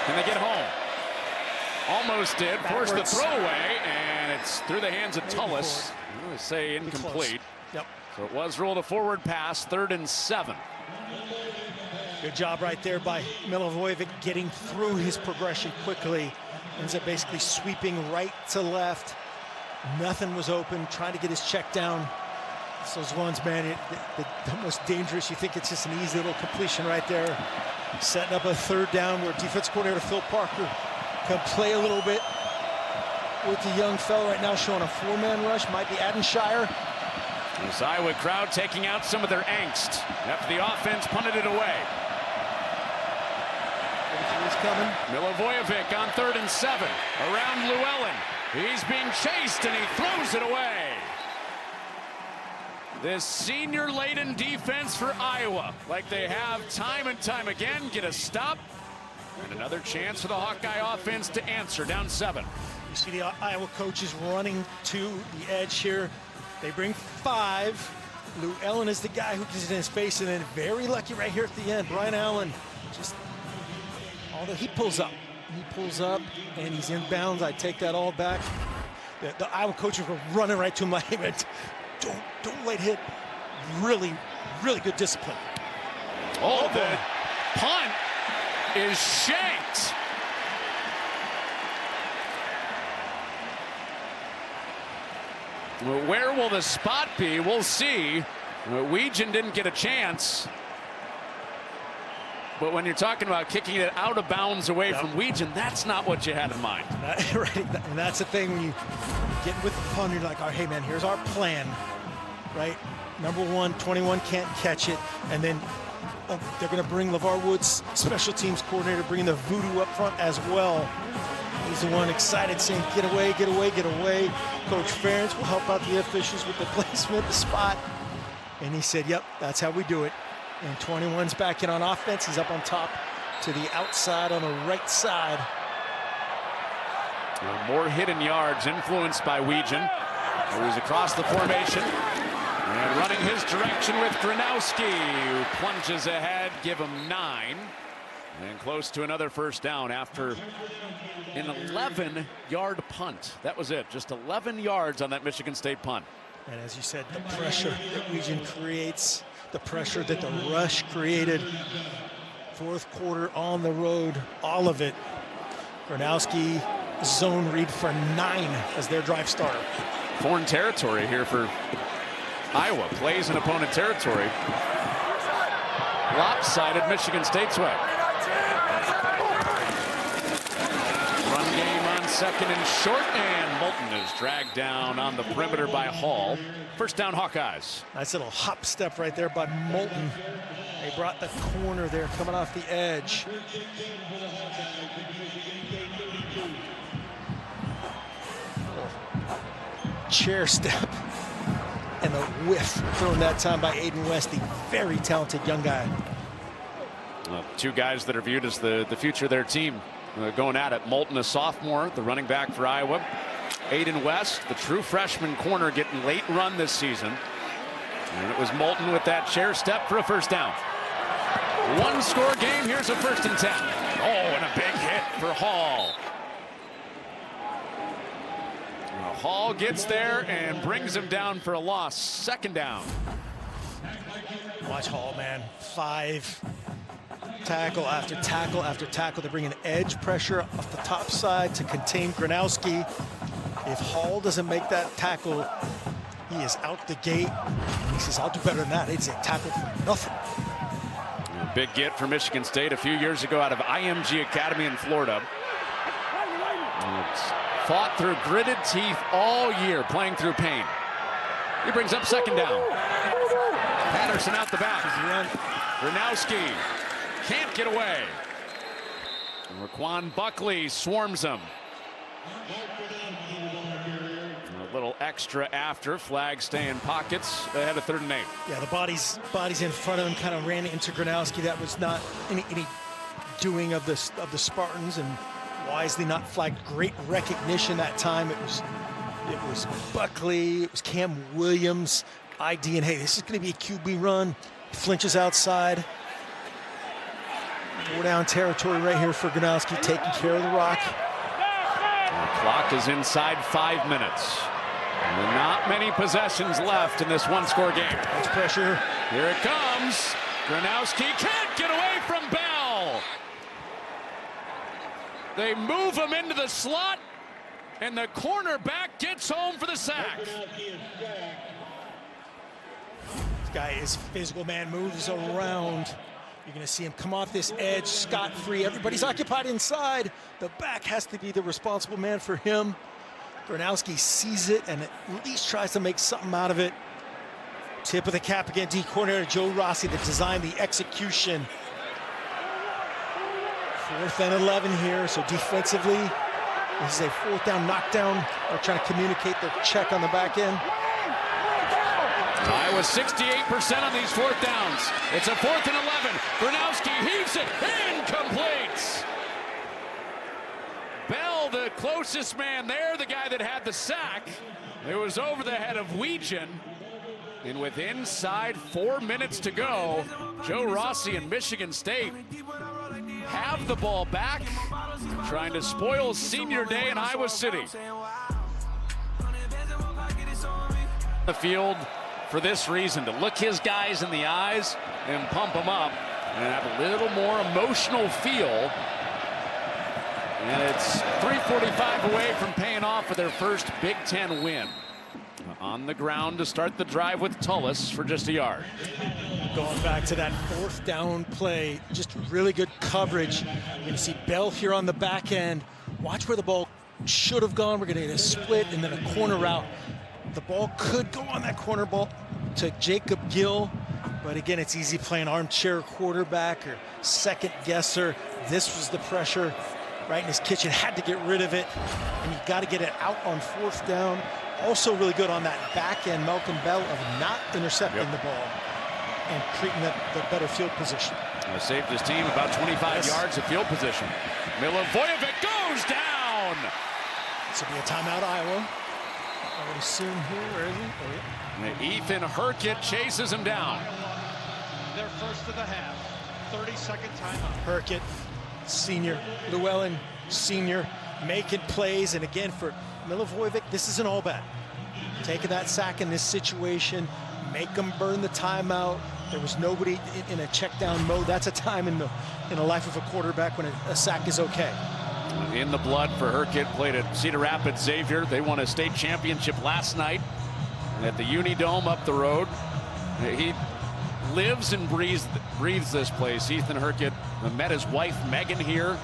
Can they get home? Almost did. Forced the throwaway, and it's through the hands of Tullis. I'm going to say incomplete. Yep. So it was ruled a forward pass, 3rd and 7. Good job right there by Milivojevic getting through his progression quickly. Ends up basically sweeping right to left. Nothing was open, trying to get his check down. So those ones, man, the most dangerous. You think it's just an easy little completion right there. Setting up a 3rd down where defense coordinator Phil Parker can play a little bit with the young fella right now, showing a 4-man rush. Might be Adenshire. This Iowa crowd taking out some of their angst after the offense punted it away. He's coming. Milivojevic on 3rd and 7. Around Llewellyn. He's being chased, and he throws it away. This senior-laden defense for Iowa, like they have time and time again, get a stop. And another chance for the Hawkeye offense to answer, down 7. You see the Iowa coaches running to the edge here. They bring 5. Llewellyn is the guy who gets it in his face, and then very lucky right here at the end. Brian Allen just, although he pulls up, and he's inbounds. I take that all back. The Iowa coaches were running right to him like, don't late hit. Really, really good discipline. Oh, the punt is shanked. Well, where will the spot be? We'll see. Weegan didn't get a chance. But when you're talking about kicking it out of bounds away from Weegan, that's not what you had in mind. Right, and that's the thing when you get with the punter, you're like, all right, hey man, here's our plan, right? Number 1, 21 can't catch it, and then they're going to bring LeVar Woods, special teams coordinator, bringing the voodoo up front as well. He's the one excited saying, get away, get away, get away. Coach Ferentz will help out the officials with the placement, the spot. And he said, yep, that's how we do it. And 21's back in on offense. He's up on top to the outside on the right side. More hidden yards influenced by Weegan, who's across the formation. And running his direction with Gronowski, who plunges ahead, give him 9. And close to another first down after an 11-yard punt. That was it, just 11 yards on that Michigan State punt. And as you said, the pressure that Weegan creates, the pressure that the rush created. Fourth quarter on the road, all of it. Gronowski zone read for 9 as their drive starter. Foreign territory here for Iowa. Plays in opponent territory. Lopsided Michigan State's way. Run game on second and short, and Moulton is dragged down on the perimeter by Hall. First down, Hawkeyes. Nice little hop step right there by Moulton. They brought the corner there coming off the edge. Chair step and a whiff thrown that time by Aiden West, the very talented young guy. Two guys that are viewed as the future of their team going at it. Moulton, a sophomore, the running back for Iowa. Aiden West, the true freshman corner, getting late run this season. And it was Moulton with that chair step for a first down. One score game. Here's a 1st and 10. Oh, and a big hit for Hall. Hall gets there and brings him down for a loss. Second down. Watch Hall, man. 5 tackle after tackle after tackle. They're bringing edge pressure off the top side to contain Gronowski. If Hall doesn't make that tackle, he is out the gate. He says, I'll do better than that. It's a tackle for nothing. A big get for Michigan State a few years ago out of IMG Academy in Florida. It's fought through gritted teeth all year, playing through pain. He brings up second down. Patterson out the back. Gronowski can't get away. Raquan Buckley swarms him. A little extra after. Flag stay in pockets ahead of 3rd and 8. Yeah, the bodies in front of him kind of ran into Gronowski. That was not any doing of the Spartans, and wisely not flagged. Great recognition that time. It was Buckley, it was Cam Williams, ID, and hey, this is going to be a QB run. Flinches outside. 4 down territory right here for Gronowski, taking care of the rock. The clock is inside 5 minutes. And not many possessions left in this one-score game. That's pressure. Here it comes. Gronowski can't get away from Bell. They move him into the slot, and the cornerback gets home for the sack. This guy is physical, man, moves around. You're going to see him come off this edge scot-free. Everybody's occupied inside. The back has to be the responsible man for him. Gronowski sees it and at least tries to make something out of it. Tip of the cap again, D coordinator Joe Rossi, that designed the execution. 4th and 11 here, so defensively, this is a 4th down knockdown. They're trying to communicate their check on the back end. Iowa 68% on these 4th downs. It's a 4th and 11. Gronowski heaves it, incomplete. Bell, the closest man there, the guy that had the sack. It was over the head of Weegan. And with inside 4 minutes to go, Joe Rossi and Michigan State have the ball back, trying to spoil senior day in Iowa City. The field for this reason, to look his guys in the eyes and pump them up and have a little more emotional feel. And it's 3:45 away from paying off for their first Big Ten win. On the ground to start the drive with Tullis for just a yard. Going back to that 4th down play, just really good coverage. You're going to see Bell here on the back end. Watch where the ball should have gone. We're going to get a split and then a corner route. The ball could go on that corner ball to Jacob Gill, But again, it's easy playing armchair quarterback or second guesser. This was the pressure right in his kitchen, had to get rid of it. And you got to get it out on 4th down. Also really good on that back end, Malcolm Bell, of not intercepting the ball and creating the better field position. Saved his team about 25 yards of field position. Milivojevic goes down. This will be a timeout, Iowa. I would assume here, where is he? Oh, yeah. Ethan Hurkett chases him down. Their first of the half. 30-second timeout. Hurkett, senior. Llewellyn, senior, making plays. And again, for Milivojevic, this isn't all bad. Taking that sack in this situation, make them burn the timeout. There was nobody in a check down mode. That's a time in the life of a quarterback when a sack is okay. In the blood for Hurkett, played at Cedar Rapids Xavier. They won a state championship last night at the Unidome up the road. He lives and breathes this place. Ethan Hurkett met his wife Megan here.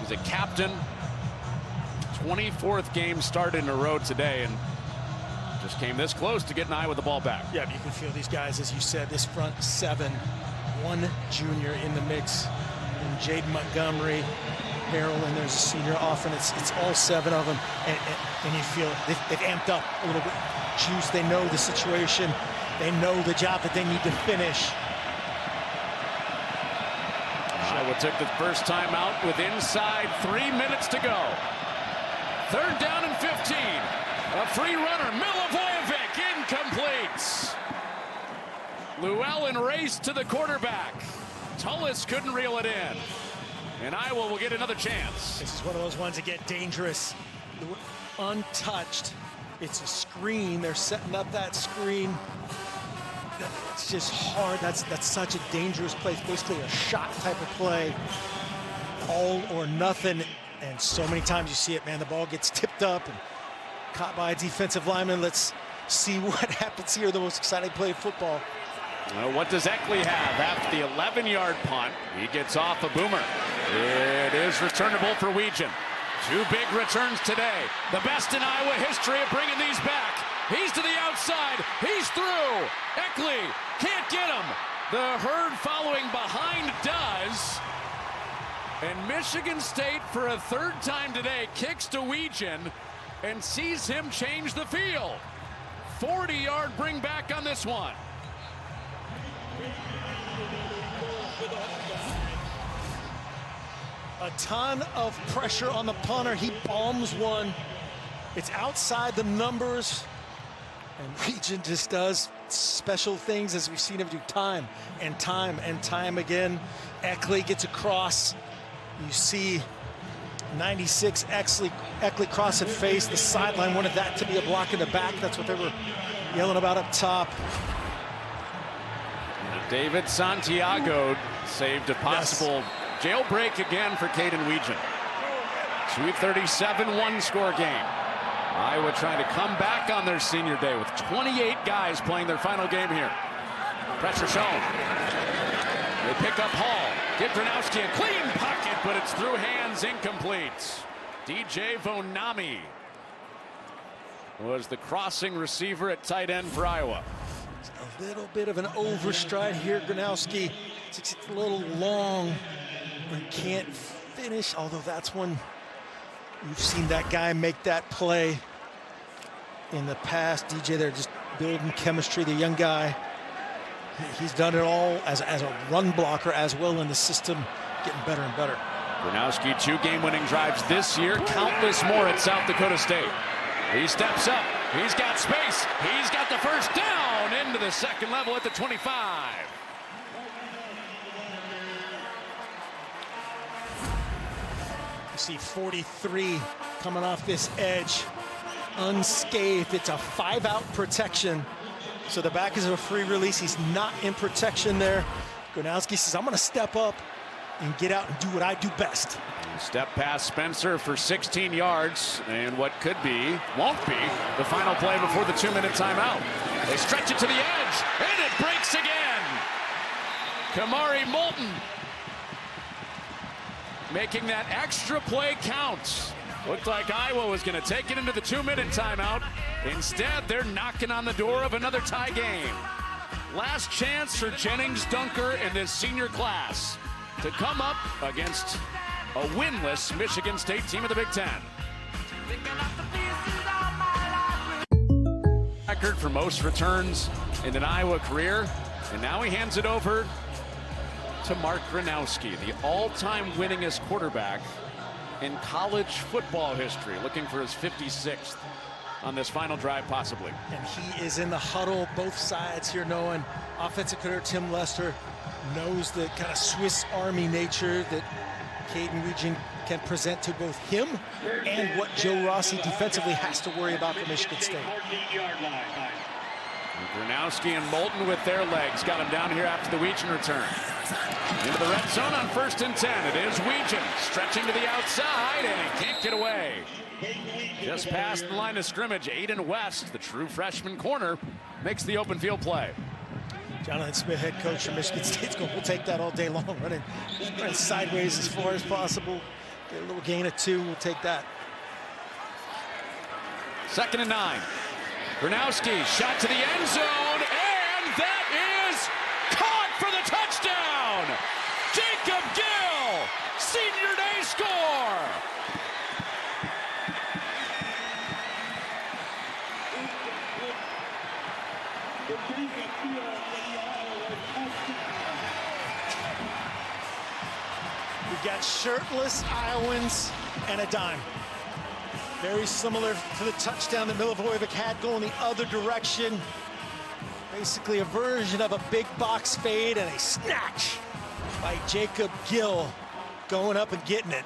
He's a captain. 24th game started in a row today, and just came this close to getting Iowa the ball back. Yeah, you can feel these guys, as you said, this front 7, 1 junior in the mix, and Jaden Montgomery, Harold, and there's a senior often. It's all 7 of them, and you feel they've amped up a little bit. Juice, they know the situation, they know the job that they need to finish. Iowa took the first time out with inside 3 minutes to go. 3rd down and 15. A free runner, Milivojevic, incomplete. Llewellyn raced to the quarterback. Tullis couldn't reel it in. And Iowa will get another chance. This is one of those ones that get dangerous. Untouched. It's a screen. They're setting up that screen. It's just hard. That's such a dangerous play. It's basically a shot type of play. All or nothing. And so many times you see it, man. The ball gets tipped up and caught by a defensive lineman. Let's see what happens here. The most exciting play of football. Well, what does Eckley have after the 11-yard punt? He gets off a boomer. It is returnable for Weegan. 2 big returns today. The best in Iowa history of bringing these back. He's to the outside. He's through. Eckley can't get him. The herd following behind does. And Michigan State, for a 3rd time today, kicks to Weegan and sees him change the field. 40-yard bring back on this one. A ton of pressure on the punter. He bombs one. It's outside the numbers. And Weegan just does special things, as we've seen him do time and time and time again. Eckley gets across. You see 96 Eckley cross at face. The sideline wanted that to be a block in the back. That's what they were yelling about up top. David Santiago saved a possible jailbreak again for Caden Weegan. 2:37 one-score game. Iowa trying to come back on their senior day with 28 guys playing their final game here. Pressure shown. They pick up Hall. Get Gronowski a clean pocket, but it's through hands, incomplete. DJ Vonami was the crossing receiver at tight end for Iowa. A little bit of an overstride here. Gronowski, it's a little long and can't finish, although that's when you've seen that guy make that play in the past. DJ, they're just building chemistry. The young guy, he's done it all as a run blocker as well in the system, getting better and better. Gronowski, 2 game-winning drives this year, countless more at South Dakota State. He steps up. He's got space. He's got the first down into the second level at the 25. You see 43 coming off this edge unscathed. It's a 5-out protection. So the back is a free release. He's not in protection there. Gronowski says, I'm going to step up and get out and do what I do best. Step past Spencer for 16 yards, and what could be, won't be, the final play before the 2-minute timeout. They stretch it to the edge, and it breaks again. Kamari Moulton making that extra play count. Looked like Iowa was going to take it into the 2-minute timeout. Instead, they're knocking on the door of another tie game. Last chance for Jennings Dunker in this senior class to come up against a winless Michigan State team of the Big Ten. Record for most returns in an Iowa career, and now he hands it over to Mark Gronowski, the all-time winningest quarterback in college football history, looking for his 56th on this final drive, possibly. And he is in the huddle, both sides here, knowing offensive coordinator Tim Lester knows the kind of Swiss Army nature that Caden Regent can present to both him and what Joe Rossi defensively has to worry about for Michigan State. Gronowski and Moulton with their legs got him down here after the Weechen return. Into the red zone on 1st and 10. It is Weechen stretching to the outside, and he can't get away. Just past the line of scrimmage, Aiden West, the true freshman corner, makes the open field play. Jonathan Smith, head coach from Michigan State, we'll take that all day long, running sideways as far as possible. Get a little gain of 2, we'll take that. 2nd and 9. Gronowski shot to the end zone, and that is caught for the touchdown. Jacob Gill, senior day score. We've got shirtless Iowans and a dime. Very similar to the touchdown that Milivojevic had going the other direction. Basically a version of a big box fade and a snatch by Jacob Gill going up and getting it.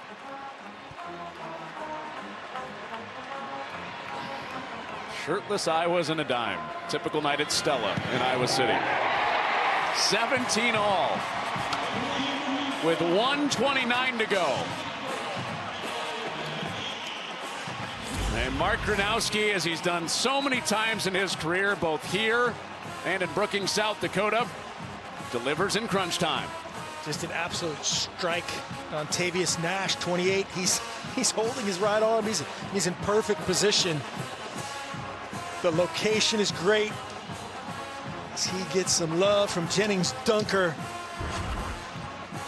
Shirtless Iowas and a dime. Typical night at Stella in Iowa City. 17 all with 1:29 to go. And Mark Gronowski, as he's done so many times in his career, both here and in Brookings, South Dakota, delivers in crunch time. Just an absolute strike on Tavius Nash, 28. He's holding his right arm. He's in perfect position. The location is great. As he gets some love from Jennings Dunker.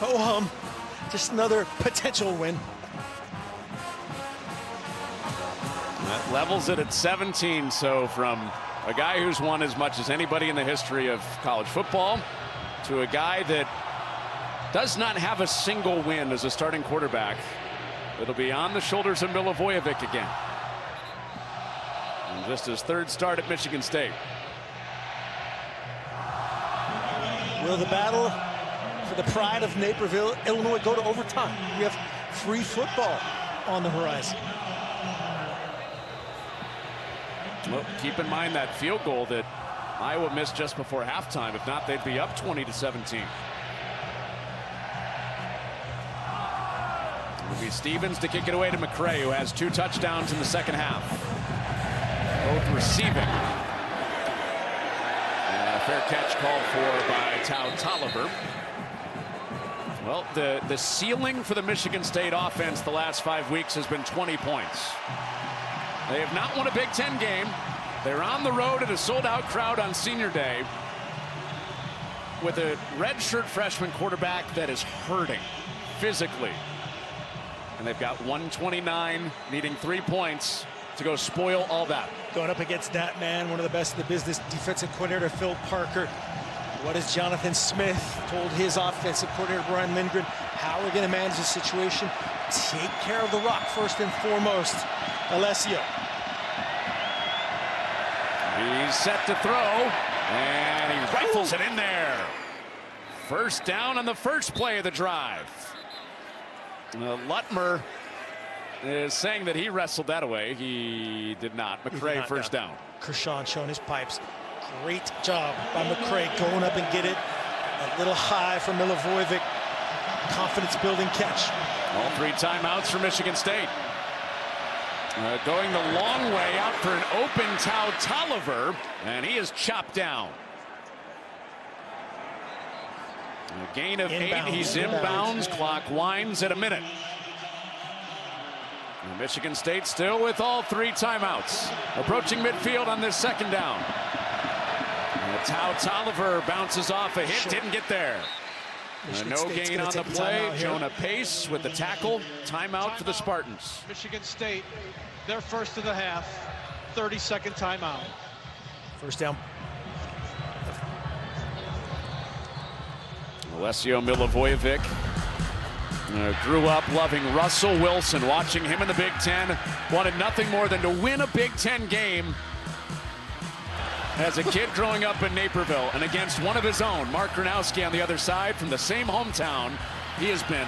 Ho-hum, just another potential win. That levels it at 17, so from a guy who's won as much as anybody in the history of college football to a guy that does not have a single win as a starting quarterback. It'll be on the shoulders of Milivojevic again. And just his 3rd start at Michigan State. Will the battle for the pride of Naperville, Illinois, go to overtime? We have free football on the horizon. Well, keep in mind that field goal that Iowa missed just before halftime. If not, they'd be up 20-17. It'll be Stevens to kick it away to McCray, who has 2 touchdowns in the 2nd half. Both receiving. And a fair catch called for by Tao Tolliver. Well, the ceiling for the Michigan State offense the last 5 weeks has been 20 points. They have not won a Big Ten game. They're on the road at a sold-out crowd on Senior Day with a redshirt freshman quarterback that is hurting physically. And they've got 129, needing 3 points to go spoil all that. Going up against that man, one of the best in the business, defensive coordinator Phil Parker. What has Jonathan Smith told his offensive coordinator Brian Lindgren? How we're going to manage the situation? Take care of the rock first and foremost. Alessio. He's set to throw, and he rifles it in there. First down on the first play of the drive. Lutmer is saying that he wrestled that away. He did not. McCray first down. Kershawn showing his pipes. Great job by McCray going up and get it. A little high from Milivojevic. Confidence building catch. All 3 timeouts for Michigan State. Going the long way out for an open Tao Tolliver, and he is chopped down. A gain of 8. He's inbounds. Clock winds at a minute. And Michigan State still with all 3 timeouts. Approaching midfield on this 2nd down. Tao Tolliver bounces off a hit, didn't get there. No gain on the play. Jonah Pace with the tackle. Timeout for the Spartans. Michigan State, their first of the half, 30-second timeout. First down. Alessio Milivojevic grew up loving Russell Wilson, watching him in the Big Ten. Wanted nothing more than to win a Big Ten game as a kid growing up in Naperville, and against one of his own, Mark Gronowski on the other side from the same hometown. He has been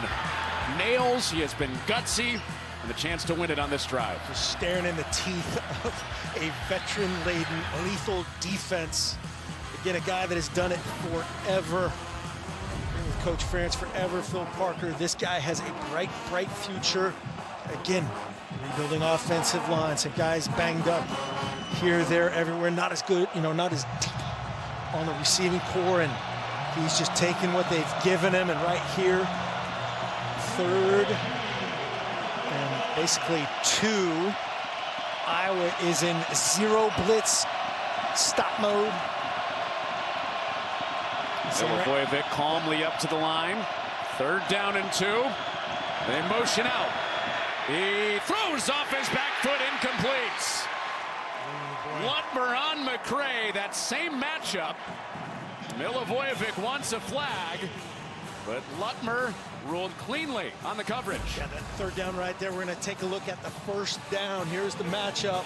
nails, he has been gutsy, and the chance to win it on this drive. Just staring in the teeth of a veteran-laden, lethal defense. Again, a guy that has done it forever. With Coach Ferentz forever, Phil Parker. This guy has a bright, bright future. Again, rebuilding offensive line. Some guys banged up here, there, everywhere. Not as good, not as deep on the receiving core, and he's just taking what they've given him. And right here, third and basically 2. Iowa is in 0 blitz stop mode. Milivojevic calmly up to the line. 3rd down and 2. They motion out. He throws off his back foot, incomplete. Lutmer on McCray, that same matchup. Milivojevic wants a flag, but Lutmer ruled cleanly on the coverage. Yeah, that 3rd down right there. We're going to take a look at the 1st down. Here's the matchup.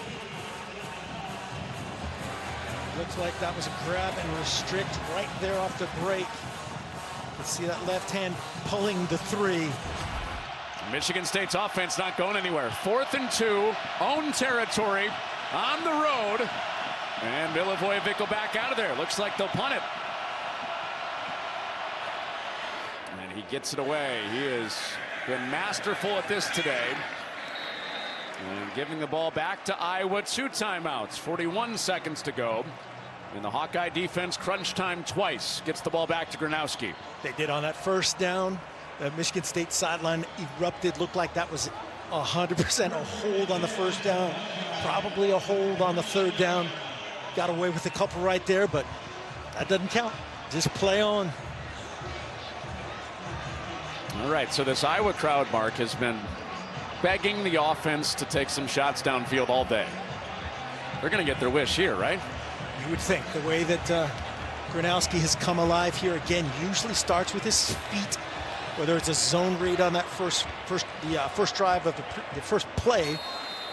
Looks like that was a grab and restrict right there off the break. Let's see that left hand pulling the 3. Michigan State's offense not going anywhere. 4th and 2, own territory on the road. And Milivojevic will back out of there. Looks like they'll punt it. And he gets it away. He has been masterful at this today. And giving the ball back to Iowa. 2 timeouts, 41 seconds to go. And the Hawkeye defense crunch time twice. Gets the ball back to Gronowski. They did on that 1st down. The Michigan State sideline erupted. Looked like that was 100% a hold on the 1st down. Probably a hold on the 3rd down. Got away with a couple right there, but that doesn't count. Just play on. All right, so this Iowa crowd, Mark, has been begging the offense to take some shots downfield all day. They're going to get their wish here, right? You would think. The way that Gronowski has come alive here again usually starts with his feet. Whether it's a zone read on that first drive of the first play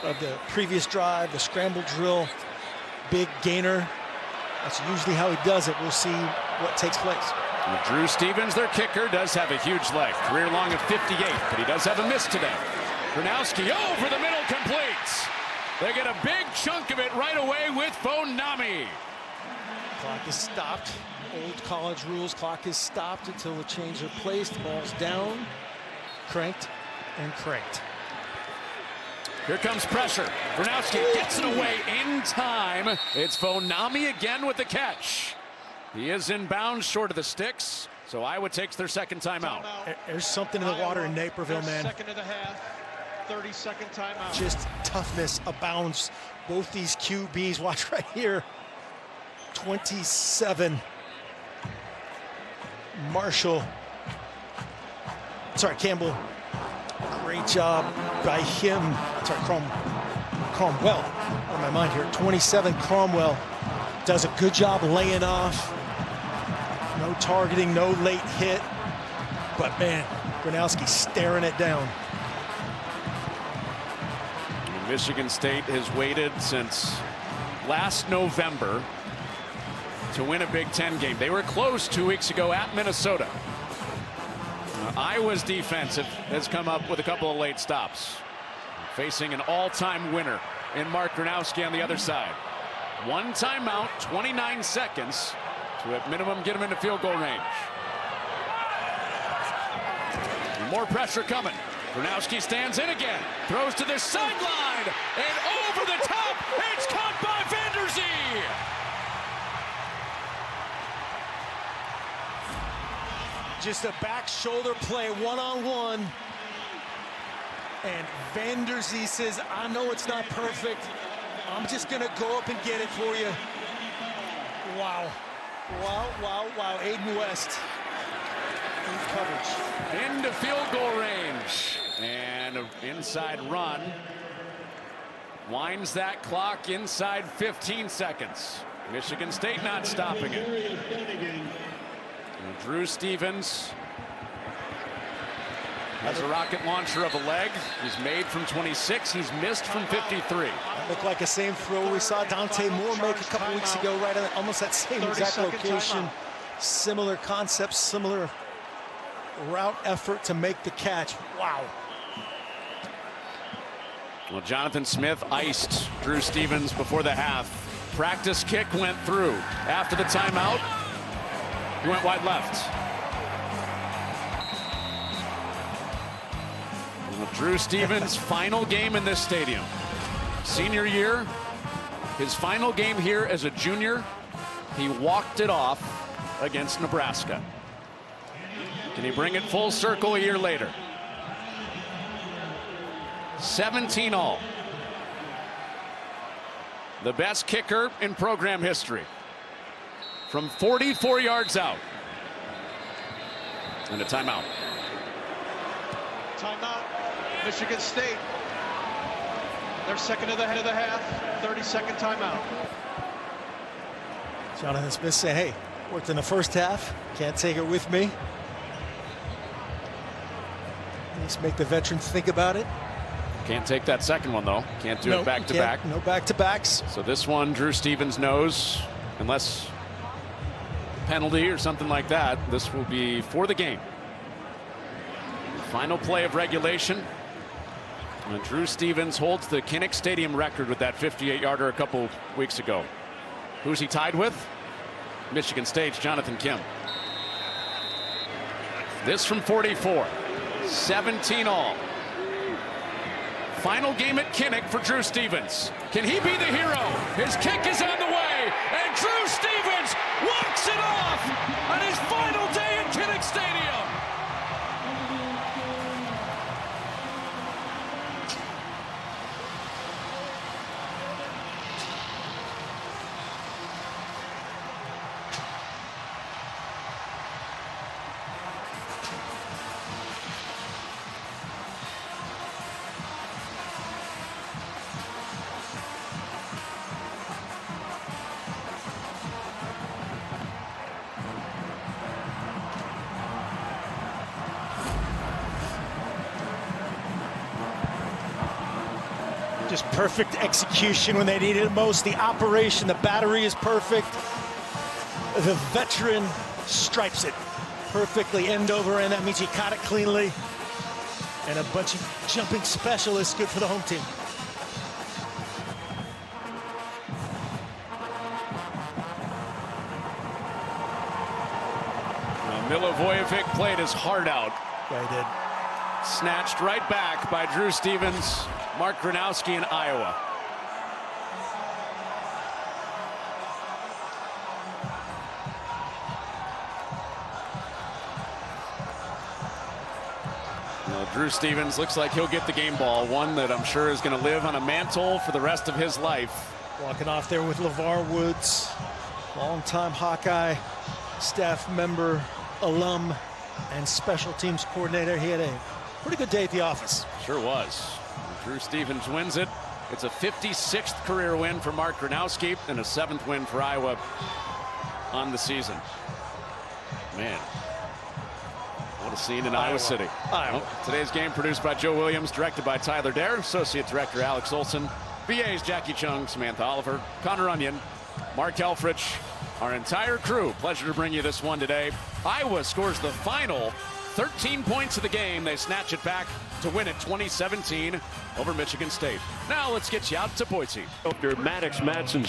of the previous drive, the scramble drill, big gainer. That's usually how he does it. We'll see what takes place. And Drew Stevens, their kicker, does have a huge leg. Career long of 58, but he does have a miss today. Gronowski over the middle, completes. They get a big chunk of it right away with Fonami. Clock is stopped. Old college rules, clock is stopped until the change of place. The ball's down, cranked, and cranked. Here comes pressure. Gronowski gets it away in time. It's Fonami again with the catch. He is in bounds short of the sticks, so Iowa takes their 2nd timeout. There's something in the water in Naperville, man. 2nd of the half, 30-second timeout. Just toughness abounds. Both these QBs, watch right here. 27. Campbell. Great job by him. Cromwell. On my mind here. 27, Cromwell does a good job laying off. No targeting, no late hit. But man, Gronowski staring it down. Michigan State has waited since last November to win a Big Ten game. They were close 2 weeks ago at Minnesota. Iowa's defense has come up with a couple of late stops, facing an all-time winner in Mark Gronowski on the other side. 1 timeout, 29 seconds to at minimum get him into field goal range. And more pressure coming. Gronowski stands in again, throws to the sideline, and over the top, it's caught by Vanderzee. Just a back shoulder play, one-on-one. And Vanderzee says, I know it's not perfect. I'm just gonna go up and get it for you. Wow. Wow. Aiden West in coverage. Into field goal range. And an inside run. Winds that clock inside 15 seconds. Michigan State not stopping it. And Drew Stevens has a rocket launcher of a leg. He's made from 26. He's missed from 53. That looked like the same throw we saw Dante Moore make a couple weeks ago, right at almost that same exact location. Similar concept, similar route effort to make the catch. Wow. Well, Jonathan Smith iced Drew Stevens before the half. Practice kick went through. After the timeout, he went wide left. Well, Drew Stevens' final game in this stadium. Senior year, his final game here as a junior, he walked it off against Nebraska. Can he bring it full circle a year later? 17 all. The best kicker in program history. From 44 yards out. And a timeout. Timeout. Michigan State. They're second to the head of the half. 30-second timeout. Jonathan Smith said, hey, worked in the first half. Can't take it with me. Let's make the veterans think about it. Can't take that second one, though. Can't do it back-to-back. No back-to-backs. So this one, Drew Stevens knows, unless penalty or something like that, this will be for the game. Final play of regulation. And Drew Stevens holds the Kinnick Stadium record with that 58-yarder a couple weeks ago. Who's he tied with? Michigan State's Jonathan Kim. This from 44. 17 all. Final game at Kinnick for Drew Stevens. Can he be the hero? His kick is on the way, and Drew Stevens walks it off on his final day at Kinnick Stadium. Just perfect execution when they needed it most. The operation, the battery is perfect. The veteran stripes it perfectly end over end. That means he caught it cleanly. And a bunch of jumping specialists, good for the home team. Milivojevic played his heart out. Yeah, he did. Snatched right back by Drew Stevens, Mark Gronowski in Iowa. Well, Drew Stevens looks like he'll get the game ball, one that I'm sure is going to live on a mantle for the rest of his life. Walking off there with LeVar Woods, longtime Hawkeye staff member, alum, and special teams coordinator. He had a pretty good day at the office. Sure was. Drew Stevens wins it. It's a 56th career win for Mark Gronowski and a 7th win for Iowa on the season. Man, what a scene in Iowa City. Well, today's game produced by Joe Williams, directed by Tyler Dare, Associate Director Alex Olson, VAs Jackie Chung, Samantha Oliver, Connor Onion, Mark Helfrich, our entire crew. Pleasure to bring you this one today. Iowa scores the final 13 points of the game. They snatch it back to win it 2017 over Michigan State. Now let's get you out to Boise. Maddox Madsen